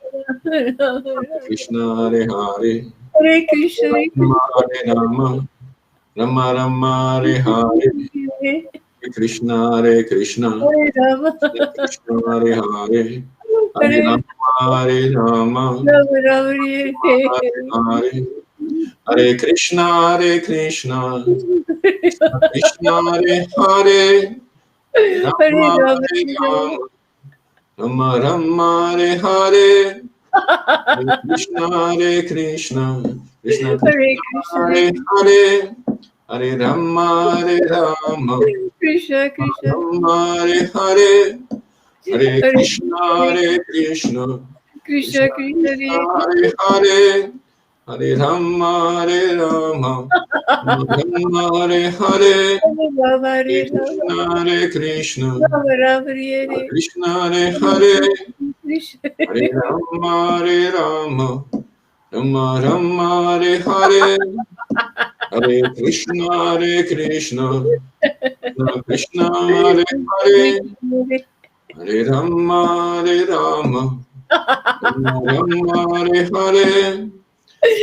Krishna, Rama, Krishna Hare Hare, Hare Krishna, Hare Rama Hare Rama, Rama Rama, Hare Hare, Hare Krishna, Hare Krishna, Rama, Krishna Hare Hare, Hare Hare Rama, Hare Rama, Rama, Rama, Hare Hare Hare, Hare Krishna, Hare Krishna, Krishna Hare Hare, Hare Rama Rama, Hare Rama, Rama Rama Hare Hare, Hare Krishna, Hare Krishna, Krishna Hare Krishna Krishna, Hare Hare, Hare Rama, Hare Rama, Krishna Krishna, Rama Hare Hare, Hare Hare Krishna, Hare Krishna, Krishna Krishna Krishna, Krishna Hare Hare, Hare Rama, Hare Rama, Rama Hare Hare, Rama, Hare Hare Rama, Krishna, Hare Krishna, Rama Rama, Hare Krishna Hare Hare, Krishna, Hare Rama, Hare Rama, Rama Rama, Hare Hare, Hare Krishna, Hare Krishna, Krishna Krishna, Hare Hare, Hare Rama, Hare Rama, Rama Rama, Hare Hare,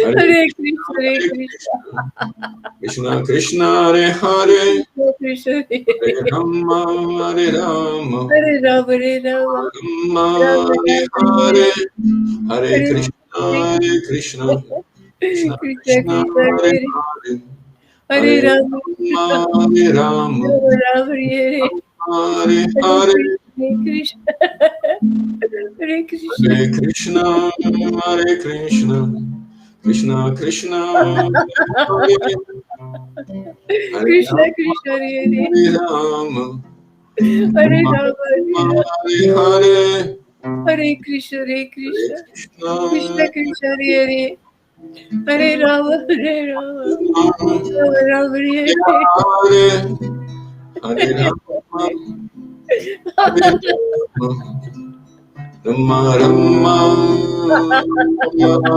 Hare Hare Krishna, Krishna, Hare Hare Krishna, Krishna, Krishna Hare Hare, Krishna, Hare Rama, Hare Rama, Hare Rama, Hare Rama, Rama Rama Hare Rama, Hare, Hare Hare Krishna, Hare Krishna, Krishna Krishna Krishna, Krishna, Hare Hare Hare, Hare Hare Rama, Rama, Hare Rama, Rama Rama, Hare Hare Hare Hare, Krishna, Hare Krishna, Hare Krishna, Hare Krishna, Krishna Krishna, Hare Hare, Hare Krishna Rama, Krishna, Hare Hare Rama, Hare Rama Rama, Rama, Hare Hare Hare, Hare Krishna, Hare Hare Krishna, Krishna, Krishna Krishna, Hare Hare Rama, Hare Rama, Rama Rama, Hare Hare Hare Rama, Hare Rama, Rama Rama,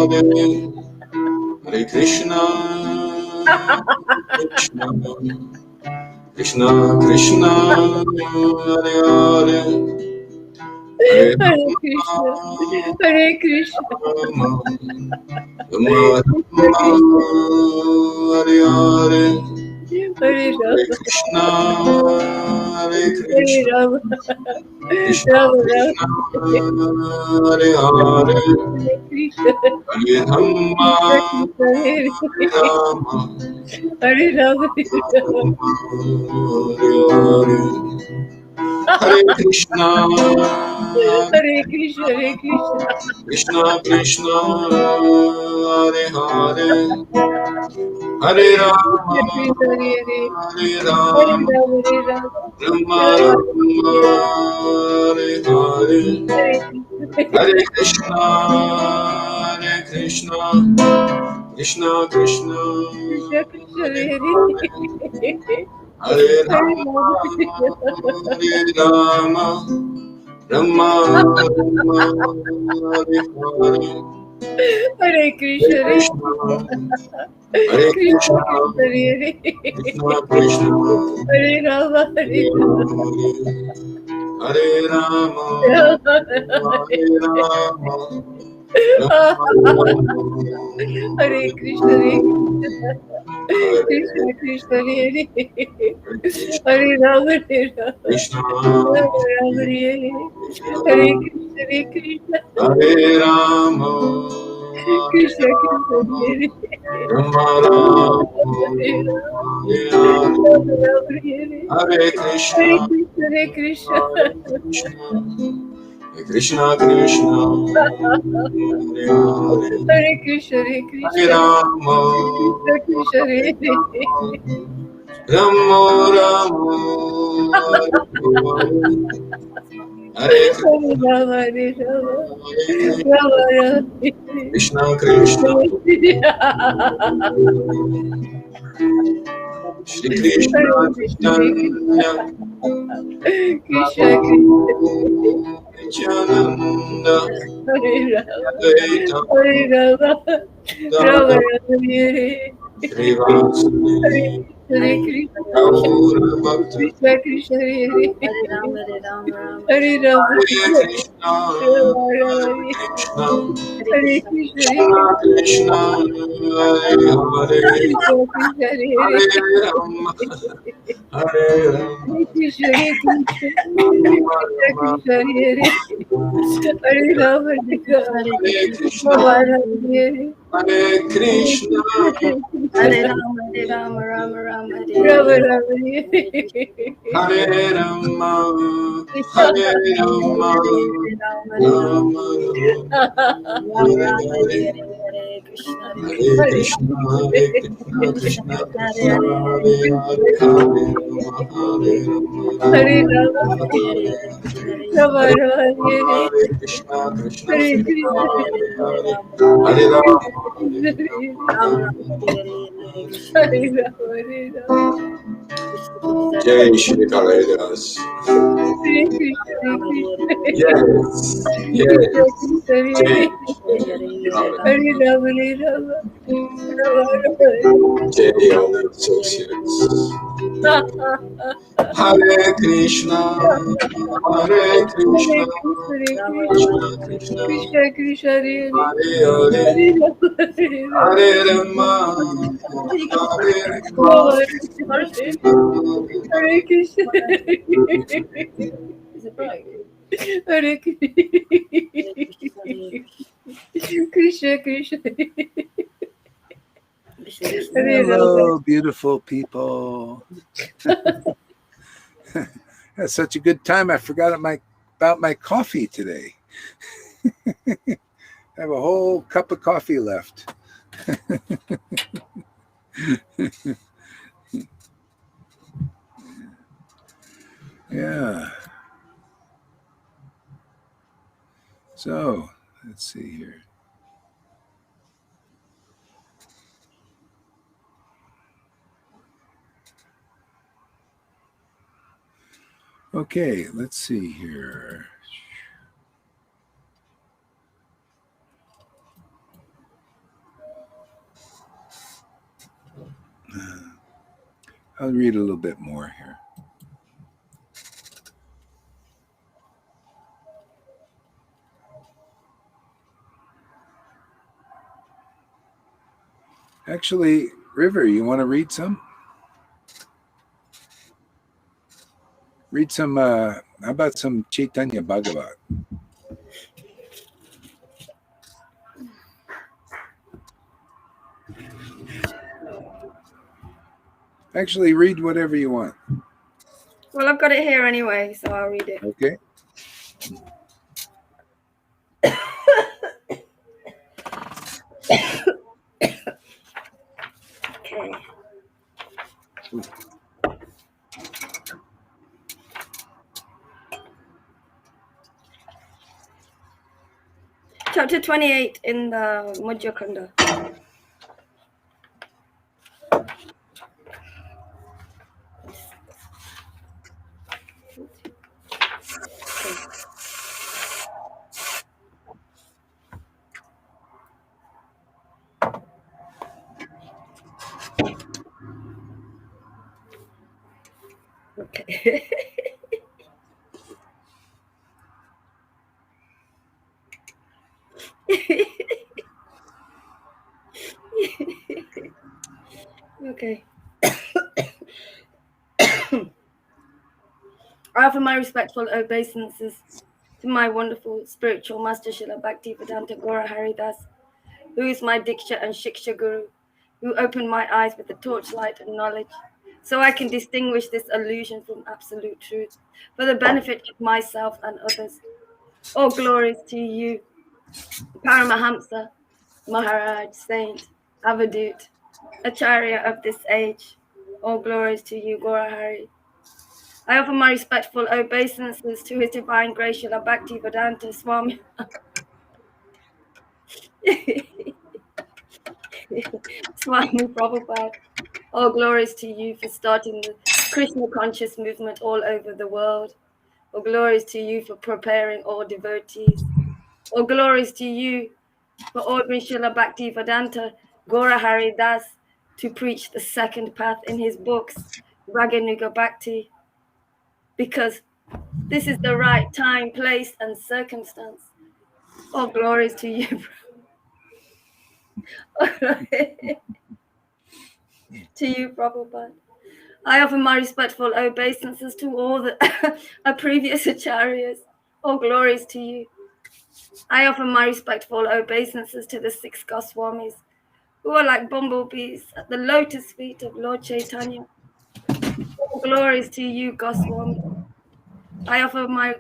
Hare Hare Krishna, Krishna Krishna, Krishna Hare Hare, Hare Hare Krishna, Hare Krishna, Rama, Rama Rama, Krishna Krishna, Hare Hare, Hare Hare Rama, Krishna, Hare Hare Krishna, Rama, Krishna Rama Rama, Krishna, Hare Hare, Hare Krishna, Hare Rama, Krishna Krishna, Hare Hare Rama, Hare Rama, Hare Hare Krishna, Hare Krishna, Hare Krishna, Krishna Krishna, Hare Hare, Hare Rama, Krishna Krishna, Hare Hare Hare Rama, Rama, Hare Rama, Rama Rama Rama, Hare Hare, Hare Hare Krishna, Hare Krishna, Krishna Krishna, Krishna Krishna, Hare Hare Hare, Hare Hare Rama, Rama, Hare Rama, Rama Rama, Hare Hare, Hare Hare Krishna, Hare Krishna, Hare Krishna Krishna, Krishna, Hare Krishna Krishna, Hare Rama, Hare Hare Hare, Hare Rama, Rama, Hare Rama, Hare Krishna, Hare Krishna, Krishna Hare Hare, Hare Rama, Hare Rama, Krishna, Rama Rama, Hare Hare, Hare Krishna, Hare Krishna, Hare Rama, Krishna Krishna, Hare Hare, Rama Hare Rama, Rama, Rama Hare Hare, Hare Krishna, Hare Krishna, Hare Krishna, Hare Krishna, Hare Krishna, Krishna, Hare Krishna, Hare Hare Krishna, Rama, Krishna Krishna, Hare Hare, Rama Rama, Hare Krishna, Hare Rama, Hare Rama, Hare Rama Rama, Krishna, Krishna, Shri Krishna, Hare Krishna, Chaitanya, Krishna Krishna, Nityananda, Hare Rama, Advaita, Hare Rama, Rama Rama, Hare Shri Vasudeva, Hare Krishna, Gaura Bhakta, Krishna Krishna, Hare Hare Ram, Hare, Hare Ram, Ram Hare Ram, Rama, Hare Rama Krishna, Rama, Hare Krishna, Hare Hare Krishna, Krishna, Hare Krishna Krishna, Krishna, Hare Hare, Krishna Krishna, Hare Hare, Hare Rama, Hare Rama, Hare Krishna, Hare Krishna, Rama Krishna Rama, Krishna, Hare Hare, Hare Rama, Hare Rama, Hare Hare Krishna, Krishna, Rama Rama, Hare Hare Hare, Krishna, Hare Ram, Hare Ram, Ram Ram, Hare Hare, Rama Rama, Hare Hare Rama, Krishna Hare Krishna, Rama, Hare Ram, Hare Ram, Rama Rama, Ram Hare Ram, Hare Hare, Hare, Hare Krishna, Hare Hare Krishna, Hare Krishna, Krishna, Krishna Krishna, Hare Krishna, Hare, Hare Hare, Hare Rama, Hare Rama, Hare Rama Rama, Rama, Hare Hare Hare, Hare. Krishna Rama Hare Rama, Rama, Hare Hare Krishna, Krishna Hare Krishna, Krishna, Krishna, Hare Hare Hare, Hare Hare, Ram, Ram, Hare Hare Rama, Hare Hare Rama, Ram, Rama Ram, Hare Hare, Hare Krishna, Hare Rama, Hare Rama, Krishna Krishna, Hare Jai Shri Kalidas. Hare Krishna, Hare Ram, Hare Krishna, Hare, Hare Yes, yes. Krishna Krishna, Hare Jai Hare, Shri Hare, Hare Ram, Hare Rama, Hare Rama, Rama Rama, Jai all the Hare associates. Hare Hare Krishna, Hare Krishna, Krishna, Hare Ram, Krishna, Krishna Hare Krishna, Krishna Krishna, Hare Hare, Hare Hare, Hare Rama, Hare Rama, Hare Rama, Hare Rama, Rama Rama, Hare Hare Krishna, Hare Krishna, Krishna, Hare Rama. Hello, beautiful people. Had such a good time. I forgot about my coffee today. I have a whole cup of coffee left. Yeah. So let's see here. Okay, let's see here. I'll read a little bit more here. Actually, River, you want to read some? Read some, how about some Chaitanya Bhagavat? Actually, read whatever you want. Well, I've got it here anyway, so I'll read it. Okay. Okay. Chapter 28 in the Madhya Kanda. Okay. Okay. I offer my respectful obeisances to my wonderful spiritual master Srila Bhakti Vedanta Gora Haridas, who is my Diksha and Shiksha Guru, who opened my eyes with the torchlight and knowledge, so I can distinguish this illusion from absolute truth, for the benefit of myself and others. All glories to you, Paramahamsa, Maharaj, Saint, Avadut, Acharya of this age. All glories to you, Gora Hari. I offer my respectful obeisances to His Divine Grace Srila Bhakti Vedanta Swami. Swami Prabhupada. All glories to you for starting the Krishna conscious movement all over the world. All glories to you for preparing all devotees. All glories to you for ordering Srila Bhakti Vedanta Gora Hari Das to preach the second path in his books, Raganuga Bhakti, because this is the right time, place, and circumstance. All glories to you. To you, Prabhupada. I offer my respectful obeisances to all the previous acharyas. All glories to you. I offer my respectful obeisances to the 6 Goswamis, who are like bumblebees at the lotus feet of Lord Chaitanya. All glories to you, Goswami. I offer my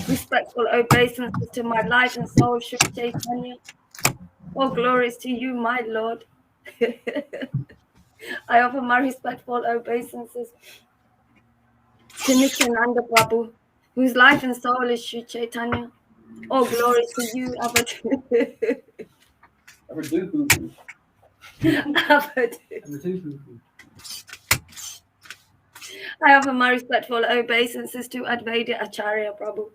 respectful obeisances to my life and soul, Sri Chaitanya. All glories to you, my Lord. I offer my respectful obeisances to Nityananda Prabhu, whose life and soul is Sri Chaitanya. All glories to you, Avadu. I offer my respectful obeisances to Advaita Acharya Prabhu.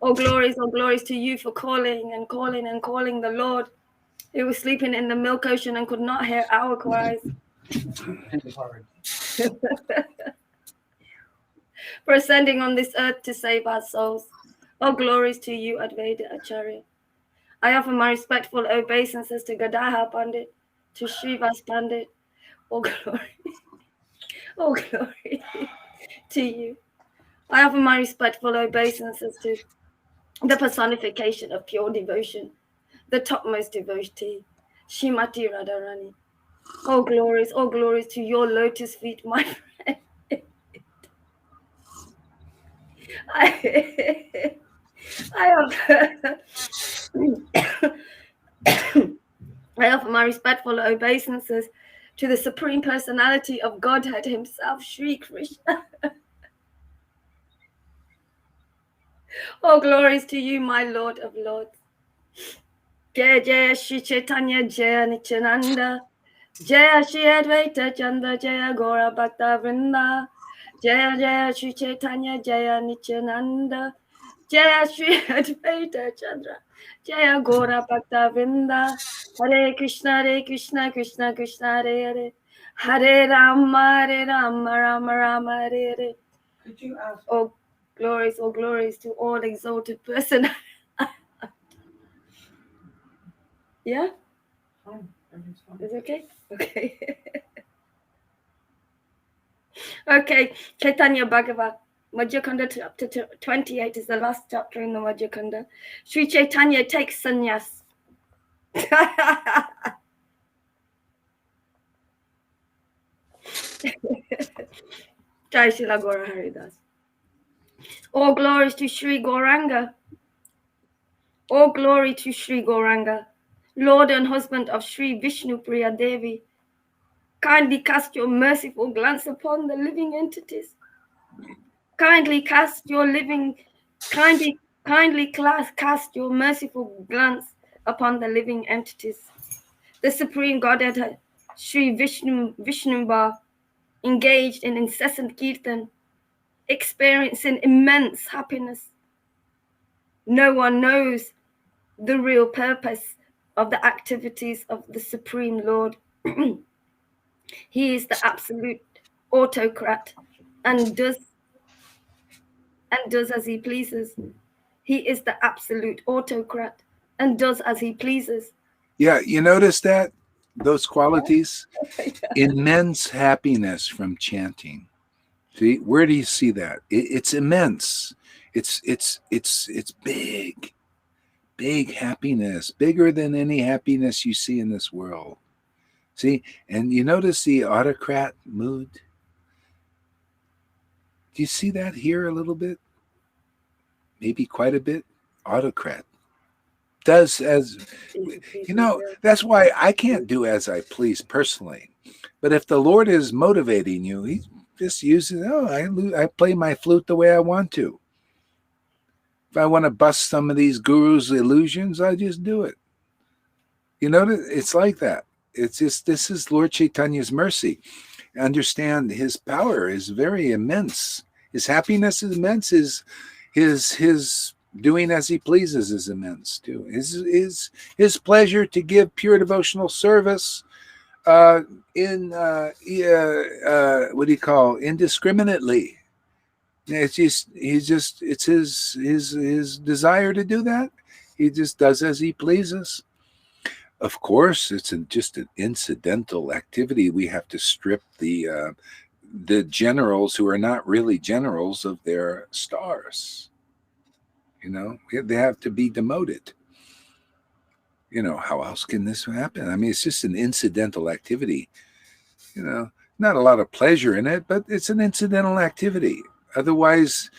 All glories to you for calling and calling and calling the Lord, who was sleeping in the milk ocean and could not hear our cries. For ascending on this earth to save our souls. All glories to you, Advaita Acharya. I offer my respectful obeisances to Gadaha Pandit, to Srivas Pandit. All glory to you. I offer my respectful obeisances to the personification of pure devotion, the topmost devotee, Shrimati Radharani. All glories to your lotus feet, my friend. I offer my respectful obeisances to the Supreme Personality of Godhead himself, Sri Krishna. All glories to you, my Lord of Lords. Jaya Jaya Shri Chaitanya Jaya Nityananda, Jaya Shri Advaita Chanda Jaya Gora Bhakta Vrinda, Jaya Jaya Shri Chaitanya Jaya Nityananda, Jaya Shri Advaita Chandra Jaya Gora Bhakta Vrinda. Hare Krishna Krishna Krishna Hare Hare, Hare Rama Rama Rama Hare Hare. All glories to all exalted person. Yeah? Is it okay? Okay. Okay, Chaitanya Bhagavat, Madhya Kanda chapter 28 is the last chapter in the Madhya Kanda. Sri Chaitanya takes sannyas. Jai Srila Gora Haridas. All glories to Sri Gauranga. All glory to Sri Gauranga, Lord and husband of Sri Vishnu Priya Devi. Kindly cast your merciful glance upon the living entities. Kindly cast your merciful glance upon the living entities. The Supreme Godhead, Sri Vishnuba, engaged in incessant kirtan, experiencing immense happiness. No one knows the real purpose of the activities of the Supreme Lord. He is the absolute autocrat and does as he pleases. He is the absolute autocrat and does as he pleases. Yeah, you notice that? those qualities? Immense happiness from chanting. See, where do you see that? It's immense. It's big happiness, bigger than any happiness you see in this world. See, and you notice the autocrat mood? Do you see that here a little bit? Maybe quite a bit. Autocrat does as, that's why I can't do as I please personally. But if the Lord is motivating you, he just uses, I play my flute the way I want to. If I want to bust some of these gurus' illusions, I just do it. It's like that. It's just, this is Lord Chaitanya's mercy. Understand his power is very immense. His happiness is immense. His doing as he pleases is immense too. His pleasure to give pure devotional service indiscriminately. It's his desire to do that. He just does as he pleases. Of course, it's just an incidental activity. We have to strip the generals who are not really generals of their stars. They have to be demoted. How else can this happen? I mean, it's just an incidental activity. Not a lot of pleasure in it, but it's an incidental activity. Otherwise,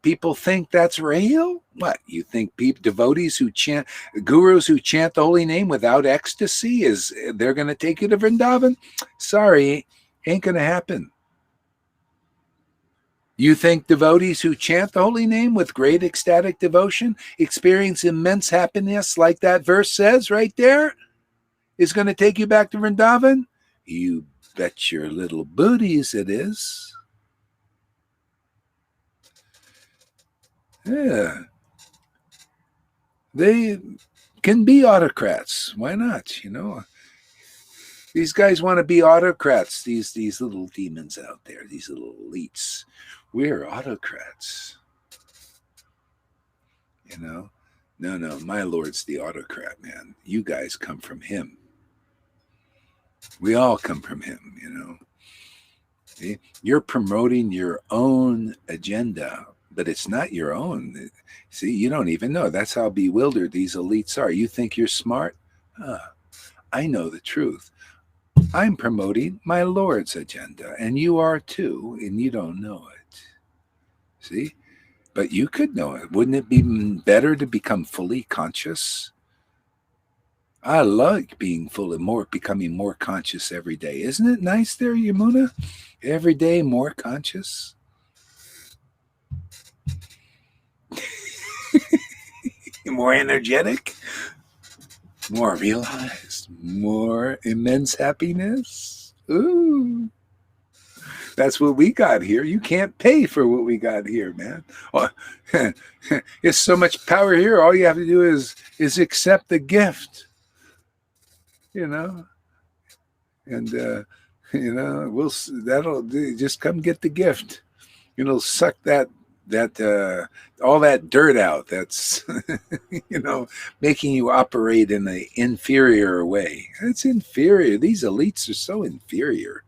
people think that's real? What, you think devotees who chant, gurus who chant the holy name without ecstasy, they're going to take you to Vrindavan? Sorry, ain't going to happen. You think devotees who chant the holy name with great ecstatic devotion experience immense happiness like that verse says right there is going to take you back to Vrindavan? You bet your little booties it is. Yeah. They can be autocrats. Why not? These guys want to be autocrats, these little demons out there, these little elites. We're autocrats. No, my Lord's the autocrat, man. You guys come from him. We all come from him, See? You're promoting your own agenda, but it's not your own. See, you don't even know. That's how bewildered these elites are. You think you're smart? I know the truth. I'm promoting my Lord's agenda, and you are too, and you don't know it. See? But you could know it. Wouldn't it be better to become fully conscious? I like becoming more conscious every day. Isn't it nice there, Yamuna? Every day more conscious. More energetic, more realized, more immense happiness. Ooh. That's what we got here. You can't pay for what we got here, man. Oh, there's so much power here. All you have to do is accept the gift, and that'll just come get the gift. Suck that all that dirt out that's making you operate in an inferior way. It's inferior. These elites are so inferior.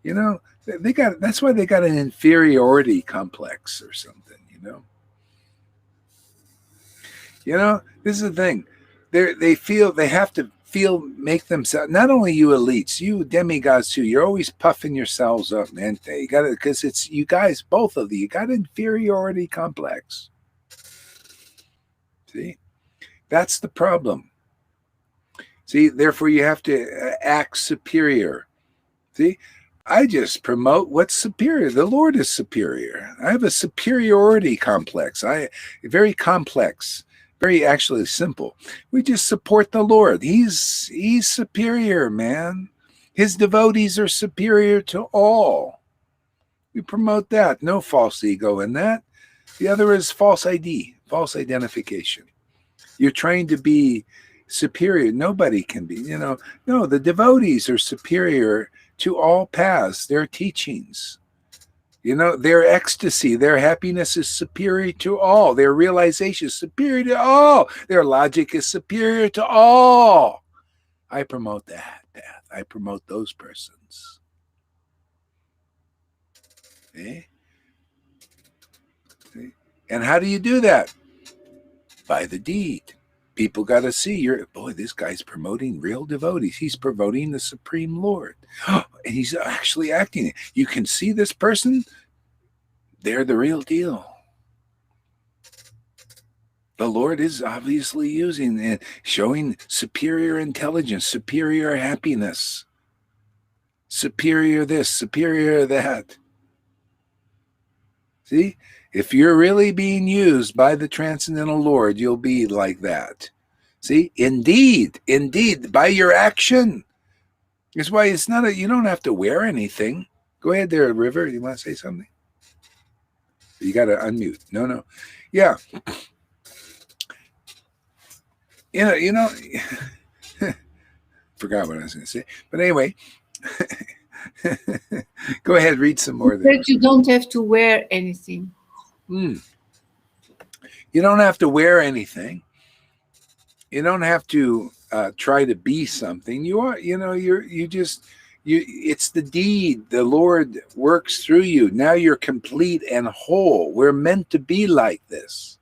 That's why they got an inferiority complex or something. This is the thing. They feel they have to make themselves, not only you elites, you demigods too, you're always puffing yourselves up, man. You got it, because it's you guys, both of you got inferiority complex. See, that's the problem. See, therefore you have to act superior. See, I just promote what's superior. The Lord is superior. I have a superiority complex. Very complex. Very actually simple. We just support the Lord. He's superior, man. His devotees are superior to all. We promote that. No false ego in that. The other is false ID, false identification. You're trying to be superior. Nobody can be, No, the devotees are superior to all paths, their teachings. Their ecstasy, their happiness is superior to all. Their realization is superior to all. Their logic is superior to all. I promote that. path. I promote those persons. Okay? Okay? And how do you do that? By the deed. People got to see this guy's promoting real devotees. He's promoting the Supreme Lord. And he's actually acting it. You can see this person, they're the real deal. The Lord is obviously using and showing superior intelligence, superior happiness, superior this, superior that. See, if you're really being used by the Transcendental Lord, you'll be like that. See, indeed, by your action. That's why it's not you don't have to wear anything. Go ahead there, River. You want to say something? You got to unmute. No. Yeah. You know, forgot what I was going to say. But anyway, go ahead, read some more there. But you don't have to wear anything. You don't have to wear anything. You don't have to try to be something. You are, it's the deed. The Lord works through you. Now you're complete and whole. We're meant to be like this.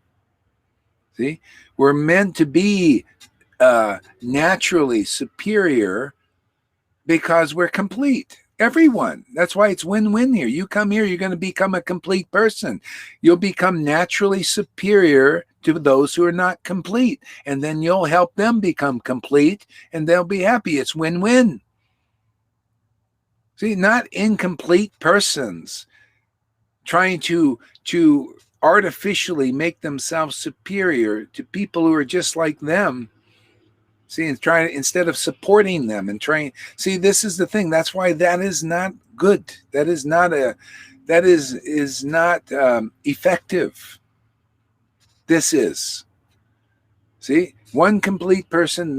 See, we're meant to be naturally superior because we're complete. Everyone. That's why it's win-win here. You come here, you're going to become a complete person. You'll become naturally superior to those who are not complete. And then you'll help them become complete and they'll be happy. It's win-win. See, not incomplete persons trying to artificially make themselves superior to people who are just like them. See, and trying instead of supporting them and trying. See, this is the thing. That's why that is not good. That is not effective. This is. See, one complete person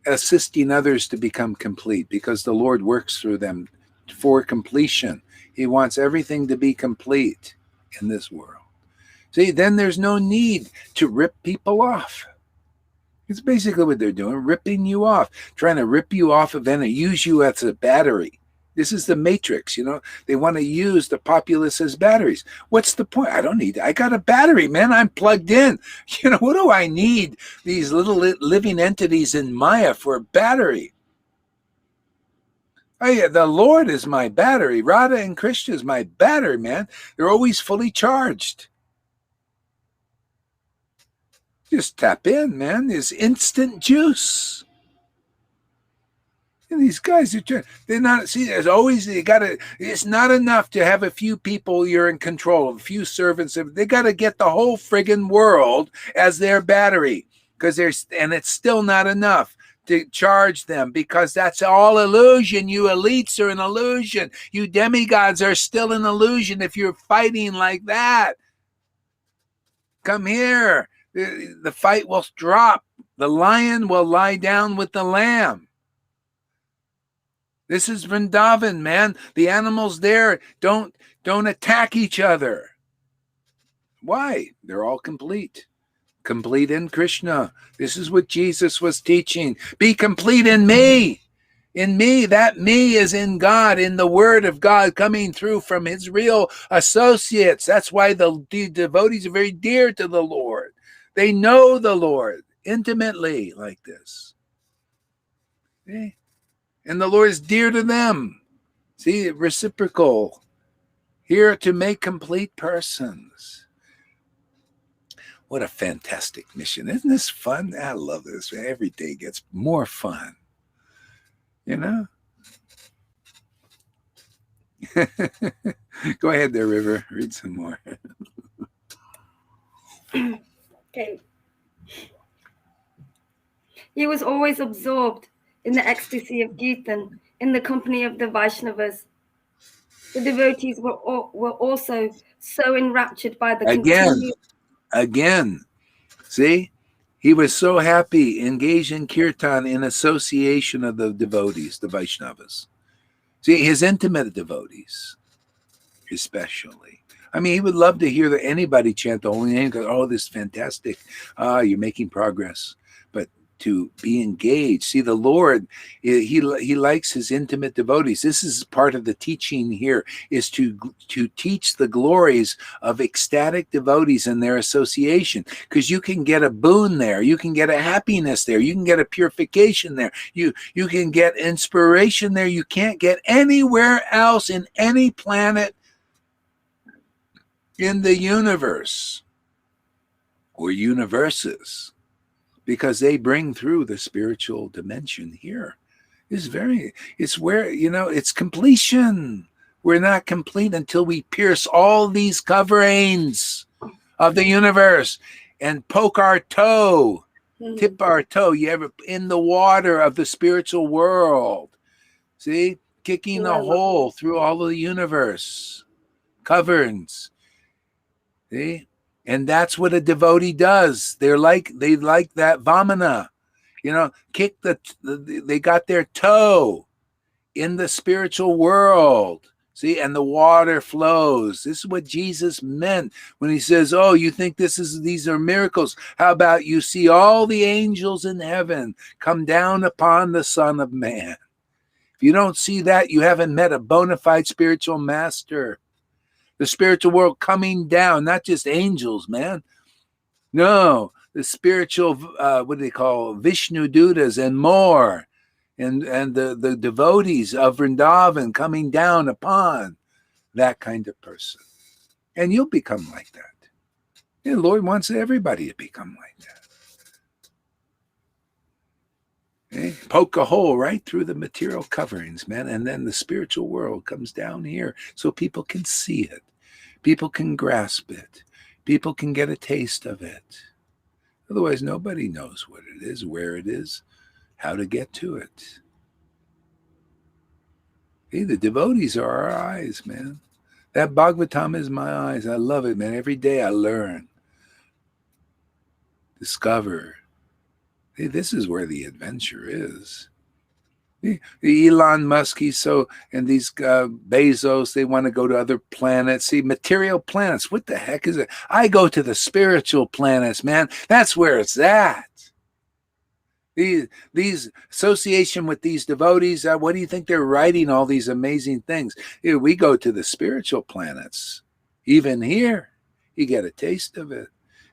assisting others to become complete because the Lord works through them for completion. He wants everything to be complete in this world. See, then there's no need to rip people off. It's basically what they're doing, ripping you off, trying to rip you off of and use you as a battery. This is the matrix, They want to use the populace as batteries. What's the point? I got a battery, man. I'm plugged in. What do I need these little living entities in Maya for a battery? Oh, yeah, the Lord is my battery. Radha and Krishna is my battery, man. They're always fully charged. Just tap in, man. It's instant juice. And these guys they're not, see, there's always, it's not enough to have a few people you're in control of, a few servants. They got to get the whole friggin' world as their battery and it's still not enough to charge them because that's all illusion. You elites are an illusion. You demigods are still an illusion if you're fighting like that. Come here. The fight will drop. The lion will lie down with the lamb. This is Vrindavan, man. The animals there don't attack each other. Why? They're all complete. Complete in Krishna. This is what Jesus was teaching. Be complete in me. In me, that me is in God, in the word of God coming through from his real associates. That's why the devotees are very dear to the Lord. They know the Lord intimately like this. Okay? And the Lord is dear to them. See, reciprocal. Here to make complete persons. What a fantastic mission. Isn't this fun? I love this. Every day gets more fun. Go ahead there, River. Read some more. Okay. He was always absorbed in the ecstasy of Kirtan in the company of the Vaishnavas. The devotees were also so enraptured by the Again. See? He was so happy, engaged in kirtan in association of the devotees, the Vaishnavas. See, his intimate devotees, especially. I mean, he would love to hear anybody chant the holy name. Go, oh, this is fantastic. You're making progress. But to be engaged. See, the Lord, he likes his intimate devotees. This is part of the teaching here, is to teach the glories of ecstatic devotees and their association, because you can get a boon there, you can get a happiness there, you can get a purification there, you can get inspiration there you can't get anywhere else in any planet in the universe or universes, because they bring through the spiritual dimension here. It's where, it's completion. We're not complete until we pierce all these coverings of the universe and poke our toe, tip our toe, in the water of the spiritual world. See, kicking a hole through all of the universe coverings. See? And that's what a devotee does. They like that vamana, kick they got their toe in the spiritual world. See, and the water flows. This is what Jesus meant when he says, oh, you think these are miracles. How about you see all the angels in heaven come down upon the Son of Man? If you don't see that, you haven't met a bona fide spiritual master. The spiritual world coming down, not just angels, man. No, the spiritual, what do they call, Vishnu Dutas and more. And the devotees of Vrindavan coming down upon that kind of person. And you'll become like that. The Lord wants everybody to become like that. Okay? Poke a hole right through the material coverings, man. And then the spiritual world comes down here so people can see it. People can grasp it. People can get a taste of it. Otherwise, nobody knows what it is, where it is, how to get to it. Hey, the devotees are our eyes, man. That Bhagavatam is my eyes. I love it, man. Every day I learn, discover. Hey, this is where the adventure is. The Elon Musk, and these Bezos, they want to go to other planets. See, material planets, what the heck is it? I go to the spiritual planets, man. That's where it's at. These association with these devotees, what do you think they're writing all these amazing things? We go to the spiritual planets. Even here, you get a taste of it.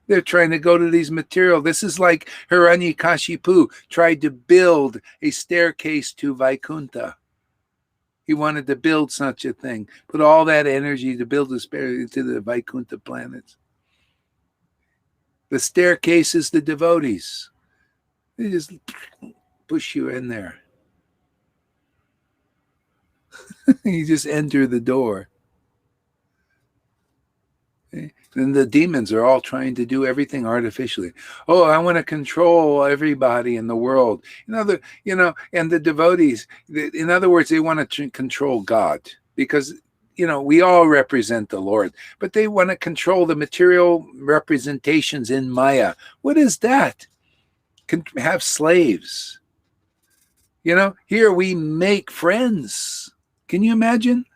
They're trying to go to these material. This is like Hiranyakashipu tried to build a staircase to Vaikuntha. He wanted to build such a thing, put all that energy to build a staircase to the Vaikuntha planets. The staircase is the devotees. They just push you in there. You just enter the door. Okay? And the demons are all trying to do everything artificially. Oh, I want to control everybody in the world. And the devotees, in other words, they want to control God because, we all represent the Lord, but they want to control the material representations in Maya. What is that? Can have slaves. Here we make friends. Can you imagine?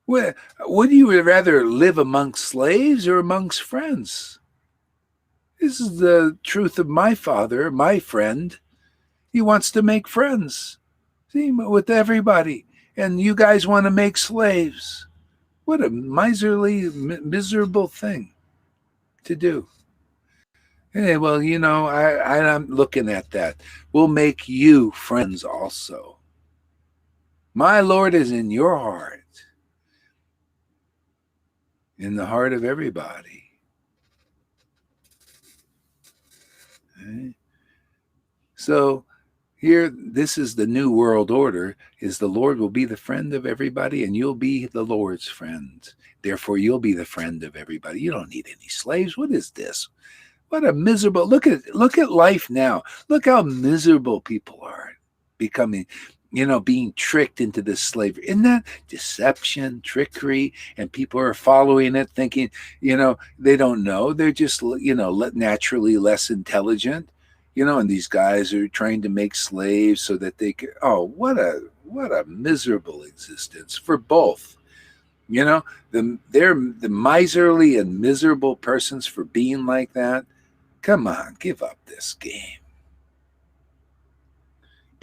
Would you rather live amongst slaves or amongst friends? This is the truth of my father, my friend. He wants to make friends, see, with everybody. And you guys want to make slaves. What a miserly, miserable thing to do. Hey, well, I'm looking at that. We'll make you friends also. My Lord is in your heart. In the heart of everybody. Okay. So here, this is the new world order, is the Lord will be the friend of everybody and you'll be the Lord's friend. Therefore, you'll be the friend of everybody. You don't need any slaves. What is this? What a miserable, look at life now. Look how miserable people are becoming, being tricked into this slavery. Isn't that deception, trickery? And people are following it thinking, they don't know. They're just, naturally less intelligent, and these guys are trying to make slaves so that they can, what a miserable existence for both. They're the miserly and miserable persons for being like that. Come on, give up this game.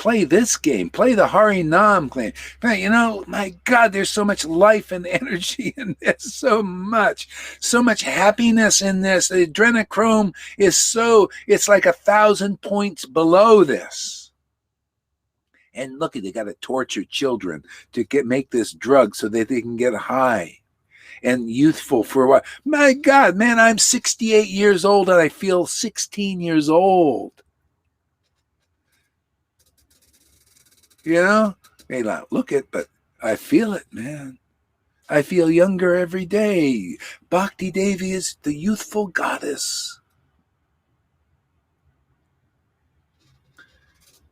play this game, play the Hari Nam game. Man, you know, my God, there's so much life and energy in this, so much happiness in this. The adrenochrome is it's like 1,000 points below this. And look, they got to torture children to make this drug so that they can get high and youthful for a while. My God, man, I'm 68 years old and I feel 16 years old. You know, may not look it, but I feel it, man. I feel younger every day. Bhakti Devi is the youthful goddess.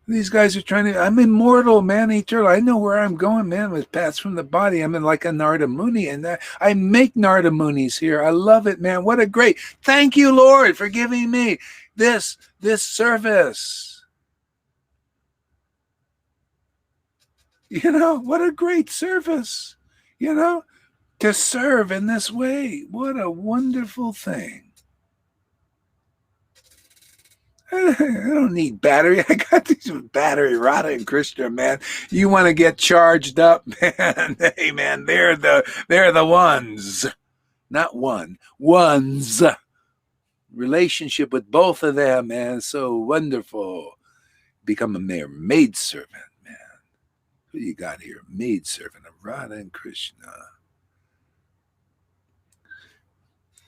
These guys are I'm immortal, man, eternal. I know where I'm going, man, with paths from the body. I'm in like a Narada Muni, and I make Narada Munis here. I love it, man. What a great, thank you, Lord, for giving me this service. You know, what a great service, you know, to serve in this way. What a wonderful thing. I don't need battery. I got these battery, Radha and Krishna, man. You want to get charged up, man. Hey, man, they're the ones. Not one, ones. Relationship with both of them, man, so wonderful. Become a maidservant. Who you got here? Maidservant of Radha and Krishna.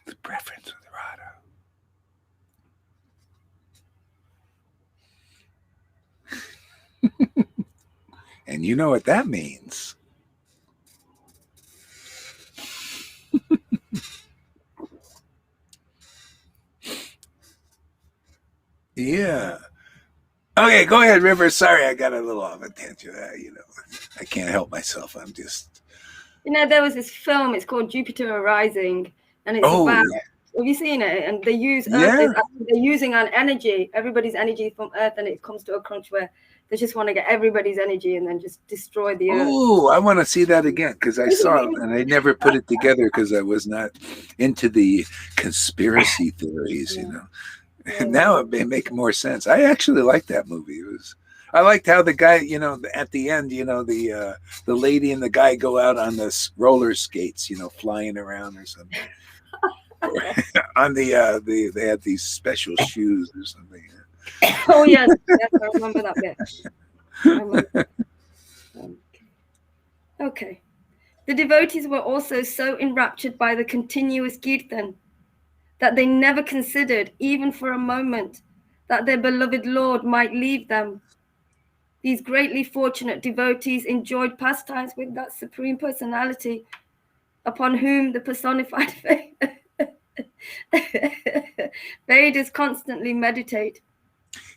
The preference of Radha. And you know what that means. Yeah. Okay, go ahead, River. Sorry, I got a little off attention. You know, I can't help myself. I'm just. You know, there was this film. It's called Jupiter Rising, and it's about. Have you seen it? And they use Earth. They're using an energy, everybody's energy from Earth, and it comes to a crunch where they just want to get everybody's energy and then just destroy the Earth. Oh, I want to see that again because I saw it and I never put it together because I was not into the conspiracy theories. You know. Now it may make more sense. I actually liked that movie. I liked how the guy, you know, at the end, you know, the lady and the guy go out on the roller skates, you know, flying around or something. On they had these special shoes or something. Oh yes, I remember that bit. Okay. The devotees were also so enraptured by the continuous kirtan that they never considered, even for a moment, that their beloved Lord might leave them. These greatly fortunate devotees enjoyed pastimes with that Supreme Personality upon whom the personified Vedas constantly meditate.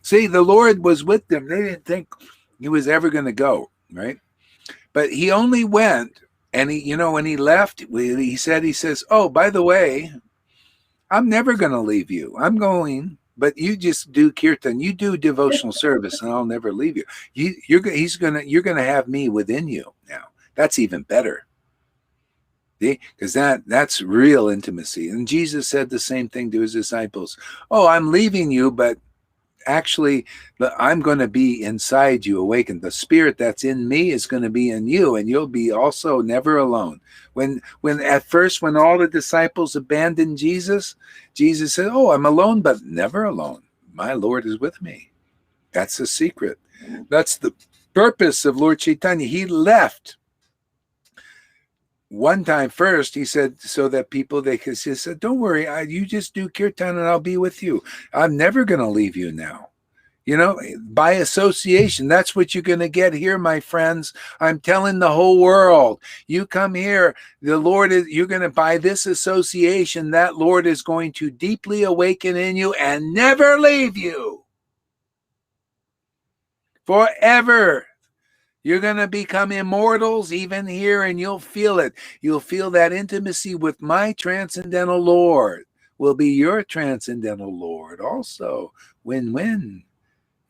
See, the Lord was with them. They didn't think he was ever going to go, right? But he only went, and he, you know, when he left, he says, oh, by the way, I'm never going to leave you. I'm going, but you just do kirtan. You do devotional service, and I'll never leave you. You're going to have me within you now. That's even better. See? Because that's real intimacy. And Jesus said the same thing to his disciples. Oh, I'm leaving you, but actually, I'm going to be inside you, awakened. The spirit that's in me is going to be in you, and you'll be also never alone. When at first, when all the disciples abandoned Jesus, Jesus said, oh, I'm alone, but never alone. My Lord is with me. That's the secret. That's the purpose of Lord Chaitanya. He left. One time first, he said, so that people, he said, don't worry, you just do kirtan and I'll be with you. I'm never going to leave you now. You know, by association, that's what you're going to get here, my friends. I'm telling the whole world, you come here, the Lord is, you're going to, by this association, that Lord is going to deeply awaken in you and never leave you. Forever. You're going to become immortals even here, and you'll feel it. You'll feel that intimacy with my transcendental Lord will be your transcendental Lord also. Win-win.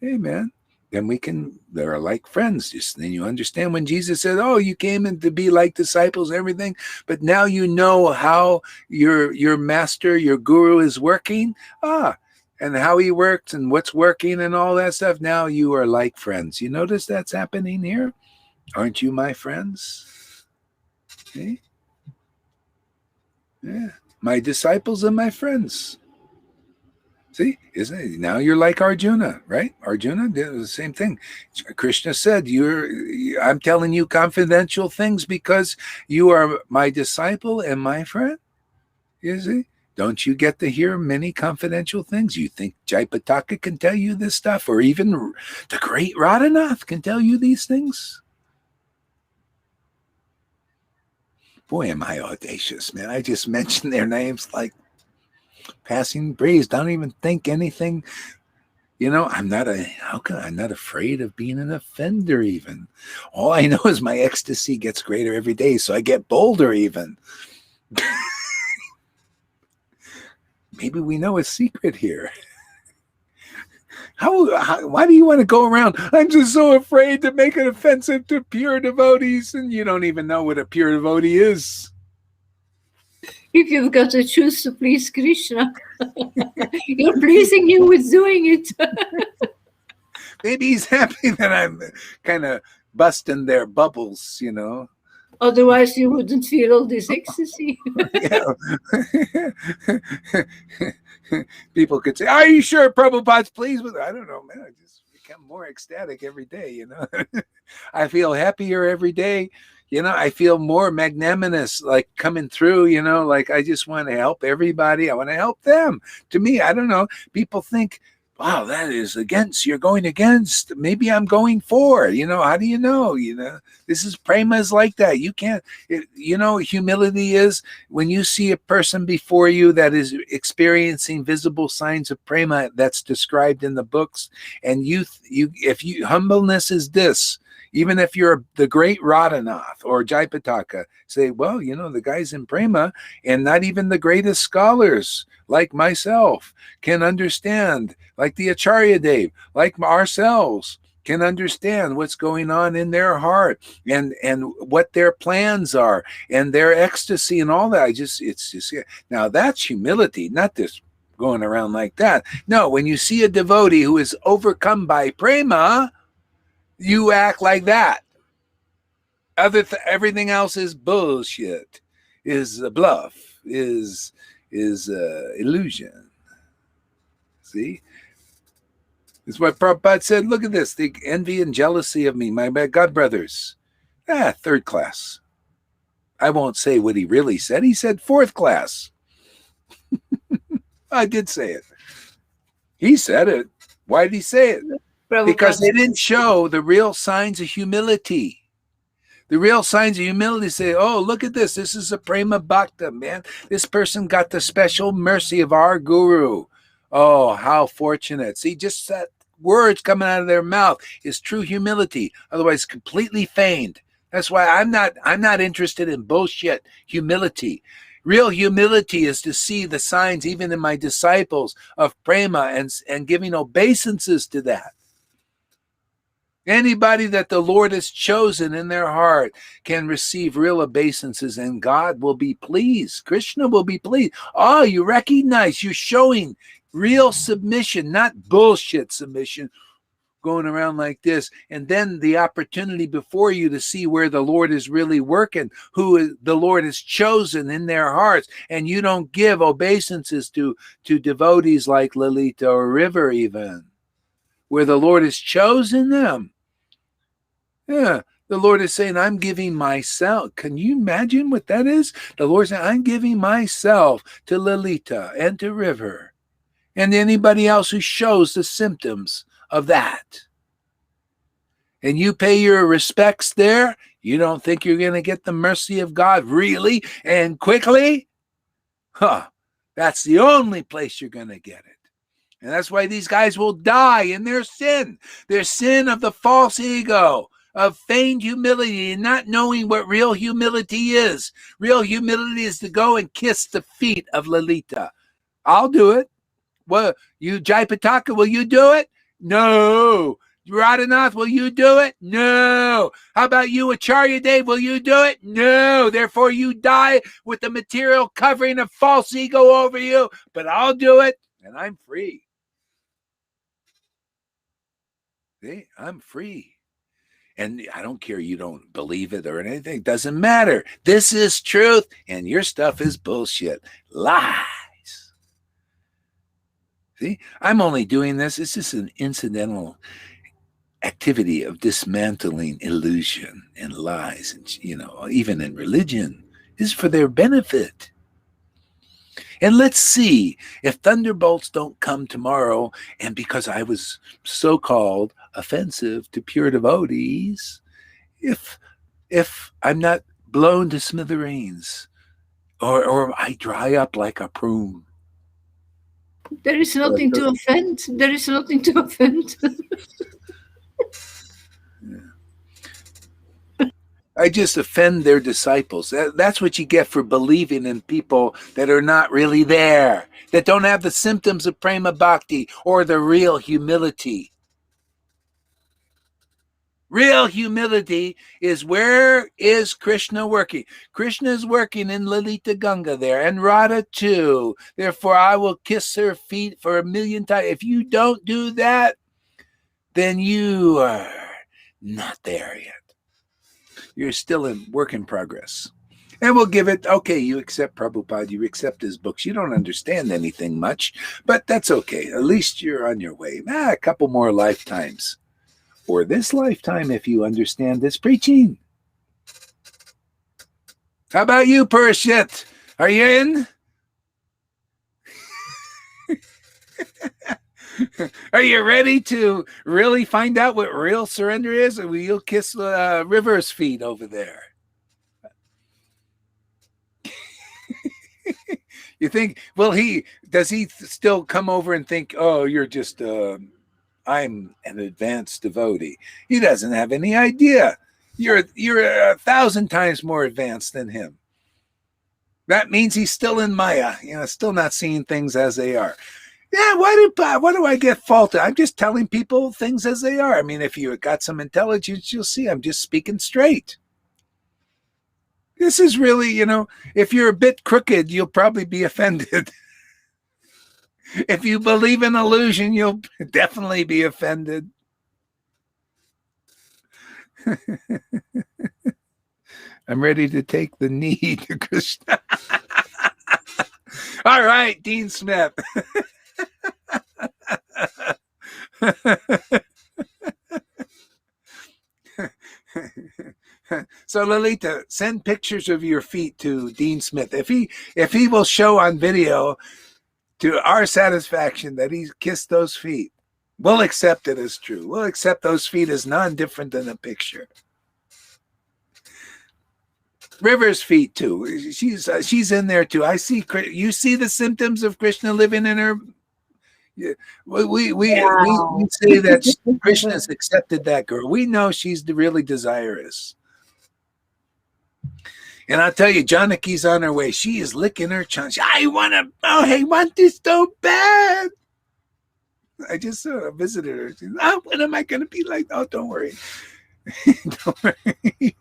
Amen. Then they're like friends. Just then you understand when Jesus said, oh, you came in to be like disciples and everything, but now you know how your master, your guru is working. and how he works and what's working and all that stuff. Now you are like friends. You notice that's happening here? Aren't you my friends? Okay. Yeah. My disciples and my friends. See, isn't it? Now you're like Arjuna, right? Arjuna did the same thing. Krishna said, I'm telling you confidential things because you are my disciple and my friend. You see? Don't you get to hear many confidential things? You think Jayapataka can tell you this stuff, or even the great Radhanath can tell you these things? Boy, am I audacious, man. I just mentioned their names like passing breeze. Don't even think anything. You know, I'm not afraid of being an offender even. All I know is my ecstasy gets greater every day, so I get bolder even. Maybe we know a secret here. Why do you want to go around? I'm just so afraid to make it offensive to pure devotees, and you don't even know what a pure devotee is. If you've got to choose to please Krishna, you're pleasing him with doing it. Maybe he's happy that I'm kind of busting their bubbles, you know. Otherwise, you wouldn't feel all this ecstasy. People could say, "Are you sure Prabhupada's pleased with it?" I don't know, man. I just become more ecstatic every day, you know. I feel happier every day. You know, I feel more magnanimous, like coming through, you know, like I just want to help everybody. I want to help them. To me, I don't know. People think, wow, that is against, you're going against. Maybe I'm going for, you know, how do you know? You know, this is prema is like that. You can't, you know, humility is when you see a person before you that is experiencing visible signs of prema that's described in the books. And humbleness is this. Even if you're the great Radhanath or Jayapataka, say, well, you know, the guy's in prema, and not even the greatest scholars like myself can understand, like the Acharya Dev, like ourselves, can understand what's going on in their heart and what their plans are and their ecstasy and all that. Now that's humility, not this going around like that. No, when you see a devotee who is overcome by prema, you act like that. Everything else is bullshit, is a bluff, is illusion. See? It's what Prabhupada said. Look at this. The envy and jealousy of me, my God brothers. Third class. I won't say what he really said. He said fourth class. I did say it. He said it. Why did he say it? Because they didn't show the real signs of humility. The real signs of humility say, oh, look at this. This is a prema bhakta, man. This person got the special mercy of our guru. Oh, how fortunate. See, just that words coming out of their mouth is true humility. Otherwise, completely feigned. That's why I'm not interested in bullshit humility. Real humility is to see the signs, even in my disciples, of prema and giving obeisances to that. Anybody that the Lord has chosen in their heart can receive real obeisances, and God will be pleased. Krishna will be pleased. Oh, you recognize you're showing real submission, not bullshit submission, going around like this. And then the opportunity before you to see where the Lord is really working, who the Lord has chosen in their hearts. And you don't give obeisances to devotees like Lalita or River even, where the Lord has chosen them. Yeah, the Lord is saying, I'm giving myself. Can you imagine what that is? The Lord said, I'm giving myself to Lalita and to River and anybody else who shows the symptoms of that. And you pay your respects there. You don't think you're going to get the mercy of God really and quickly? That's the only place you're going to get it. And that's why these guys will die in their sin of the false ego, of feigned humility and not knowing what real humility is. Real humility is to go and kiss the feet of Lalita. I'll do it. Well, you Jayapataka, will you do it? No. Radhanath, will you do it? No. How about you, Acharya Dev, will you do it? No. Therefore, you die with the material covering of false ego over you, but I'll do it, and I'm free. See, I'm free. And I don't care you don't believe it or anything. Doesn't matter. This is truth, and your stuff is bullshit. Lies. See, I'm only doing this. It's just an incidental activity of dismantling illusion and lies, and even in religion, is for their benefit. And let's see if thunderbolts don't come tomorrow, and because I was so-called offensive to pure devotees, if I'm not blown to smithereens, or I dry up like a prune. There is nothing to offend. There is nothing to offend. I just offend their disciples. That's what you get for believing in people that are not really there, that don't have the symptoms of prema bhakti or the real humility. Real humility is, where is Krishna working? Krishna is working in Lalita Ganga there, and Radha too. Therefore, I will kiss her feet for 1,000,000 times. If you don't do that, then you are not there yet. You're still in work in progress. And we'll give it, okay, you accept Prabhupada, you accept his books. You don't understand anything much, but that's okay. At least you're on your way. A couple more lifetimes. Or this lifetime, if you understand this preaching. How about you, Parashit? Are you in? Are you ready to really find out what real surrender is? Or will you kiss River's feet over there? You think, does he still come over and think, oh, you're just, I'm an advanced devotee? He doesn't have any idea. You're 1,000 times more advanced than him. That means he's still in Maya, still not seeing things as they are. Yeah, why do I get faulted? I'm just telling people things as they are. I mean, if you got some intelligence, you'll see I'm just speaking straight. This is really, if you're a bit crooked, you'll probably be offended. If you believe in illusion, you'll definitely be offended. I'm ready to take the knee to Krishna. All right, Dean Smith. So Lalita, send pictures of your feet to Dean Smith. If he will show on video to our satisfaction that he kissed those feet, we'll accept it as true. We'll accept those feet as non-different than a picture. River's feet too. She's in there too. I see. You see the symptoms of Krishna living in her. We say that Krishna's accepted that girl. We know she's really desirous. And I'll tell you, Janaki's on her way. She is licking her tongue. I want this so bad. I just visited her. She said, when am I going to be like? Oh, don't worry. Don't worry.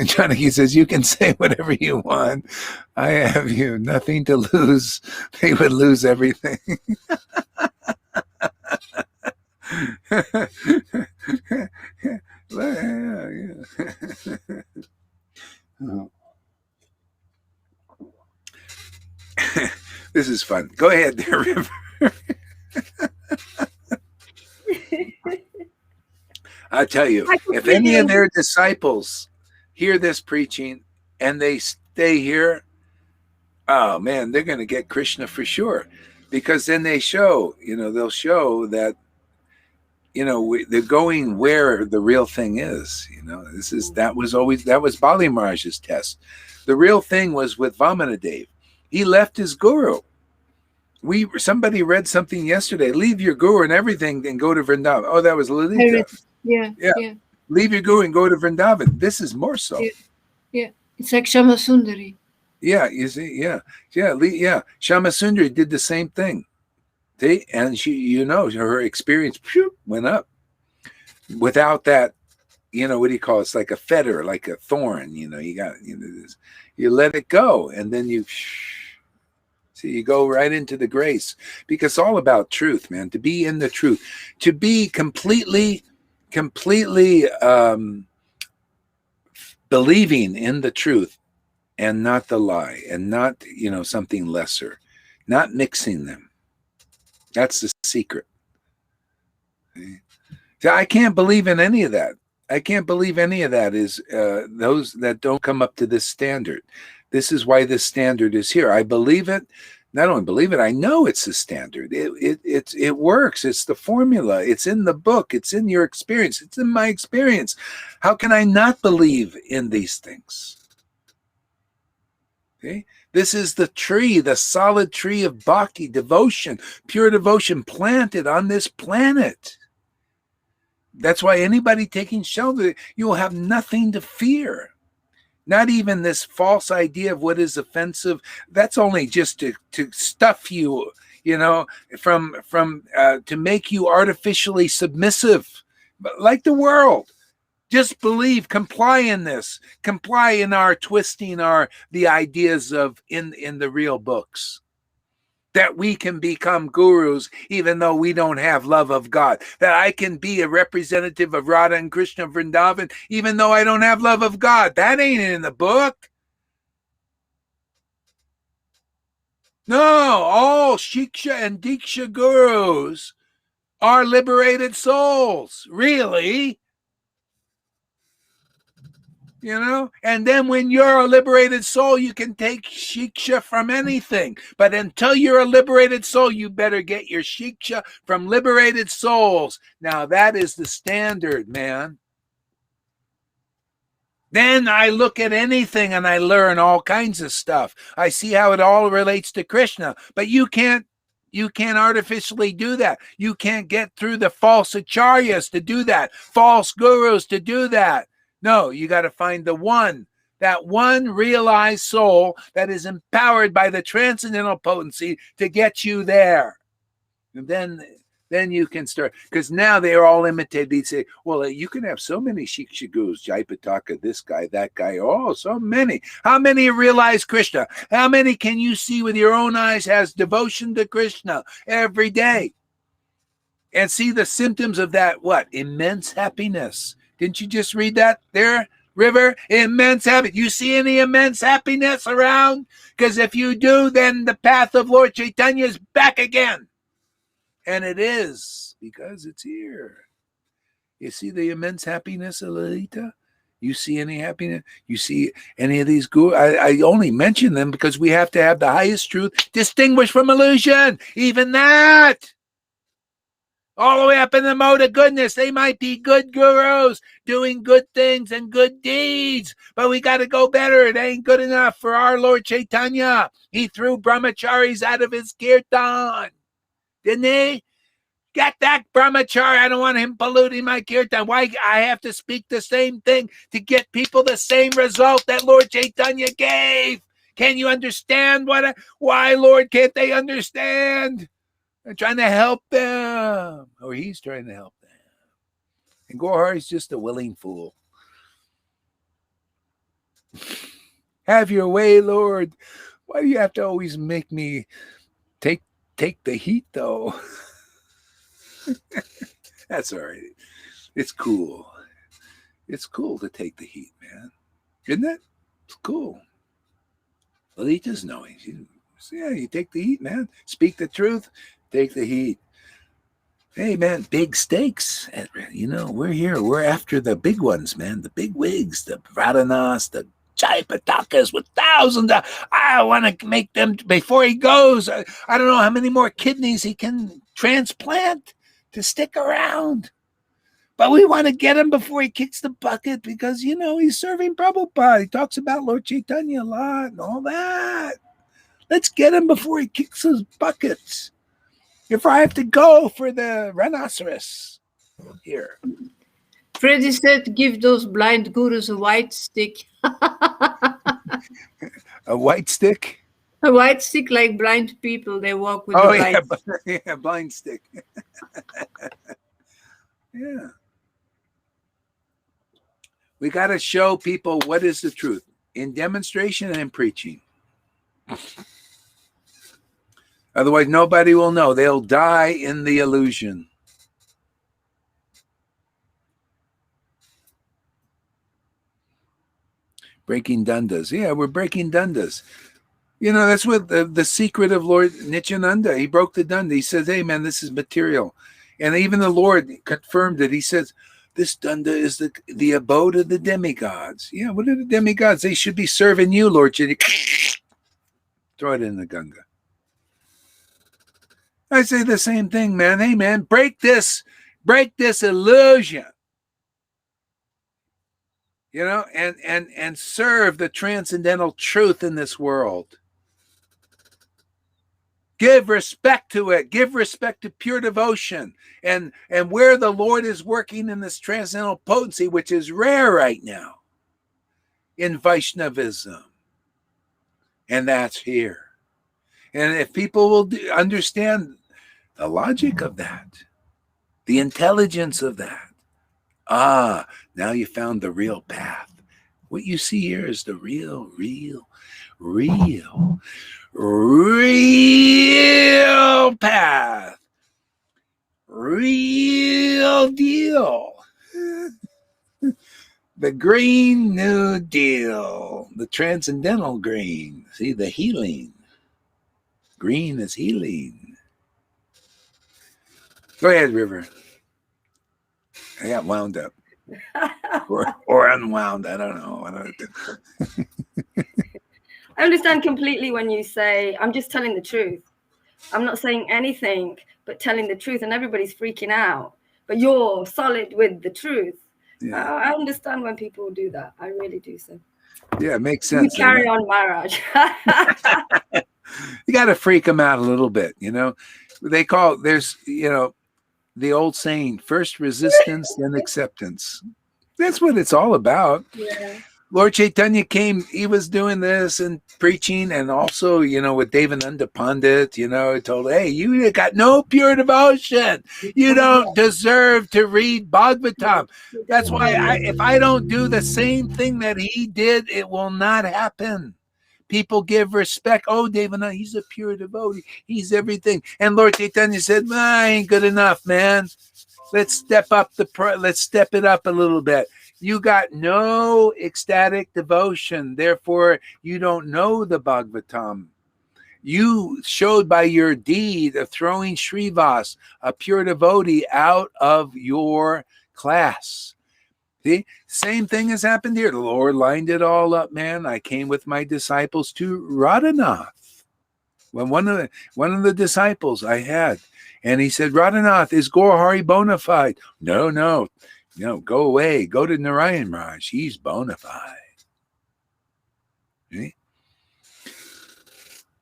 Janaki says, you can say whatever you want. I have you. Nothing to lose. They would lose everything. This is fun. Go ahead there, River. I'll tell you, if any of their disciples hear this preaching and they stay here, oh man, they're going to get Krishna for sure. Because then they show, they'll show that, they're going where the real thing is. That was Bali Maharaj's test. The real thing was with Vamanadev. He left his guru. Somebody read something yesterday. Leave your guru and everything and go to Vrindavan. Oh, that was Lalita. Yeah. Leave your guru and go to Vrindavan. This is more so. Yeah. It's like Shama Sundari. Yeah, you see, yeah. Shama Sundari did the same thing. See? And she, her experience went up. Without that, what do you call it? It's like a fetter, like a thorn. You got, you let it go, and then you. So you go right into the grace, because it's all about truth, man. To be in the truth, to be completely believing in the truth and not the lie, and not, something lesser, not mixing them. That's the secret. So I can't believe in any of that. I can't believe any of that is those that don't come up to this standard. This is why this standard is here. I believe it. Not only believe it, I know it's the standard. It works. It's the formula. It's in the book. It's in your experience. It's in my experience. How can I not believe in these things? Okay? This is the tree, the solid tree of bhakti, devotion, pure devotion planted on this planet. That's why anybody taking shelter, you will have nothing to fear. Not even this false idea of what is offensive. That's only just to stuff you, from to make you artificially submissive, but like the world. Just believe, comply in this, comply in our twisting the ideas of in the real books. That we can become gurus even though we don't have love of God. That I can be a representative of Radha and Krishna Vrindavan even though I don't have love of God. That ain't in the book. No, all Shiksha and Diksha gurus are liberated souls. Really? And then when you're a liberated soul, you can take shiksha from anything. But until you're a liberated soul, you better get your shiksha from liberated souls. Now that is the standard, man. Then I look at anything and I learn all kinds of stuff. I see how it all relates to Krishna. But you can't artificially do that. You can't get through the false acharyas to do that, false gurus to do that. No, you got to find that one realized soul that is empowered by the transcendental potency to get you there. And then you can start, because now they are all imitated. They say, well, you can have so many Shiksha gurus, Jaipataka, this guy, that guy, oh, so many. How many realize Krishna? How many can you see with your own eyes has devotion to Krishna every day? And see the symptoms of that, what? Immense happiness. Didn't you just read that there, River? Immense happiness. You see any immense happiness around? Because if you do, then the path of Lord Chaitanya is back again. And it is, because it's here. You see the immense happiness, Lalita? You see any happiness? You see any of these gurus? I only mention them because we have to have the highest truth distinguished from illusion. Even that. All the way up in the mode of goodness. They might be good gurus doing good things and good deeds, but we got to go better. It ain't good enough for our Lord Chaitanya. He threw brahmacharis out of his kirtan. Didn't he? Get that brahmachari. I don't want him polluting my kirtan. Why I have to speak the same thing to get people the same result that Lord Chaitanya gave? Can you understand why, Lord, can't they understand? I'm trying to help them. Or he's trying to help them. And Gohar is just a willing fool. Have your way, Lord. Why do you have to always make me take the heat, though? That's all right. It's cool. It's cool to take the heat, man. Isn't it? It's cool. Lalita's knowing. Yeah, you take the heat, man. Speak the truth. Take the heat. Hey, man, big stakes. We're here. We're after the big ones, man. The big wigs, the Radhanas, the Jaipatakas with thousands. I want to make them, before he goes, I don't know how many more kidneys he can transplant to stick around. But we want to get him before he kicks the bucket because, he's serving Prabhupada. He talks about Lord Chaitanya a lot and all that. Let's get him before he kicks those buckets. If I have to go for the rhinoceros here. Freddy said, give those blind gurus a white stick. A white stick? A white stick like blind people. They walk with a blind stick. Yeah, blind stick. Yeah. We got to show people what is the truth in demonstration and in preaching. Otherwise, nobody will know. They'll die in the illusion. Breaking dundas. Yeah, we're breaking dundas. You know, that's what the secret of Lord Nityananda. He broke the dunda. He says, hey, man, this is material. And even the Lord confirmed it. He says, this dunda is the abode of the demigods. Yeah, what are the demigods? They should be serving you, Lord. Throw it in the Ganga. I say the same thing, man. Hey, man, break this illusion. You know, and serve the transcendental truth in this world. Give respect to it. Give respect to pure devotion. And where the Lord is working in this transcendental potency, which is rare right now in Vaishnavism. And that's here. And if people will understand the logic of that, the intelligence of that, now you found the real path. What you see here is the real path. Real deal. The Green New Deal. The transcendental green. See, the healing. Green is healing. Go ahead, River. I got wound up. or unwound. I don't know. I understand completely when you say, I'm just telling the truth. I'm not saying anything but telling the truth, and everybody's freaking out. But you're solid with the truth. Yeah. I understand when people do that. I really do so. Yeah, it makes sense. You carry on, Maharaj. You got to freak them out a little bit, you know. There's, you know, the old saying, first resistance, then acceptance. That's what it's all about. Yeah. Lord Chaitanya came, he was doing this and preaching, and also, you know, with Devananda Pandit, you know, he told, hey, you got no pure devotion. You don't deserve to read Bhagavatam. That's why if I don't do the same thing that he did, it will not happen. People give respect. Oh, Devananda, he's a pure devotee. He's everything. And Lord Chaitanya said, I ain't good enough, man. Let's step it up a little bit. You got no ecstatic devotion. Therefore, you don't know the Bhagavatam. You showed by your deed of throwing Srivas, a pure devotee, out of your class. See, same thing has happened here. The Lord lined it all up, man. I came with my disciples to Radhanath. When one of the disciples I had, and he said, Radhanath, is Gaurahari bona fide? No, go away. Go to Narayan Raj. He's bona fide.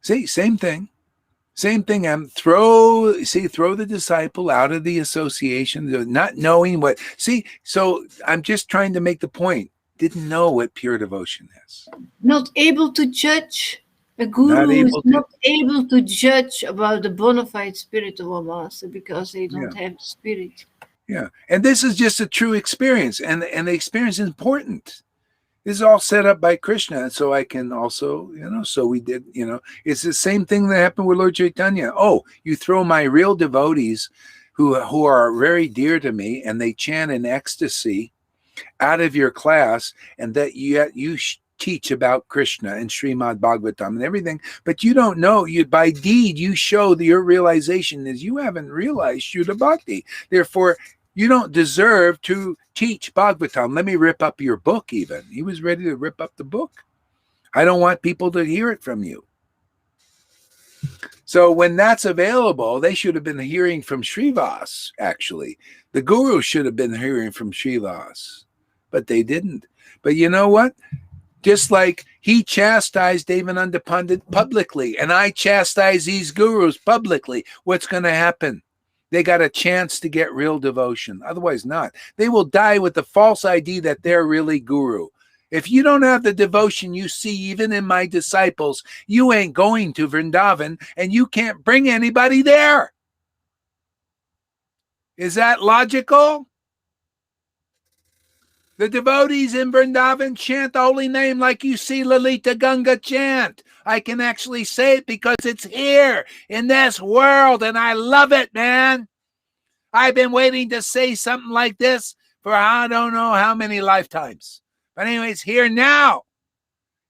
See, same thing. Same thing. Throw the disciple out of the association, not knowing what. See, so I'm just trying to make the point. Didn't know what pure devotion is. Not able to judge. A guru is not able to judge about the bona fide spirit of a master because they don't have the spirit. Yeah. And this is just a true experience. And the experience is important. This is all set up by Krishna. So I can also, so we did, it's the same thing that happened with Lord Chaitanya. Oh, you throw my real devotees who are very dear to me and they chant in ecstasy out of your class, and that you teach about Krishna and Srimad Bhagavatam and everything, but you don't know. By deed, you show that your realization is you haven't realized Shuddha Bhakti. Therefore, you don't deserve to teach Bhagavatam. Let me rip up your book even. He was ready to rip up the book. I don't want people to hear it from you. So when that's available, they should have been hearing from Srivas, actually. The guru should have been hearing from Srivas, but they didn't. But you know what? Just like he chastised Devananda Pandit publicly, and I chastise these gurus publicly, what's going to happen? They got a chance to get real devotion. Otherwise not. They will die with the false idea that they're really guru. If you don't have the devotion you see even in my disciples, you ain't going to Vrindavan, and you can't bring anybody there. Is that logical? The devotees in Vrindavan chant the holy name like you see Lalita Ganga chant. I can actually say it because it's here in this world, and I love it, man. I've been waiting to say something like this for I don't know how many lifetimes. But anyways, here now.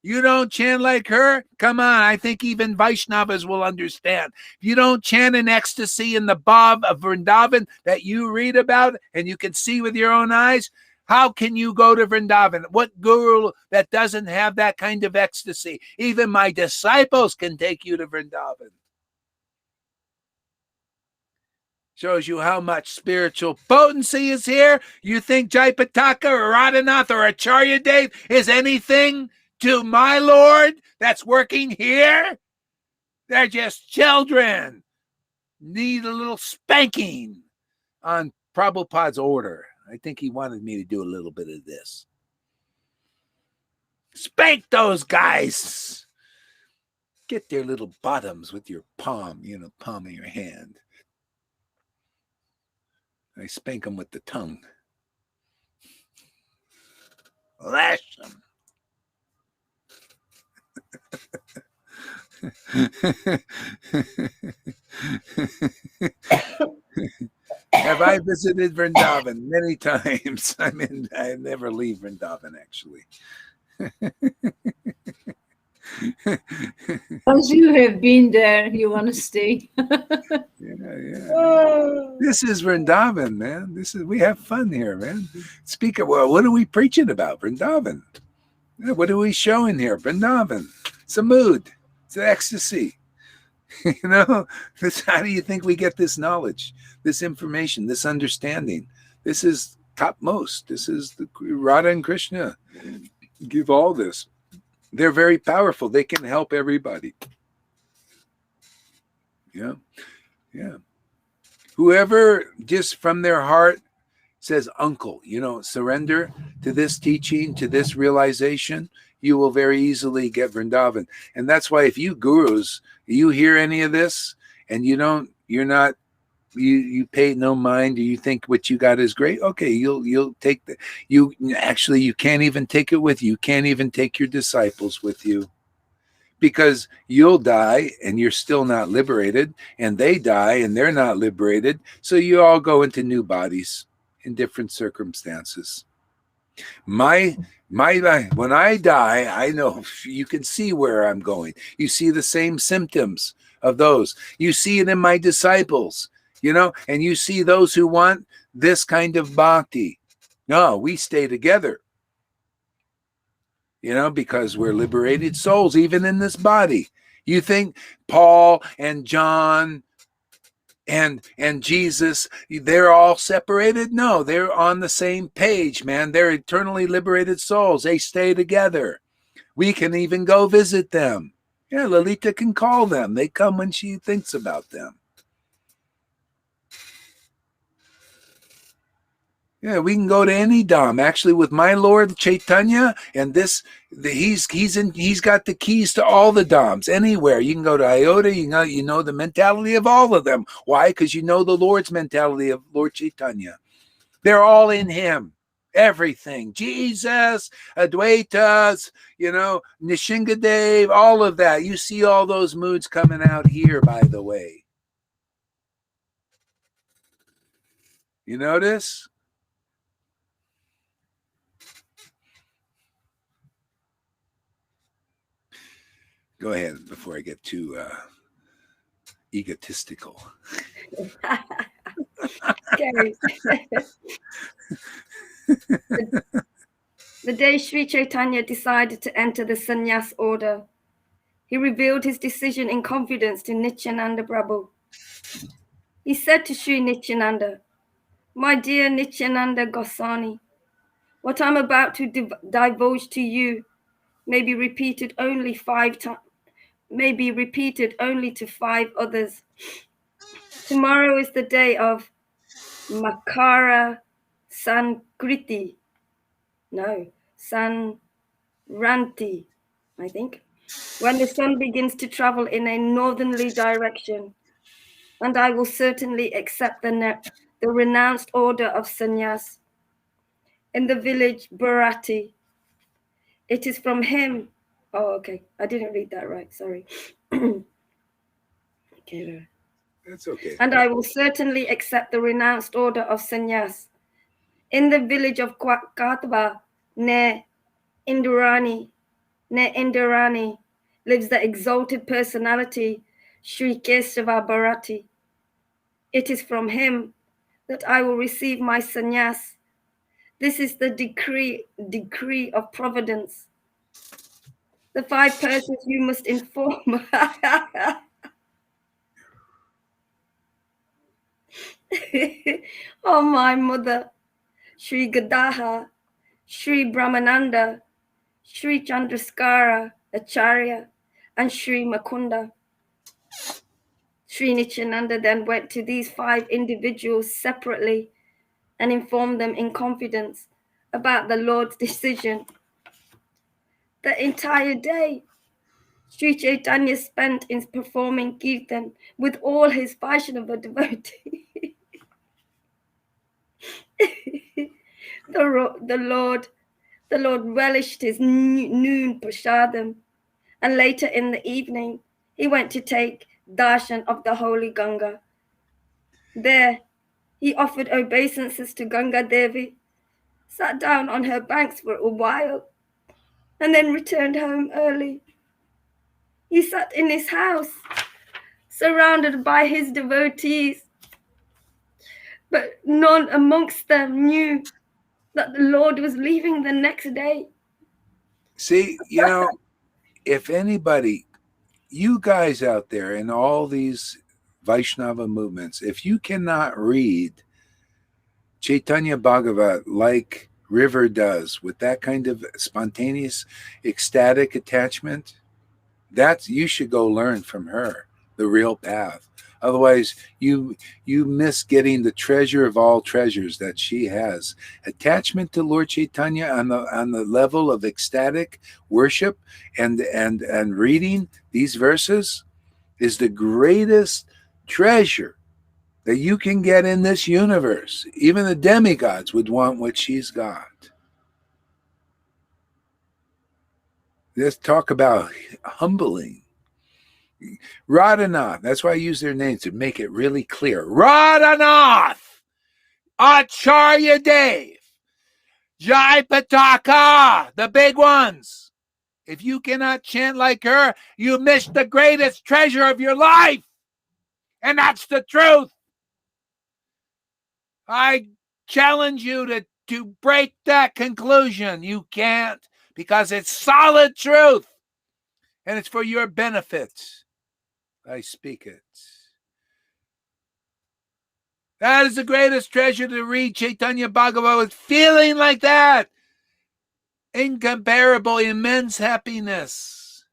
You don't chant like her? Come on, I think even Vaishnavas will understand. If you don't chant in ecstasy in the Bhav of Vrindavan that you read about and you can see with your own eyes, how can you go to Vrindavan? What guru that doesn't have that kind of ecstasy? Even my disciples can take you to Vrindavan. Shows you how much spiritual potency is here. You think Jaipataka or Radhanath or Acharya Dev is anything to my Lord that's working here? They're just children. Need a little spanking on Prabhupada's order. I think he wanted me to do a little bit of this. Spank those guys. Get their little bottoms with your palm, palm of your hand. I spank them with the tongue. Lash them. Have I visited Vrindavan? Many times. I never leave Vrindavan, actually. Once you have been there, you want to stay. Yeah. This is Vrindavan, man. We have fun here, man. Well, what are we preaching about? Vrindavan. Yeah, what are we showing here? Vrindavan. It's a mood. It's an ecstasy. How do you think we get this knowledge, this information, this understanding? This is topmost. This is the Radha and Krishna give all this. They're very powerful. They can help everybody. Yeah. Whoever just from their heart says, uncle, surrender to this teaching, to this realization, you will very easily get Vrindavan. And that's why if you gurus, you hear any of this and you pay no mind, or you think what you got is great, okay, you'll take you can't even take it with you. You can't even take your disciples with you, because you'll die and you're still not liberated, and they die and they're not liberated. So you all go into new bodies in different circumstances. When I die, I know you can see where I'm going. You see the same symptoms of those. You see it in my disciples, and you see those who want this kind of bhakti. No, we stay together, because we're liberated souls, even in this body. You think Paul and John and Jesus, they're all separated? No, they're on the same page, man. They're eternally liberated souls. They stay together. We can even go visit them. Yeah, Lalita can call them. They come when she thinks about them. Yeah, we can go to any dham. Actually, with my Lord Chaitanya, and he's got the keys to all the dhams. Anywhere you can go to Ayodhya, you know the mentality of all of them. Why? Because you know the Lord's mentality of Lord Chaitanya. They're all in him. Everything. Jesus, Advaitas, Nishingadev, all of that. You see all those moods coming out here, by the way. You notice? Go ahead before I get too egotistical. The day Sri Chaitanya decided to enter the sannyas order, he revealed his decision in confidence to Nityananda Prabhu. He said to Sri Nityananda, "My dear Nityananda Goswami, what I'm about to divulge to you may be repeated only 5 times. May be repeated only to 5 others. Tomorrow is the day of Makara Sankranti, I think, when the sun begins to travel in a northerly direction, and I will certainly accept the renounced order of sannyas. in the village Bharati. It is from him. Oh, okay. I didn't read that right. Sorry. Okay. That's okay. And I will certainly accept the renounced order of sannyas. In the village of Katva, near Indrani, lives the exalted personality Sri Kesava Bharati. It is from him that I will receive my sannyas. This is the decree of providence. The 5 persons you must inform. Oh, my mother, Sri Gadaha, Sri Brahmananda, Sri Chandraskara Acharya, and Sri Makunda. Sri Nityananda then went to these 5 individuals separately and informed them in confidence about the Lord's decision. The entire day, Sri Chaitanya spent in performing kirtan with all his Vaishnava devotees. The Lord relished his noon prasadam, and later in the evening, he went to take darshan of the holy Ganga. There, he offered obeisances to Ganga Devi, sat down on her banks for a while, and then returned home early. He sat in his house, surrounded by his devotees, but none amongst them knew that the Lord was leaving the next day. See, if anybody, you guys out there in all these Vaishnava movements, if you cannot read Chaitanya Bhagavat like River does with that kind of spontaneous, ecstatic attachment, you should go learn from her the real path. Otherwise, you miss getting the treasure of all treasures that she has. Attachment to Lord Chaitanya on the level of ecstatic worship and reading these verses is the greatest treasure that you can get in this universe. Even the demigods would want what she's got. Let's talk about humbling. Radhanath, that's why I use their names to make it really clear. Radhanath, Acharya Dev, Jai Pataka, the big ones. If you cannot chant like her, you missed the greatest treasure of your life. And that's the truth. I challenge you to break that conclusion. You can't, because it's solid truth. And it's for your benefit. I speak it. That is the greatest treasure, to read Chaitanya Bhagavat with feeling like that. Incomparable, immense happiness.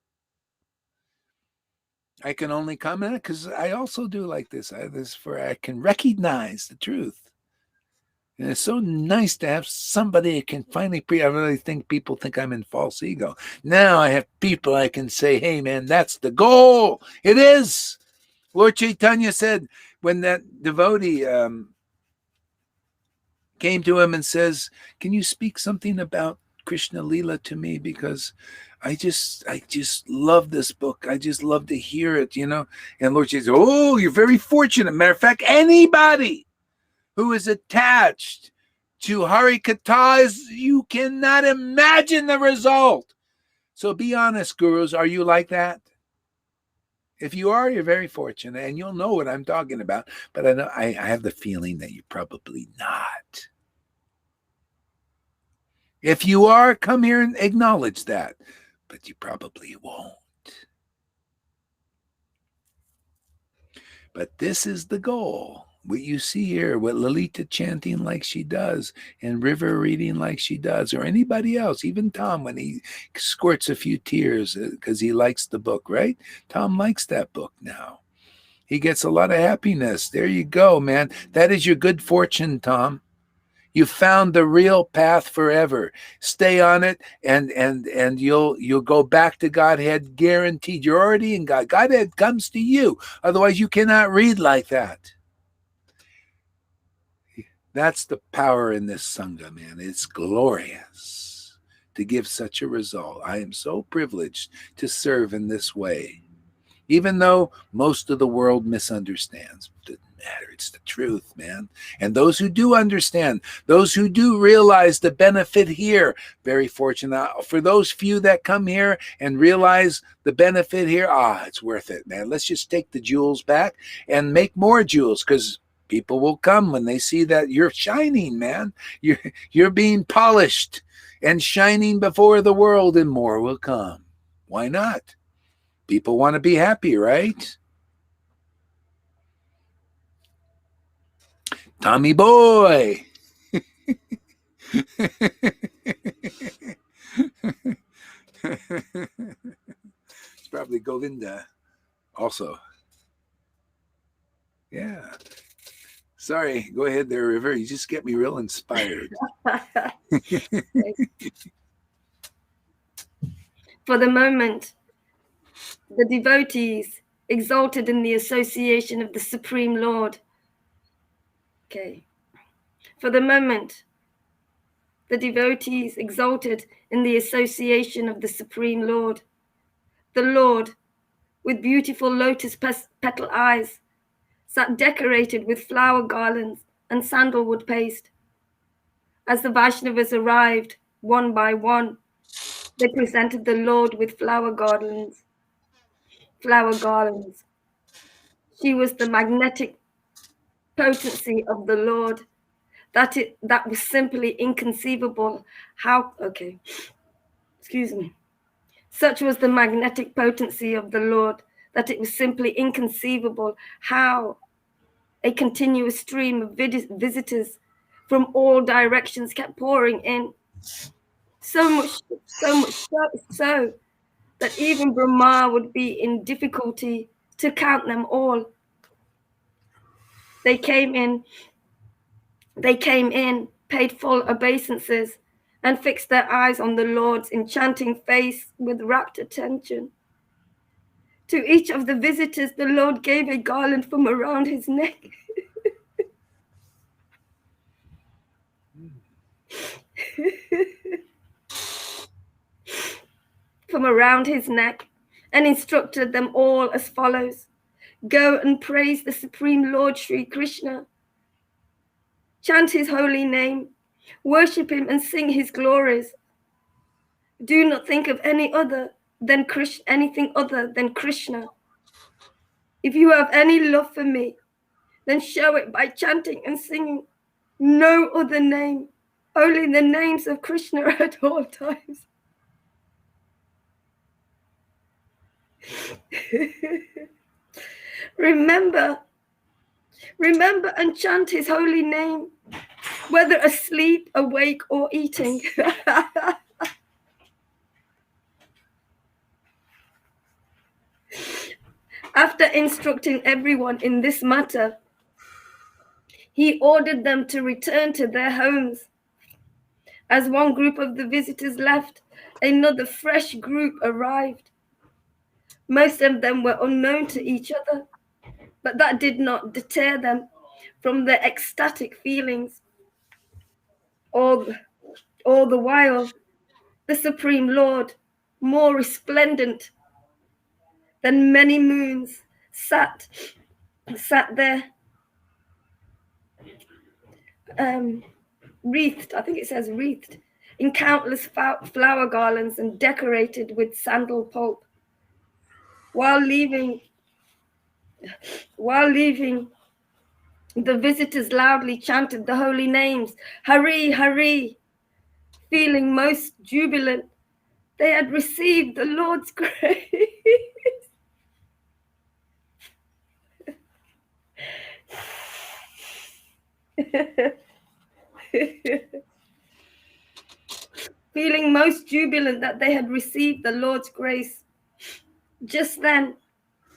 I can only comment because I also do like this. I can recognize the truth. And it's so nice to have somebody who can finally I really think people think I'm in false ego. Now I have people I can say, hey, man, that's the goal. It is. Lord Chaitanya said when that devotee came to him and says, can you speak something about Krishna Leela to me? Because I just love this book. I just love to hear it, And Lord Chaitanya said, oh, you're very fortunate. Matter of fact, anybody who is attached to Harikatha, you cannot imagine the result. So be honest, gurus. Are you like that? If you are, you're very fortunate, and you'll know what I'm talking about. But I have the feeling that you're probably not. If you are, come here and acknowledge that. But you probably won't. But this is the goal. What you see here, what Lalita chanting like she does, and River reading like she does, or anybody else, even Tom, when he squirts a few tears because he likes the book, right? Tom likes that book now. He gets a lot of happiness. There you go, man. That is your good fortune, Tom. You found the real path forever. Stay on it, and you'll go back to Godhead, guaranteed. You're already in God. Godhead comes to you. Otherwise, you cannot read like that. That's the power in this Sangha, man. It's glorious to give such a result. I am so privileged to serve in this way. Even though most of the world misunderstands, it doesn't matter. It's the truth, man. And those who do understand, those who do realize the benefit here, very fortunate. For those few that come here and realize the benefit here, it's worth it, man. Let's just take the jewels back and make more jewels, because people will come when they see that you're shining, man. You're being polished and shining before the world, and more will come. Why not? People want to be happy, right? Tommy boy. It's probably Govinda also. Yeah. Sorry, go ahead there, River. You just get me real inspired. For the moment, the devotees exalted in the association of the Supreme Lord. Okay. For the moment, the devotees exalted in the association of the Supreme Lord. The Lord, with beautiful lotus petal eyes, sat decorated with flower garlands and sandalwood paste. As the Vaishnavas arrived, one by one, they presented the Lord with flower garlands. She was the magnetic potency of the Lord, that was simply inconceivable. Such was the magnetic potency of the Lord that it was simply inconceivable how a continuous stream of visitors from all directions kept pouring in. So much so that even Brahma would be in difficulty to count them all. They came in, paid full obeisances, and fixed their eyes on the Lord's enchanting face with rapt attention. To each of the visitors, the Lord gave a garland from around his neck. And instructed them all as follows: go and praise the Supreme Lord Sri Krishna. Chant his holy name, worship him and sing his glories. Do not think of anything other than Krishna. If you have any love for me, then show it by chanting and singing no other name, only the names of Krishna at all times. Remember and chant his holy name, whether asleep, awake, or eating. After instructing everyone in this matter, he ordered them to return to their homes. As one group of the visitors left, another fresh group arrived. Most of them were unknown to each other, but that did not deter them from their ecstatic feelings. All the while, the Supreme Lord, more resplendent than many moons, sat there, wreathed in countless flower garlands and decorated with sandal pulp. While leaving, the visitors loudly chanted the holy names, Hari, Hari, feeling most jubilant. They had received the Lord's grace. Feeling most jubilant that they had received the Lord's grace. Just then,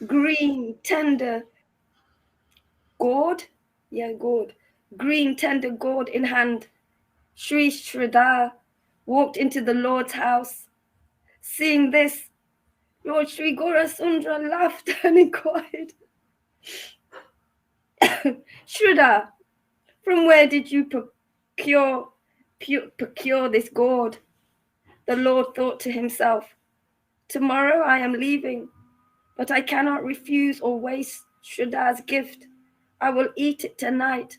green, tender gourd in hand, Sri Shraddha walked into the Lord's house. Seeing this, Lord Sri Gaurasundra laughed and inquired, Shraddha, From where did you procure this gourd? The Lord thought to himself, tomorrow I am leaving, but I cannot refuse or waste Shraddha's gift. I will eat it tonight.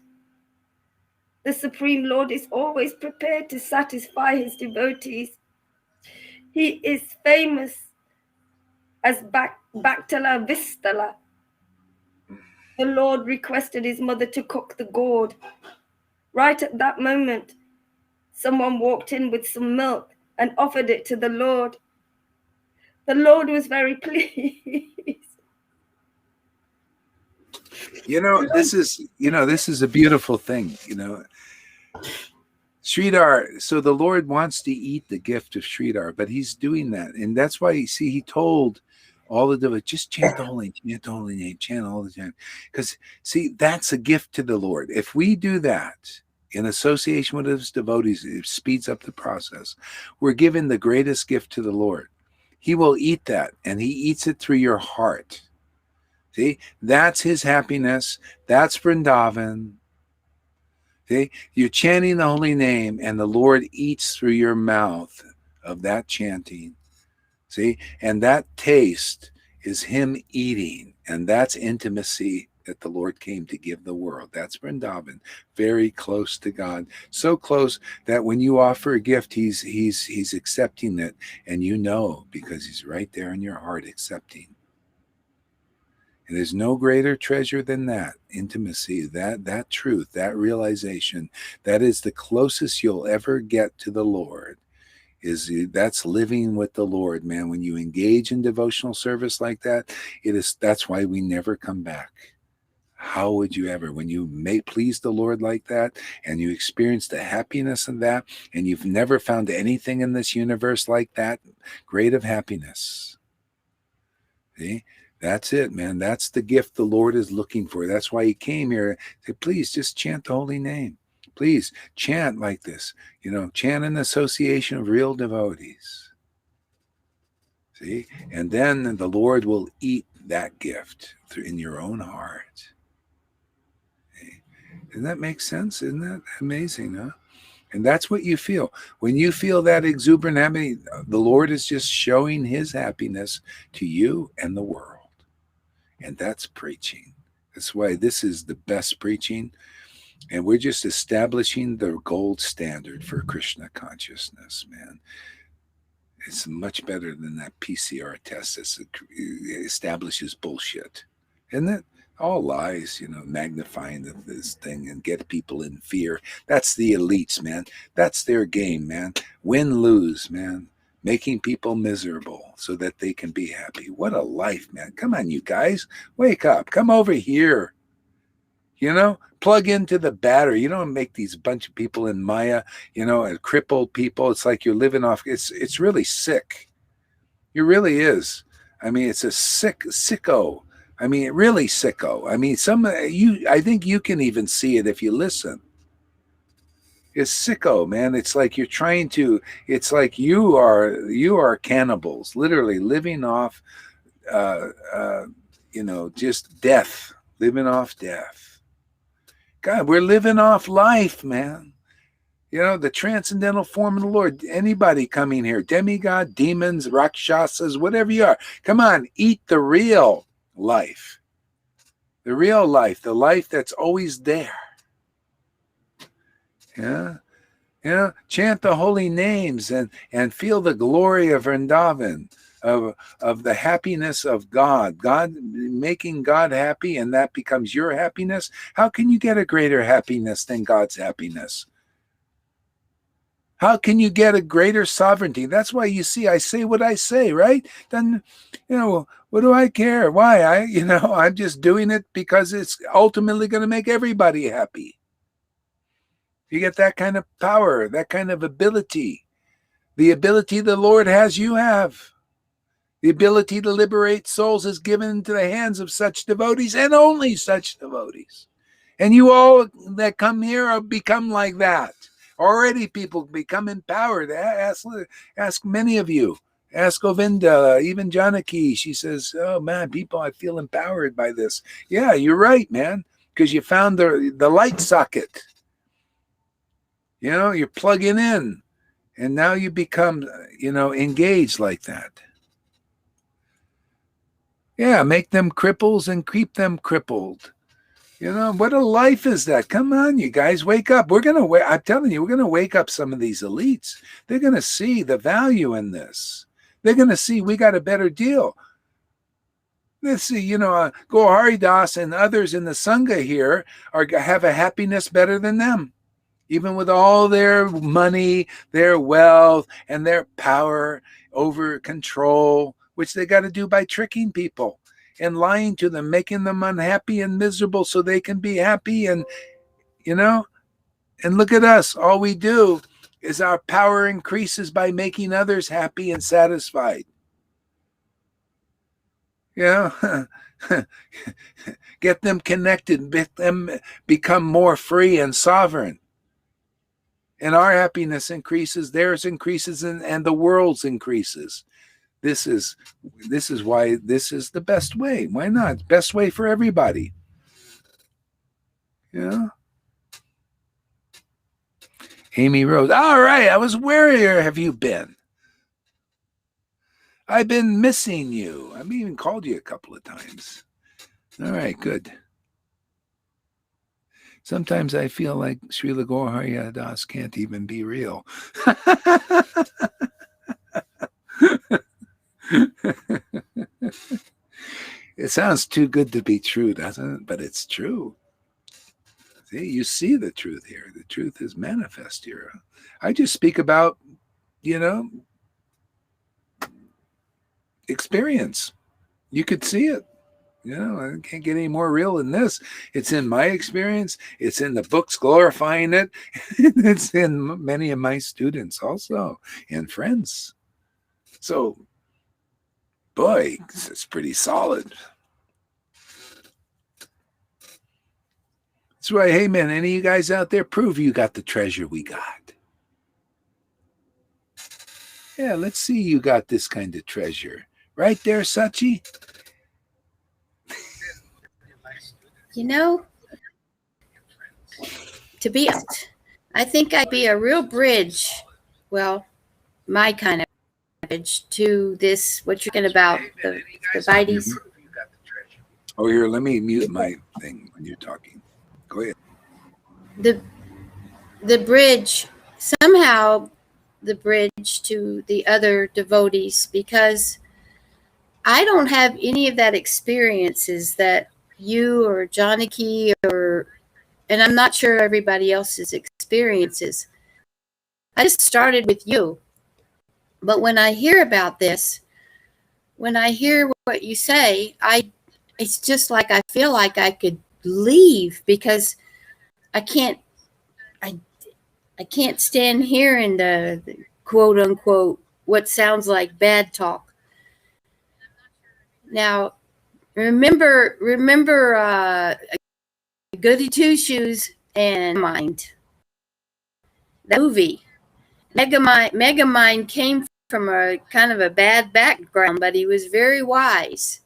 The Supreme Lord is always prepared to satisfy his devotees. He is famous as Bhaktala Vistala. The Lord requested his mother to cook the gourd. Right at that moment, someone walked in with some milk and offered it to the Lord. The Lord was very pleased. This is a beautiful thing, Sridhar. So the Lord wants to eat the gift of Sridhar, but he's doing that. And that's why he told all the devotees, just chant the holy name, chant all the time. Because that's a gift to the Lord. If we do that in association with his devotees, it speeds up the process. We're given the greatest gift to the Lord. He will eat that, and he eats it through your heart. See, that's his happiness. That's Vrindavan. See, you're chanting the holy name, and the Lord eats through your mouth of that chanting. See, and that taste is him eating, and that's intimacy that the Lord came to give the world. That's Vrindavan, very close to God, so close that when you offer a gift, he's accepting it, and because he's right there in your heart accepting. And there's no greater treasure than that intimacy, that truth, that realization. That is the closest you'll ever get to the Lord. That's living with the Lord, man. When you engage in devotional service like that, that's why we never come back. How would you ever, when you please the Lord like that, and you experience the happiness of that, and you've never found anything in this universe like that, great of happiness. See? That's it, man. That's the gift the Lord is looking for. That's why he came here. Said, please just chant the holy name. Please chant like this. Chant in association of real devotees. See? And then the Lord will eat that gift in your own heart. See? Doesn't that make sense? Isn't that amazing, huh? And that's what you feel. When you feel that exuberant happiness, the Lord is just showing his happiness to you and the world. And that's preaching. That's why this is the best preaching. And we're just establishing the gold standard for Krishna consciousness, man. It's much better than that PCR test that establishes bullshit. Isn't it? All lies, magnifying this thing and get people in fear. That's the elites, man. That's their game, man. Win, lose, man. Making people miserable so that they can be happy. What a life, man. Come on, you guys. Wake up. Come over here. Plug into the battery. You don't make these bunch of people in Maya, and crippled people. It's like you're living off. It's really sick. It really is. I mean, it's a sicko. I mean, really sicko. I mean, I think you can even see it if you listen. It's sicko, man. It's like it's like you are cannibals, literally living off, just death, living off death. God, we're living off life, man. The transcendental form of the Lord. Anybody coming here, demigod, demons, rakshasas, whatever you are, come on, eat the real life. The real life, the life that's always there. Yeah. Chant the holy names and feel the glory of Vrindavan, of the happiness of God making God happy, and that becomes your happiness. How can you get a greater happiness than God's happiness? How can you get a greater sovereignty? That's why I say what I say, right? Then, what do I care? Why? I'm just doing it because it's ultimately going to make everybody happy. You get that kind of power, that kind of ability. The ability the Lord has, you have. The ability to liberate souls is given into the hands of such devotees and only such devotees. And you all that come here become like that. Already people become empowered. Ask many of you. Ask Govinda, even Janaki. She says, oh man, I feel empowered by this. Yeah, you're right, man. Because you found the light socket. You know, you're plugging in, and now you become, engaged like that. Yeah, make them cripples and keep them crippled. What a life is that? Come on, you guys, wake up. I'm telling you, we're going to wake up some of these elites. They're going to see the value in this. They're going to see we got a better deal. Let's see, Gohari Das and others in the Sangha here have a happiness better than them. Even with all their money, their wealth, and their power over control, which they got to do by tricking people and lying to them, making them unhappy and miserable so they can be happy. And, and look at us. All we do is our power increases by making others happy and satisfied. Get them connected, make them become more free and sovereign. And our happiness increases, theirs increases, and the world's increases. This is why this is the best way. Why not? Best way for everybody. Amy Rose. All right. Where have you been? I've been missing you. I've even called you a couple of times. All right, good. Sometimes I feel like Srila Gohari Das can't even be real. It sounds too good to be true, doesn't it? But it's true. See, you see the truth here. The truth is manifest here. I just speak about, experience. You could see it. I can't get any more real than this. It's in my experience. It's in the books glorifying it. It's in many of my students also and friends. So, boy, it's pretty solid. That's right. Hey, man, any of you guys out there, prove you got the treasure we got. Yeah, let's see you got this kind of treasure. Right there, Sachi? To be honest, I think I'd be a real bridge, well, my kind of bridge to this, what you're talking about, the Vites. Oh, here, let me mute my thing when you're talking. Go ahead. The bridge, somehow the bridge to the other devotees, because I don't have any of that experiences that you or Janaki and I'm not sure everybody else's experiences. I just started with you. But when I hear about this, when I hear what you say, it's just like I feel like I could leave because I can't stand hearing the quote unquote what sounds like bad talk. Now, remember Goody Two Shoes and Mind. That movie. Megamind came from a kind of a bad background, but he was very wise.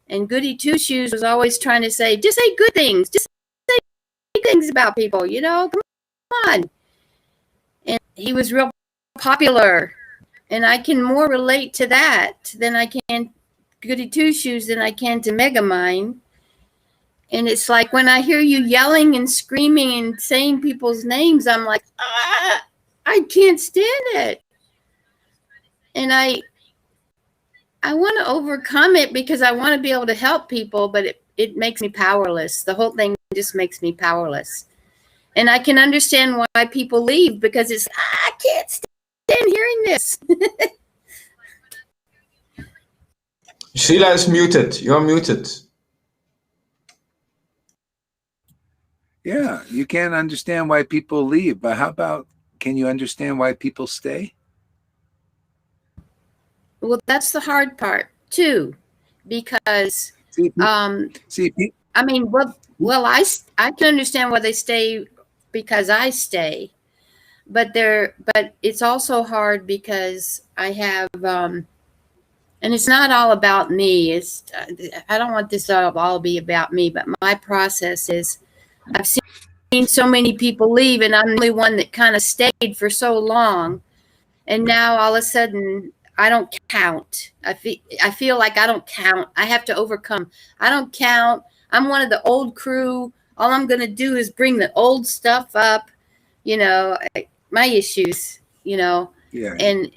And Goody Two Shoes was always trying to say, just say good things. Just say good things about people, come on. And he was real popular. And I can more relate to that than I can Goody Two Shoes than I can to Megamind. And it's like when I hear you yelling and screaming and saying people's names, I'm like, I can't stand it. And I want to overcome it because I want to be able to help people, but it makes me powerless. The whole thing just makes me powerless. And I can understand why people leave because I can't stand hearing this. Sheila is muted. You're muted. Yeah, you can't understand why people leave, but how about, can you understand why people stay? Well, that's the hard part too, because I can understand why they stay because I stay, but it's also hard because I have and it's not all about me. I don't want this to all be about me, but my process is I've so many people leave, and I'm the only one that kind of stayed for so long. And now all of a sudden, I don't count. I feel like I don't count. I have to overcome. I don't count. I'm one of the old crew. All I'm going to do is bring the old stuff up, my issues, Yeah. And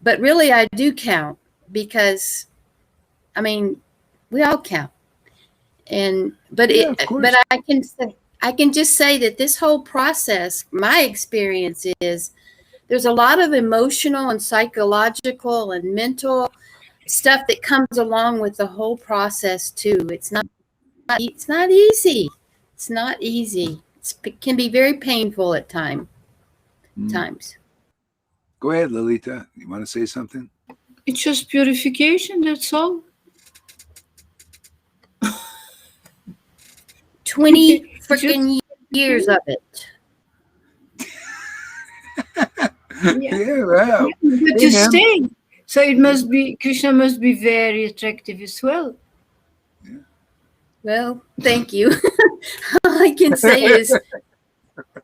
but really, I do count because, I mean, we all count. But I can just say that this whole process, my experience is, there's a lot of emotional and psychological and mental stuff that comes along with the whole process too. It's not easy. It's not easy. It can be very painful at times. Go ahead, Lolita. You want to say something? It's just purification, that's all. 20 freaking years of it. Yeah, wow. But you stay. So it must be, Krishna must be very attractive as well. Yeah. Well, thank you. All I can say is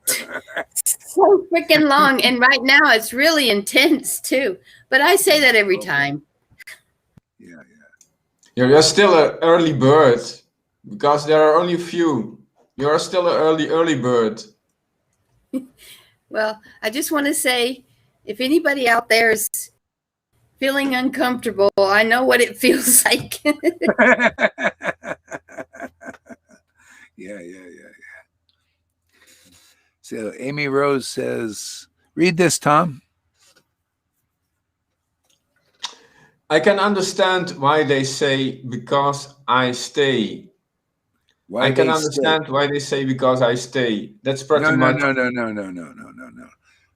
so freaking long. And right now it's really intense too. But I say that every time. Yeah. You're still an early bird because there are only a few. You're still an early bird. Well, I just want to say, if anybody out there is feeling uncomfortable, I know what it feels like. Yeah. So Amy Rose says, read this, Tom. I can understand why they say because I stay. I can understand why they say because I stay. That's pretty much. No.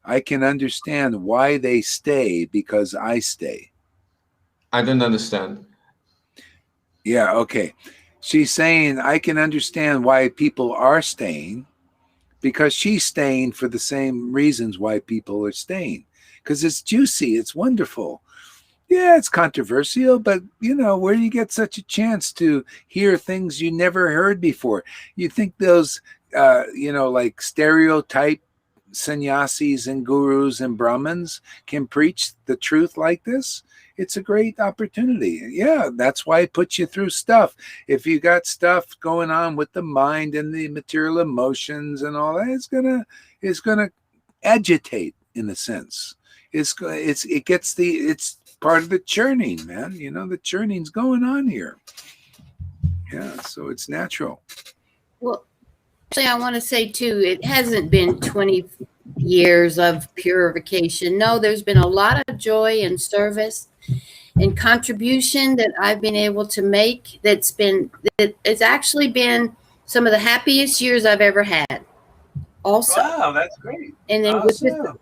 I can understand why they stay because I stay. I don't understand. Yeah, okay. She's saying I can understand why people are staying because she's staying for the same reasons why people are staying. Because it's juicy, it's wonderful. Yeah, it's controversial, but where do you get such a chance to hear things you never heard before? You think those, like stereotype sannyasis and gurus and Brahmins can preach the truth like this? It's a great opportunity. Yeah, that's why it puts you through stuff. If you got stuff going on with the mind and the material emotions and all that, it's gonna agitate in a sense. It's part of the churning, man. The churning's going on here. Yeah, so it's natural. Well, actually, I want to say too, it hasn't been 20 years of purification. No, there's been a lot of joy and service and contribution that I've been able to make. It's actually been some of the happiest years I've ever had. Also, wow, that's great. And then awesome.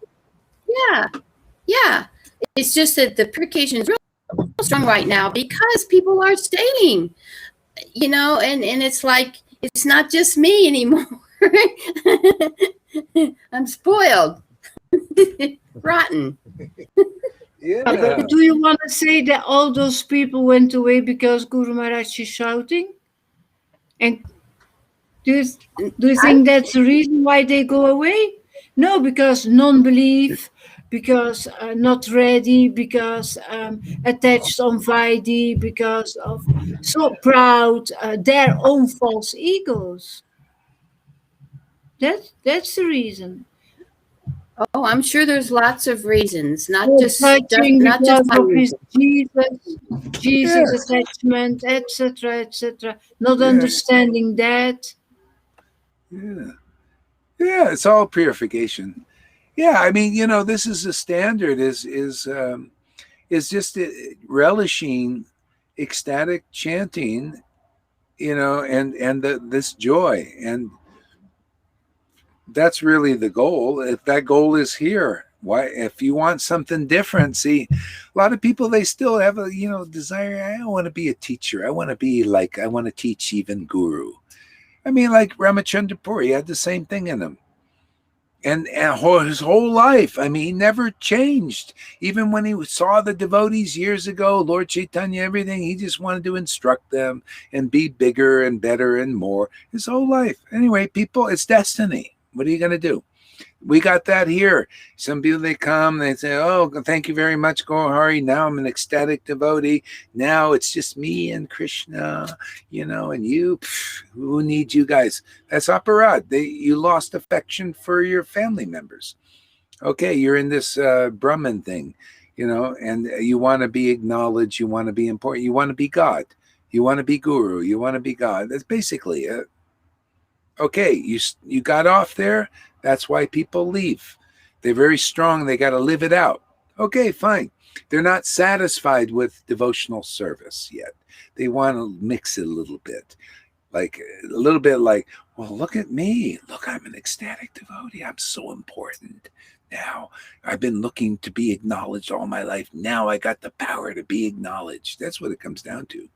Yeah. It's just that the purification is real strong right now because people are staying, and it's like, it's not just me anymore. I'm spoiled. Rotten. Yeah. But do you want to say that all those people went away because Guru Maharaj is shouting? And do you think that's the reason why they go away? No, because non-belief, because not ready, because attached on Vaidhi, because of so proud, their own false egos. That's the reason. Oh, I'm sure there's lots of reasons, not just Jesus attachment, etc., not understanding that. Yeah, it's all purification. Yeah, I mean, this is the standard is just relishing ecstatic chanting, and this joy, and that's really the goal. If that goal is here, why? If you want something different, see, a lot of people, they still have a desire. I don't want to be a teacher. I want to teach even guru. I mean, like Ramachandra Puri had the same thing in him. And his whole life, I mean, he never changed. Even when he saw the devotees years ago, Lord Chaitanya, everything, he just wanted to instruct them and be bigger and better and more his whole life. Anyway, people, it's destiny. What are you going to do? We got that here. Some people, they come, they say, oh, thank you very much, Gaurahari. Now I'm an ecstatic devotee. Now it's just me and Krishna, and you. Who needs you guys? That's aparad. You lost affection for your family members. Okay, you're in this Brahman thing, and you want to be acknowledged. You want to be important. You want to be God. You want to be guru. You want to be God. That's basically it. Okay, you got off there. That's why people leave. They're very strong. They got to live it out. Okay, fine. They're not satisfied with devotional service yet. They want to mix it a little bit. Like, well, look at me. Look, I'm an ecstatic devotee. I'm so important. Now, I've been looking to be acknowledged all my life. Now I got the power to be acknowledged. That's what it comes down to.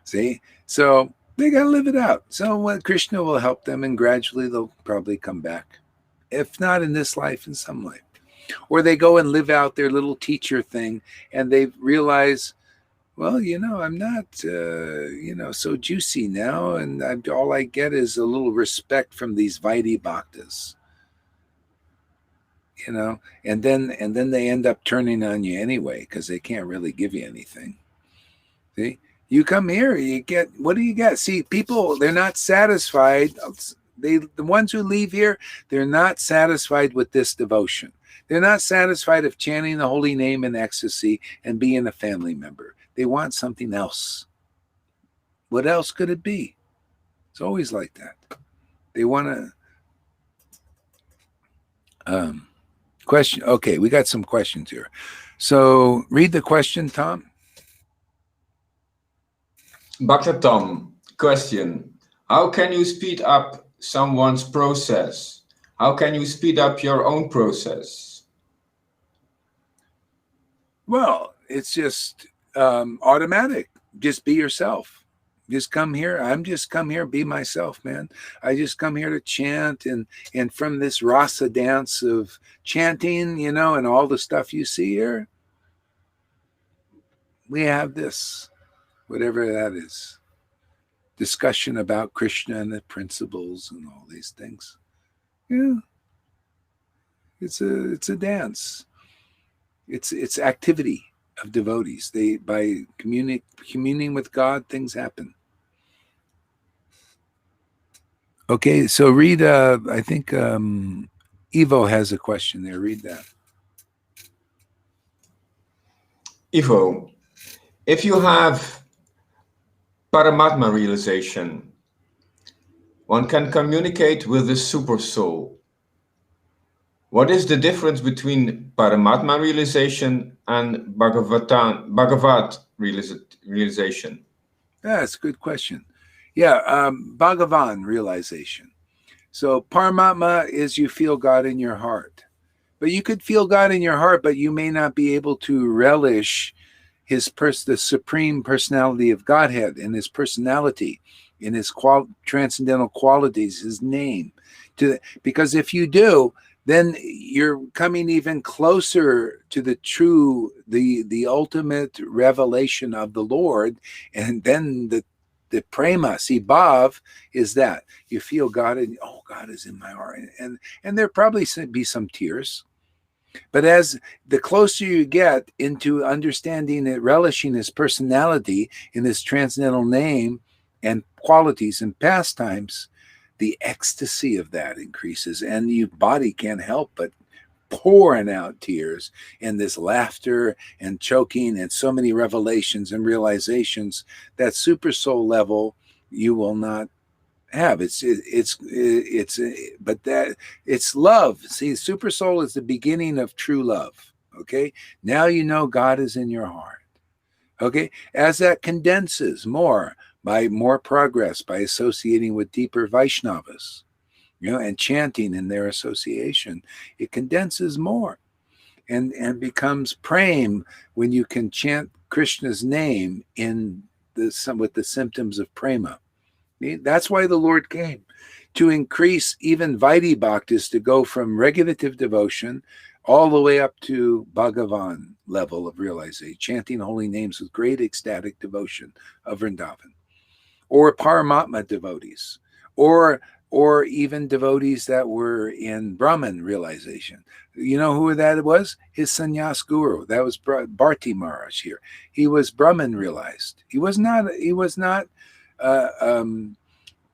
See? So they got to live it out. So Krishna will help them, and gradually they'll probably come back. If not in this life, in some life. Or they go and live out their little teacher thing, and they realize, well, I'm not, so juicy now, and all I get is a little respect from these Vaidhi Bhaktas. And then they end up turning on you anyway, because they can't really give you anything. See? You come here, you get, what do you get? See, people, they're not satisfied. The ones who leave here, they're not satisfied with this devotion. They're not satisfied of chanting the holy name in ecstasy and being a family member. They want something else. What else could it be? It's always like that. They want to question. Okay, we got some questions here. So read the question, Tom. Bhakta Tom, question. How can you speed up someone's process? How can you speed up your own process? Well, it's just automatic. Just be yourself. Just come here. I'm just come here, be myself, man. I just come here to chant, and from this rasa dance of chanting, and all the stuff you see here, we have this, whatever that is, discussion about Krishna and the principles and all these things. Yeah, it's a dance. It's activity of devotees. By communing with God, things happen. Okay, so read. I think Ivo has a question there. Read that. Ivo, if you have Paramatma realization, one can communicate with the super soul. What is the difference between Paramatma realization and Bhagavad realization? That's a good question. Yeah, Bhagavan realization. So Paramatma is you feel God in your heart. But you could feel God in your heart, but you may not be able to relish the supreme personality of Godhead, and his personality, in his transcendental qualities, his name. Because if you do, then you're coming even closer to the ultimate revelation of the Lord. And then the prema, bhav, is that you feel God, and God is in my heart. And there probably be some tears. But as the closer you get into understanding and relishing his personality in his transcendental name and qualities and pastimes, the ecstasy of that increases, and your body can't help but pouring out tears and this laughter and choking and so many revelations and realizations. That super soul level you will not have. But that it's love. See, super soul is the beginning of true love. Okay, now you know God is in your heart. Okay, as that condenses more by more progress, by associating with deeper Vaishnavas, and chanting in their association, it condenses more and becomes prem when you can chant Krishna's name with the symptoms of prema. That's why the Lord came, to increase even Vaidhi Bhaktis to go from regulative devotion all the way up to Bhagavan level of realization, chanting holy names with great ecstatic devotion of Vrindavan, or Paramatma devotees, or even devotees that were in Brahman realization. You know who that was? His sannyas guru. That was Bharti Maharaj here. He was Brahman realized. He was not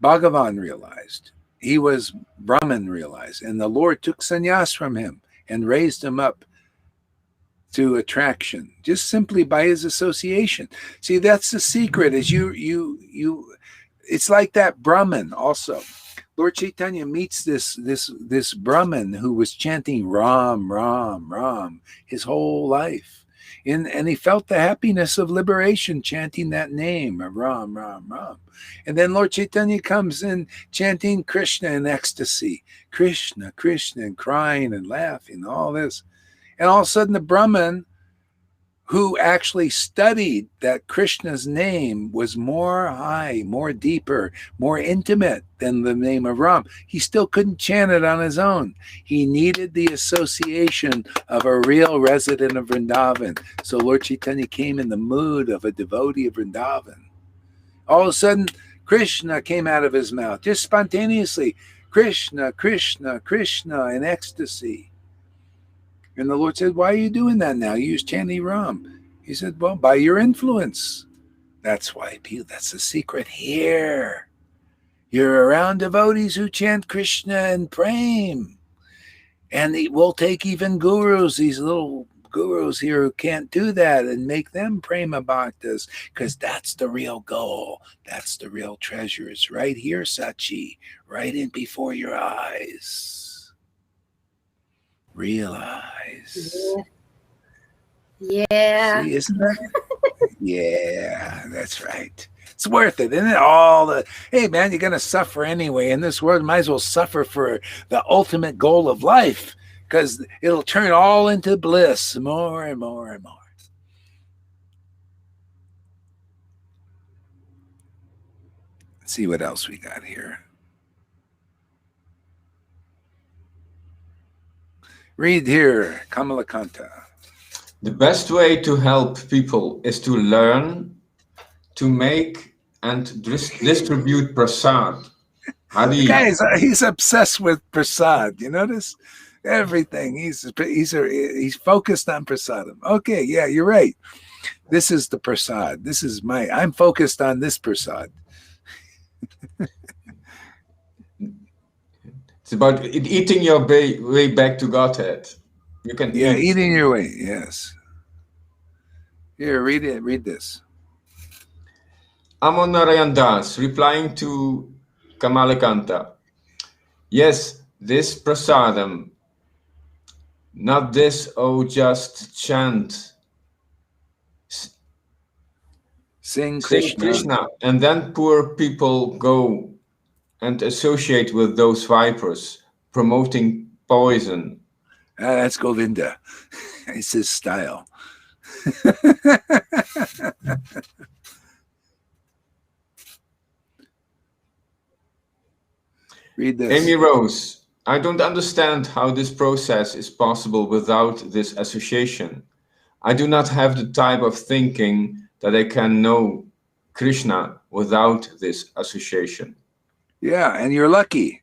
Bhagavan realized. He was Brahman realized. And the Lord took sannyas from him and raised him up to attraction, just simply by his association. See, that's the secret, is you it's like that Brahman also. Lord Chaitanya meets this Brahman who was chanting Ram, Ram, Ram his whole life. And he felt the happiness of liberation chanting that name, Ram, Ram, Ram. And then Lord Chaitanya comes in chanting Krishna in ecstasy, Krishna, Krishna, and crying and laughing, all this. And all of a sudden the Brahman, who actually studied that Krishna's name was more high, more deeper, more intimate than the name of Ram, he still couldn't chant it on his own. He needed the association of a real resident of Vrindavan. So Lord Chaitanya came in the mood of a devotee of Vrindavan. All of a sudden, Krishna came out of his mouth, just spontaneously. Krishna, Krishna, Krishna, in ecstasy. And the Lord said, why are you doing that now? You use chanting Ram. He said, well, by your influence. That's why, that's the secret here. You're around devotees who chant Krishna and Prem. And we'll take even gurus, these little gurus here who can't do that, and make them Prema Bhaktas, because that's the real goal. That's the real treasure. It's right here, Sachi, right in before your eyes. Realize. Yeah. See, isn't that? Yeah, that's right. It's worth it, isn't it? Hey man, you're gonna suffer anyway in this world. Might as well suffer for the ultimate goal of life, because it'll turn all into bliss, more and more and more. Let's see what else we got here. Read here, Kamalakanta. The best way to help people is to learn to make and distribute prasad. The guy he's obsessed with prasad. You notice everything. He's focused on prasadam. Okay, yeah, you're right. This is the prasad. I'm focused on this prasad. It's about eating your way back to Godhead. You can eating your way. Yes. Here, read it. Read this. Amon Narayan Das replying to Kamalakanta. Yes, this prasadam, not this, oh, just chant. Sing Krishna. And then poor people go and associate with those vipers, promoting poison. That's Govinda. It's his style. Read this. Amy Rose, I don't understand how this process is possible without this association. I do not have the type of thinking that I can know Krishna without this association. Yeah, and you're lucky.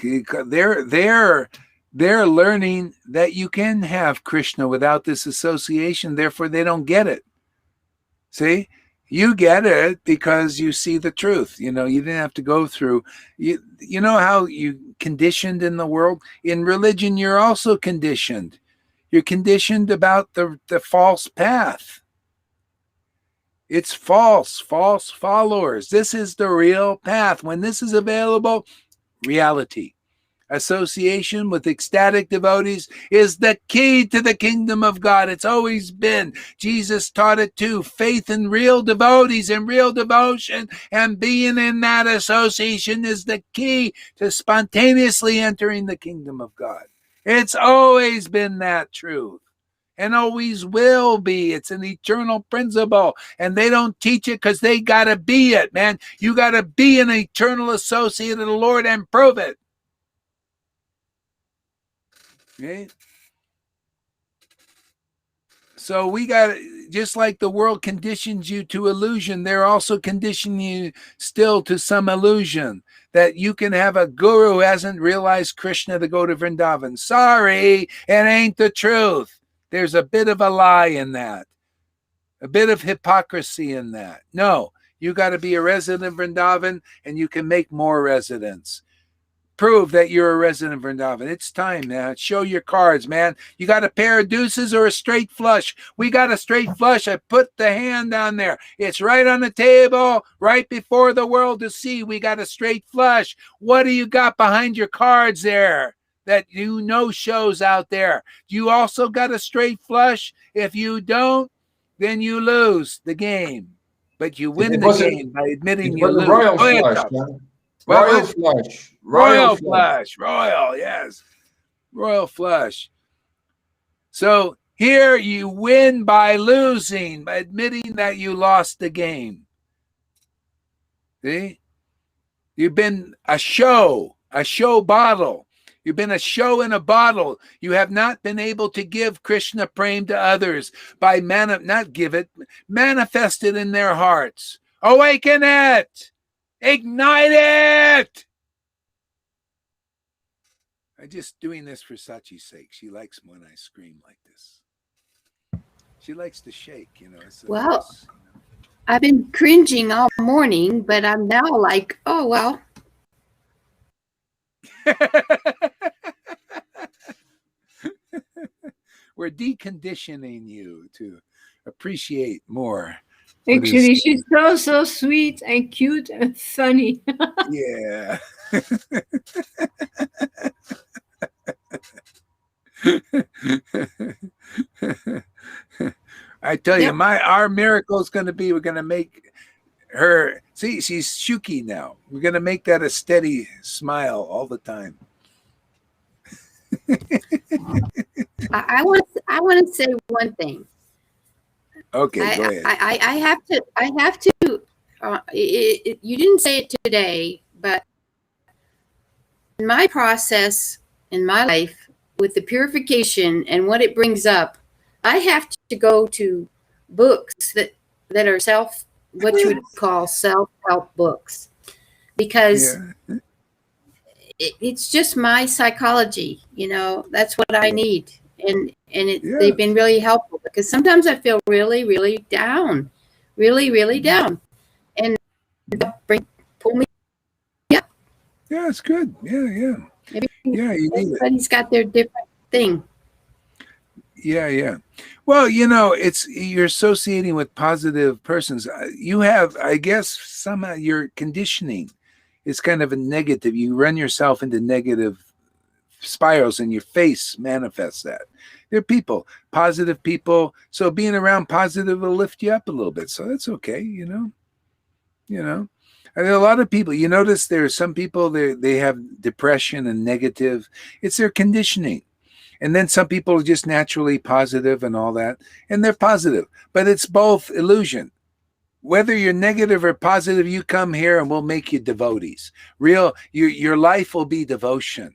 They're learning that you can have Krishna without this association. Therefore, they don't get it. See, you get it because you see the truth. You didn't have to go through. You know how you conditioned in the world? In religion, you're also conditioned. You're conditioned about the false path. It's false followers. This is the real path. When this is available, reality. Association with ecstatic devotees is the key to the kingdom of God. It's always been. Jesus taught it too. Faith in real devotees and real devotion, and being in that association is the key to spontaneously entering the kingdom of God. It's always been that truth. and always will be. It's an eternal principle, and they don't teach it because they got to be it, man. You got to be an eternal associate of the Lord and prove it. Okay? So we got, just like the world conditions you to illusion, they're also conditioning you still to some illusion that you can have a guru who hasn't realized Krishna to go to Vrindavan. Sorry, it ain't the truth. There's a bit of a lie in that, a bit of hypocrisy in that. No, you got to be a resident of Vrindavan, and you can make more residents. Prove that you're a resident of Vrindavan. It's time now. Show your cards, man. You got a pair of deuces or a straight flush? We got a straight flush. I put the hand down there. It's right on the table, right before the world to see. We got a straight flush. What do you got behind your cards there that you know shows out there? You also got a straight flush? If you don't, then you lose the game. But you win the game by admitting you lose. Royal flush, man. Royal flush. Royal flush. Royal, yes. Royal flush. So here you win by losing, by admitting that you lost the game. See? You've been a show bottle. You've been a show in a bottle. You have not been able to give Krishna Prem to others by manifest it in their hearts. Awaken it. Ignite it. I'm just doing this for Sachi's sake. She likes when I scream like this. She likes to shake, you know. Well, I've been cringing all morning, but I'm now like, oh, well. We're deconditioning you to appreciate more. Actually, she's so sweet and cute and funny. Yeah. I tell you, our miracle is going to be, we're going to make her, see, she's Shuki now. We're going to make that a steady smile all the time. I want to say one thing. Okay, go ahead. I have to. You didn't say it today, but in my process in my life with the purification and what it brings up, I have to go to books that are what you would call self-help books, because it's just my psychology. You know, that's what I need. And they've been really helpful, because sometimes I feel really, really down, really down, and pull me up. Yeah, it's good. Yeah. Everybody's got their different thing. Yeah. Well, you know, you're associating with positive persons. You have, I guess, somehow your conditioning is kind of a negative. You run yourself into negative spirals, and your face manifests that. They're people, positive people. So being around positive will lift you up a little bit. So that's okay, you know. I mean, a lot of people, you notice there are some people, they have depression and negative. It's their conditioning. And then some people are just naturally positive and all that, and they're positive. But it's both illusion. Whether you're negative or positive, you come here and we'll make you devotees. Your life will be devotion.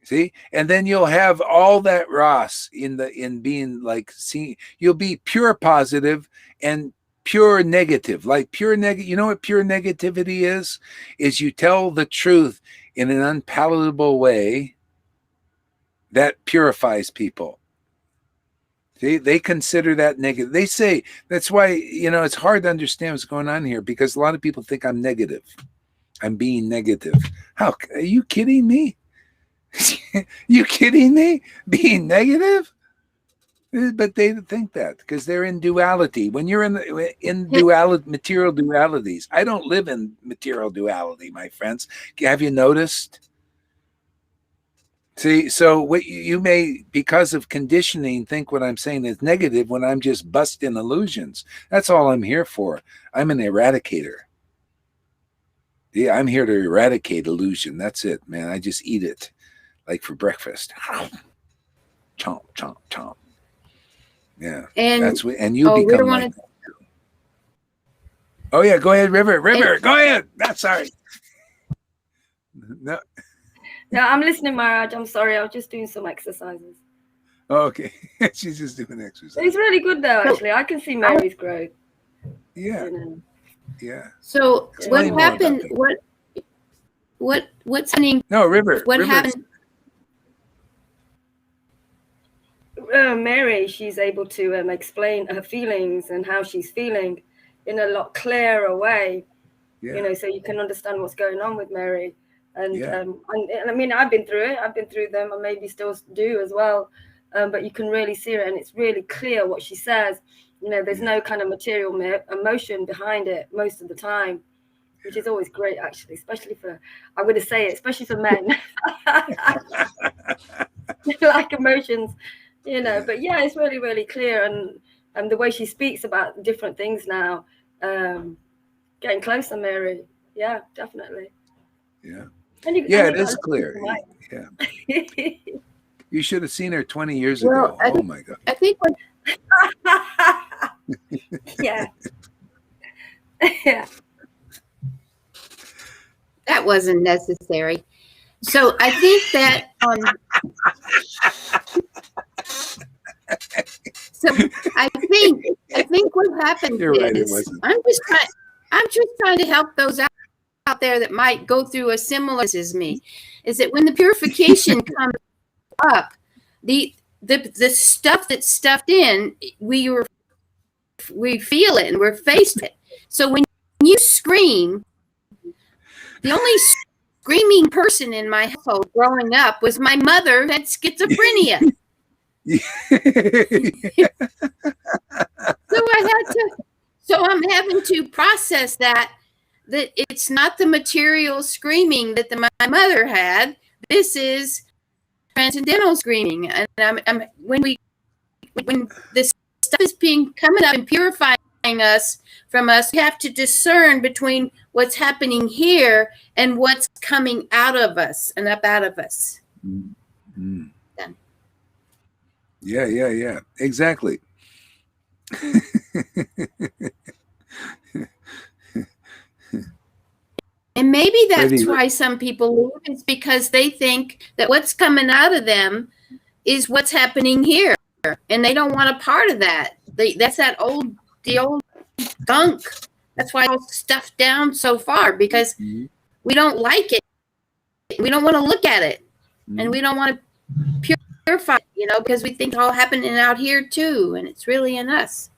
See, and then you'll have all that ras in being like, see, you'll be pure positive and pure negative. Like pure negative, you know what pure negativity is? Is you tell the truth in an unpalatable way that purifies people. See, they consider that negative. They say, that's why, you know, it's hard to understand what's going on here, because a lot of people think I'm negative. I'm being negative. How are you kidding me? You kidding me? Being negative? But they think that because they're in duality. When you're in duality, material dualities, I don't live in material duality, my friends. Have you noticed? See, so what you may, because of conditioning, think what I'm saying is negative when I'm just busting illusions. That's all I'm here for. I'm an eradicator. Yeah, I'm here to eradicate illusion. That's it, man. I just eat it. Like for breakfast. Chomp, chomp, chomp. Yeah. And That's what, and you we become don't like want that. Oh yeah, go ahead, River. Go ahead. That's sorry. No. No, I'm listening, Maharaj. I'm sorry. I was just doing some exercises. Oh, okay. She's just doing exercise. It's really good though, actually. I can see Mary's growth. Yeah. You know. Yeah. So Explain what more about happened? that. What's happening? No, River. What River's- happened? Mary, she's able to explain her feelings and how she's feeling in a lot clearer way. Yeah. You know, so you can understand what's going on with Mary. And, Yeah. and I mean, I've been through it. I've been through them, and maybe still do as well. But you can really see it, and it's really clear what she says. You know, there's no kind of material emotion behind it most of the time, which is always great, actually, especially for, I'm going to say it, especially for men. Like emotions, you know. But yeah, it's really, really clear. And the way she speaks about different things now, getting closer, Mary. Yeah, definitely. Yeah. Yeah, it is clear. Yeah. You should have seen her 20 years Well, ago. Oh my God. I think what Yeah. Yeah. that wasn't necessary. So I think that so I think what happened You're right, it is wasn't. I'm just trying to help those out there that might go through a similar as me. Is that when the purification comes up, the stuff that's stuffed in, we feel it and we're faced with it. So when you scream, the only screaming person in my household growing up was my mother who had schizophrenia. So I'm having to process that it's not the material screaming that my mother had. This is transcendental screaming, and when this stuff is coming up and purifying us from us, we have to discern between what's happening here and what's coming out of us and up out of us. Mm. Yeah. Exactly. And maybe that's why some people leave, is because they think that what's coming out of them is what's happening here, and they don't want a part of that. That's the old gunk. That's why it's stuffed down so far, because we don't like it. We don't want to look at it, and we don't want to purify it, because we think it's all happening out here too, and it's really in us.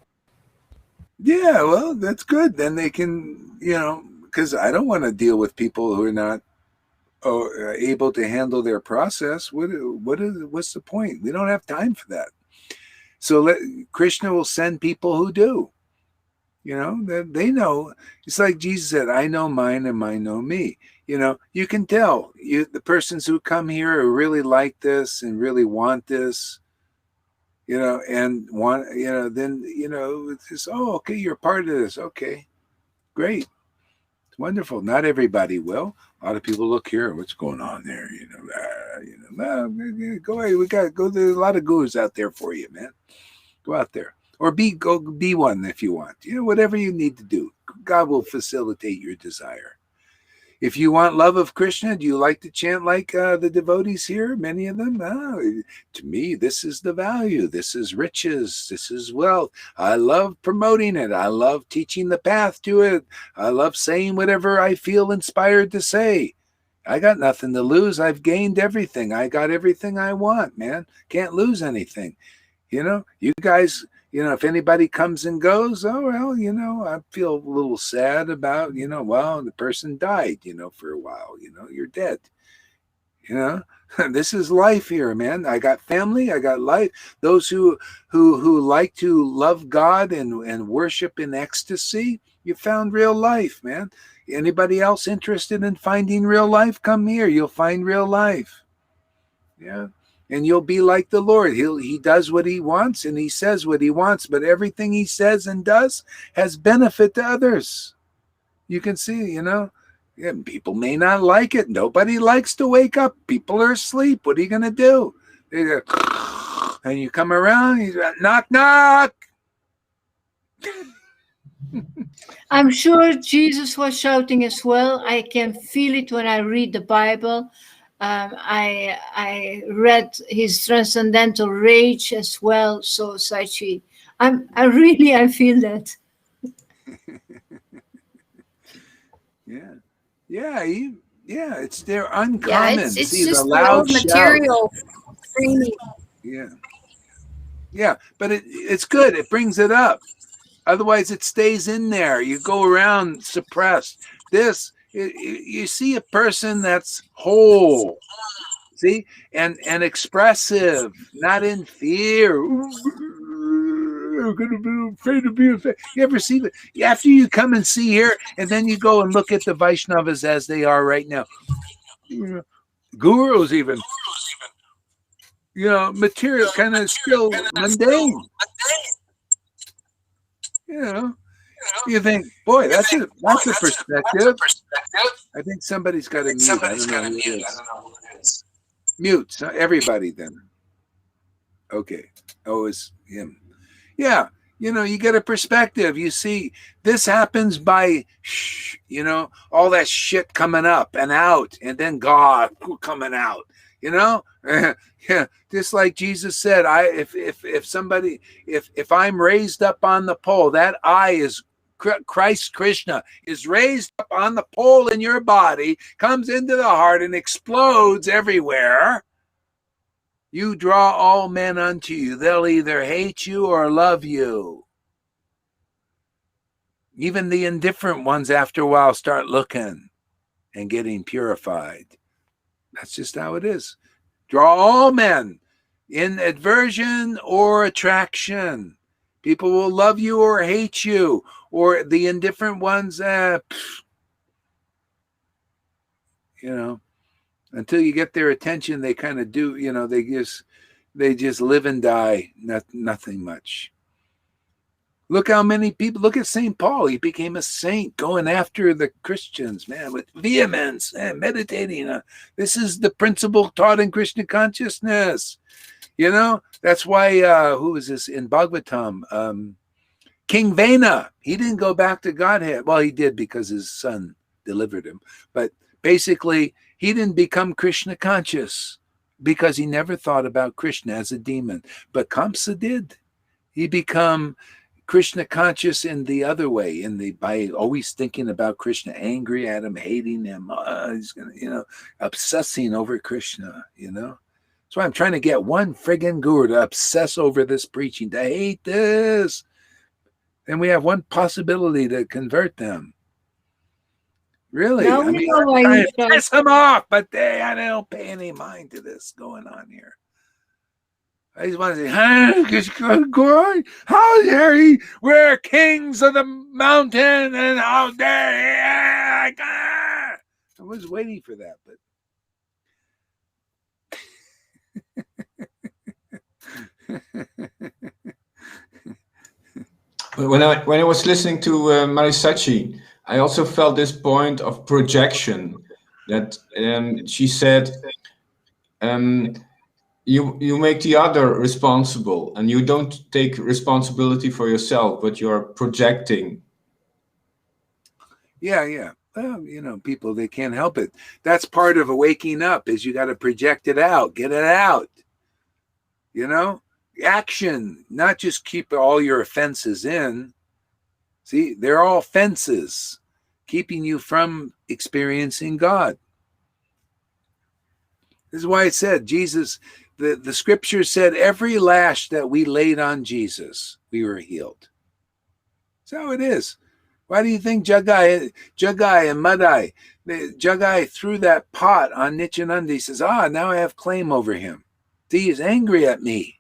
Yeah, well, that's good. Then they can, because I don't want to deal with people who are not able to handle their process. What's the point? We don't have time for that. So Krishna will send people who do. That they know. It's like Jesus said, "I know mine, and mine know me." You can tell the persons who come here who really like this and really want this. And want, then, it's just, oh, okay, you're part of this. Okay, great. It's wonderful. Not everybody will. A lot of people look here, what's going on there? Go ahead. There's a lot of gurus out there for you, man. Go out there. Or go be one if you want. Whatever you need to do. God will facilitate your desire. If you want love of Krishna, do you like to chant like the devotees here? Many of them? To me, this is the value. This is riches. This is wealth. I love promoting it. I love teaching the path to it. I love saying whatever I feel inspired to say. I got nothing to lose. I've gained everything. I got everything I want, man. Can't lose anything. You guys... if anybody comes and goes, oh, well, I feel a little sad about, well, the person died, for a while, you're dead. This is life here, man. I got family, I got life. Those who like to love God and worship in ecstasy, you found real life, man. Anybody else interested in finding real life, come here. You'll find real life. Yeah. And you'll be like the Lord. He does what he wants and he says what he wants, but everything he says and does has benefit to others. You can see, people may not like it. Nobody likes to wake up. People are asleep. What are you going to do? And you come around, he's like, knock, knock. I'm sure Jesus was shouting as well. I can feel it when I read the Bible. I read his transcendental rage as well. So Sachi, I feel that. Yeah, they're uncommon. Yeah, it's See, just the the loud old material framing. Yeah, but it's good. It brings it up. Otherwise, it stays in there. You go around suppressed. You see a person that's whole, see, and expressive, not in fear. I'm gonna be afraid to be afraid. You ever see that? After you come and see here, and then you go and look at the Vaishnavas as they are right now. Gurus even, material kind of still mundane. You think, boy, that's a perspective. I think somebody's got to mute. I don't know who it is. Mute. So everybody then. Okay. Oh, it's him. Yeah. You get a perspective. You see, this happens by, all that shit coming up and out, and then God coming out. Yeah, just like Jesus said, if I'm raised up on the pole, that I is Christ Krishna is raised up on the pole in your body, comes into the heart and explodes everywhere. You draw all men unto you. They'll either hate you or love you. Even the indifferent ones after a while start looking and getting purified. That's just how it is. Draw all men in aversion or attraction. People will love you or hate you, or the indifferent ones, until you get their attention, they kind of do, they just live and die, nothing much. Look how many people, look at St. Paul. He became a saint going after the Christians, man, with vehemence and meditating. This is the principle taught in Krishna consciousness. That's why, who is this in Bhagavatam? King Vena, he didn't go back to Godhead. Well, he did because his son delivered him. But basically, he didn't become Krishna conscious because he never thought about Krishna as a demon. But Kamsa did. He become Krishna conscious in the other way, by always thinking about Krishna, angry at him, hating him. He's gonna, obsessing over Krishna. That's why I'm trying to get one friggin' guru to obsess over this preaching, to hate this. And we have one possibility to convert them. Really? No, I mean, I'm trying to piss them off, but they don't pay any mind to this going on here. I just want to say, how dare he? We're kings of the mountain, and how dare he? I was waiting for that, but when I was listening to Marisachi, I also felt this point of projection that she said, you make the other responsible, and you don't take responsibility for yourself, but you're projecting. Yeah. Well, people, they can't help it. That's part of waking up, is you got to project it out, get it out. Action, not just keep all your offenses in. See, they're all fences keeping you from experiencing God. This is why it said, Jesus, the scripture said, every lash that we laid on Jesus, we were healed. That's how it is. Why do you think Jagai and Madai, Jagai threw that pot on Nityananda? He says, now I have claim over him. See, he's angry at me.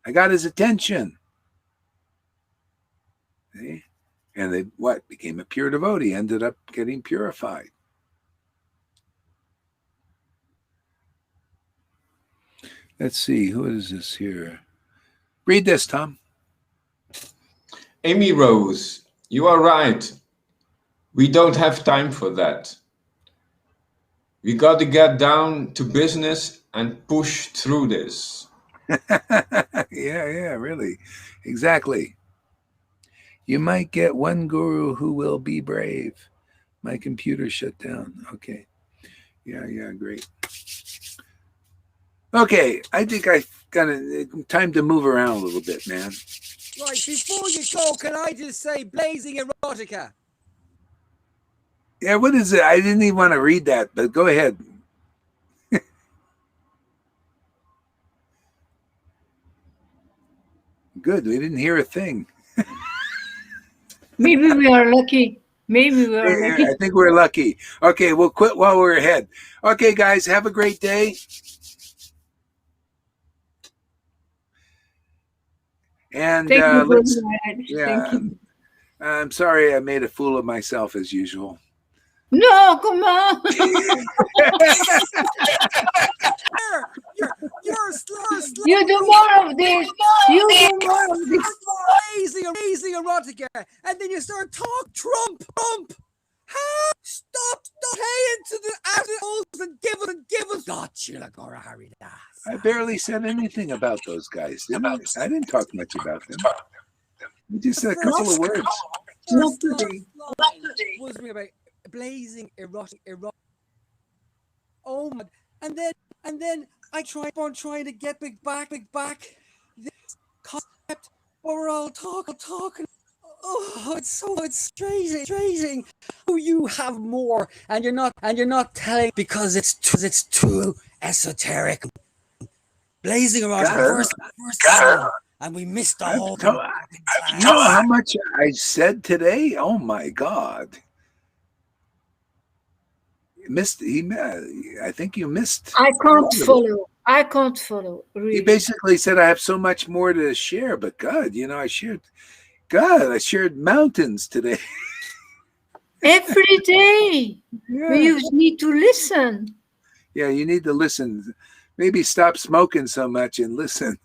I got his attention. See? And they became a pure devotee, ended up getting purified. Let's see, who is this here? Read this, Tom. Amy Rose, you are right. We don't have time for that. We got to get down to business and push through this. Yeah, really. Exactly. You might get one guru who will be brave. My computer shut down. Okay. Yeah, great. Okay, I think I got time to move around a little bit, man. Right, before you go, can I just say blazing erotica? Yeah, what is it? I didn't even want to read that, but go ahead. Good, we didn't hear a thing. Maybe we are lucky. Maybe we are lucky. I think we're lucky. Okay, we'll quit while we're ahead. Okay, guys, have a great day. And Thank you very let's, much. yeah, Thank you. I'm sorry I made a fool of myself as usual. No, come on. You're slur. You do more of this. You do more of this. Blazing erotica, and then you start talk Trump. Stop paying to the assholes and give us. God, Chilagora Haridas. I barely said anything about those guys, didn't I? I didn't talk much about them. We just said a couple of words. Not today. Was about blazing erotic. Oh my! And then I tried on trying to get big back. This concept where we're all talking. Oh, it's strange. Oh, you have more, and you're not telling because it's too esoteric. Blazing erotic first and we missed the whole thing. You know how much I said today? Oh my God! I think you missed. I can't follow. Really. He basically said I have so much more to share, but God, I shared mountains today. Every day. Yeah. You need to listen. Yeah, you need to listen. Maybe stop smoking so much and listen.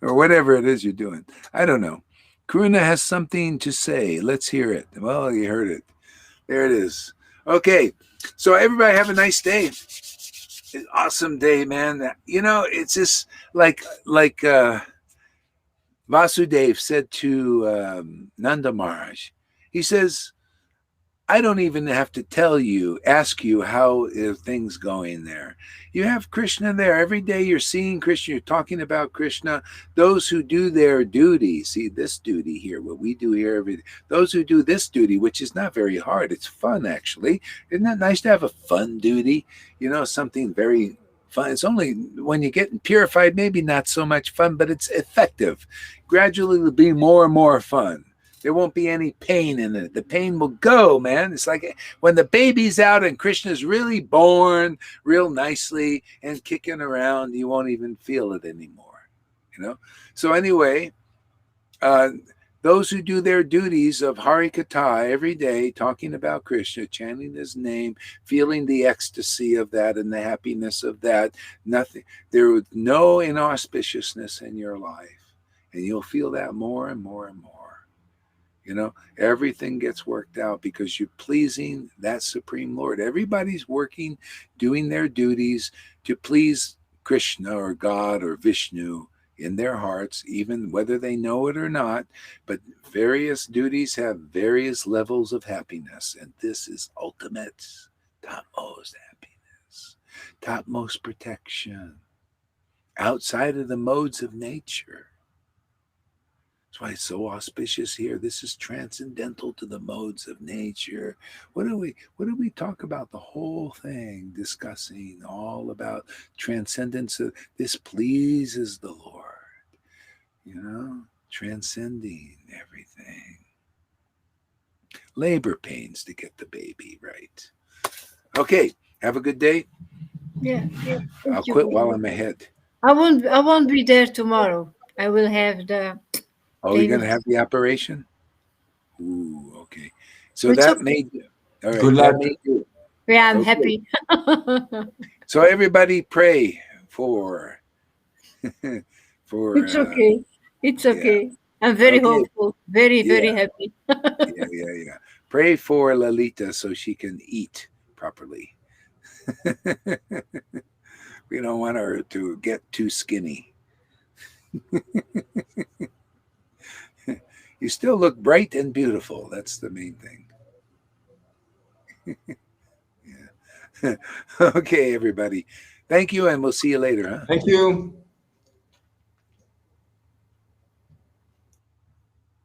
Or whatever it is you're doing. I don't know. Karuna has something to say. Let's hear it. Well, you heard it. There it is. Okay. So everybody have a nice day. An awesome day, man. It's just like Vasudev said to Nanda Maharaj. He says, I don't even have to ask you how are things going there. You have Krishna there. Every day you're seeing Krishna, you're talking about Krishna. Those who do their duty, see this duty here, what we do here every day. Those who do this duty, which is not very hard. It's fun, actually. Isn't that nice to have a fun duty? Something very fun. It's only when you get purified, maybe not so much fun, but it's effective. Gradually it'll be more and more fun. There won't be any pain in it. The pain will go, man. It's like when the baby's out and Krishna's really born real nicely and kicking around, you won't even feel it anymore, So anyway, those who do their duties of Hari Katha every day, talking about Krishna, chanting his name, feeling the ecstasy of that and the happiness of that, there is no inauspiciousness in your life. And you'll feel that more and more and more. Everything gets worked out because you're pleasing that Supreme Lord. Everybody's working, doing their duties to please Krishna or God or Vishnu in their hearts, even whether they know it or not. But various duties have various levels of happiness. And this is ultimate, topmost happiness, topmost protection, outside of the modes of nature. That's why it's so auspicious here. This is transcendental to the modes of nature. What do we talk about? The whole thing, discussing all about transcendence. This pleases the Lord, transcending everything. Labor pains to get the baby right. Okay, have a good day. Yeah. I'll quit while I'm ahead. I won't be there tomorrow. I will have the. Oh, you're going to have the operation? Ooh, okay. So It's that okay. made you. All right. Good luck. That made you. Yeah, I'm Okay. happy. So everybody pray for. It's okay. It's okay. I'm very Okay. hopeful. Very happy. Yeah. Pray for Lalita so she can eat properly. We We don't want her to get too skinny. You still look bright and beautiful. That's the main thing. Yeah. Okay, everybody. Thank you, and we'll see you later. Huh? Thank you.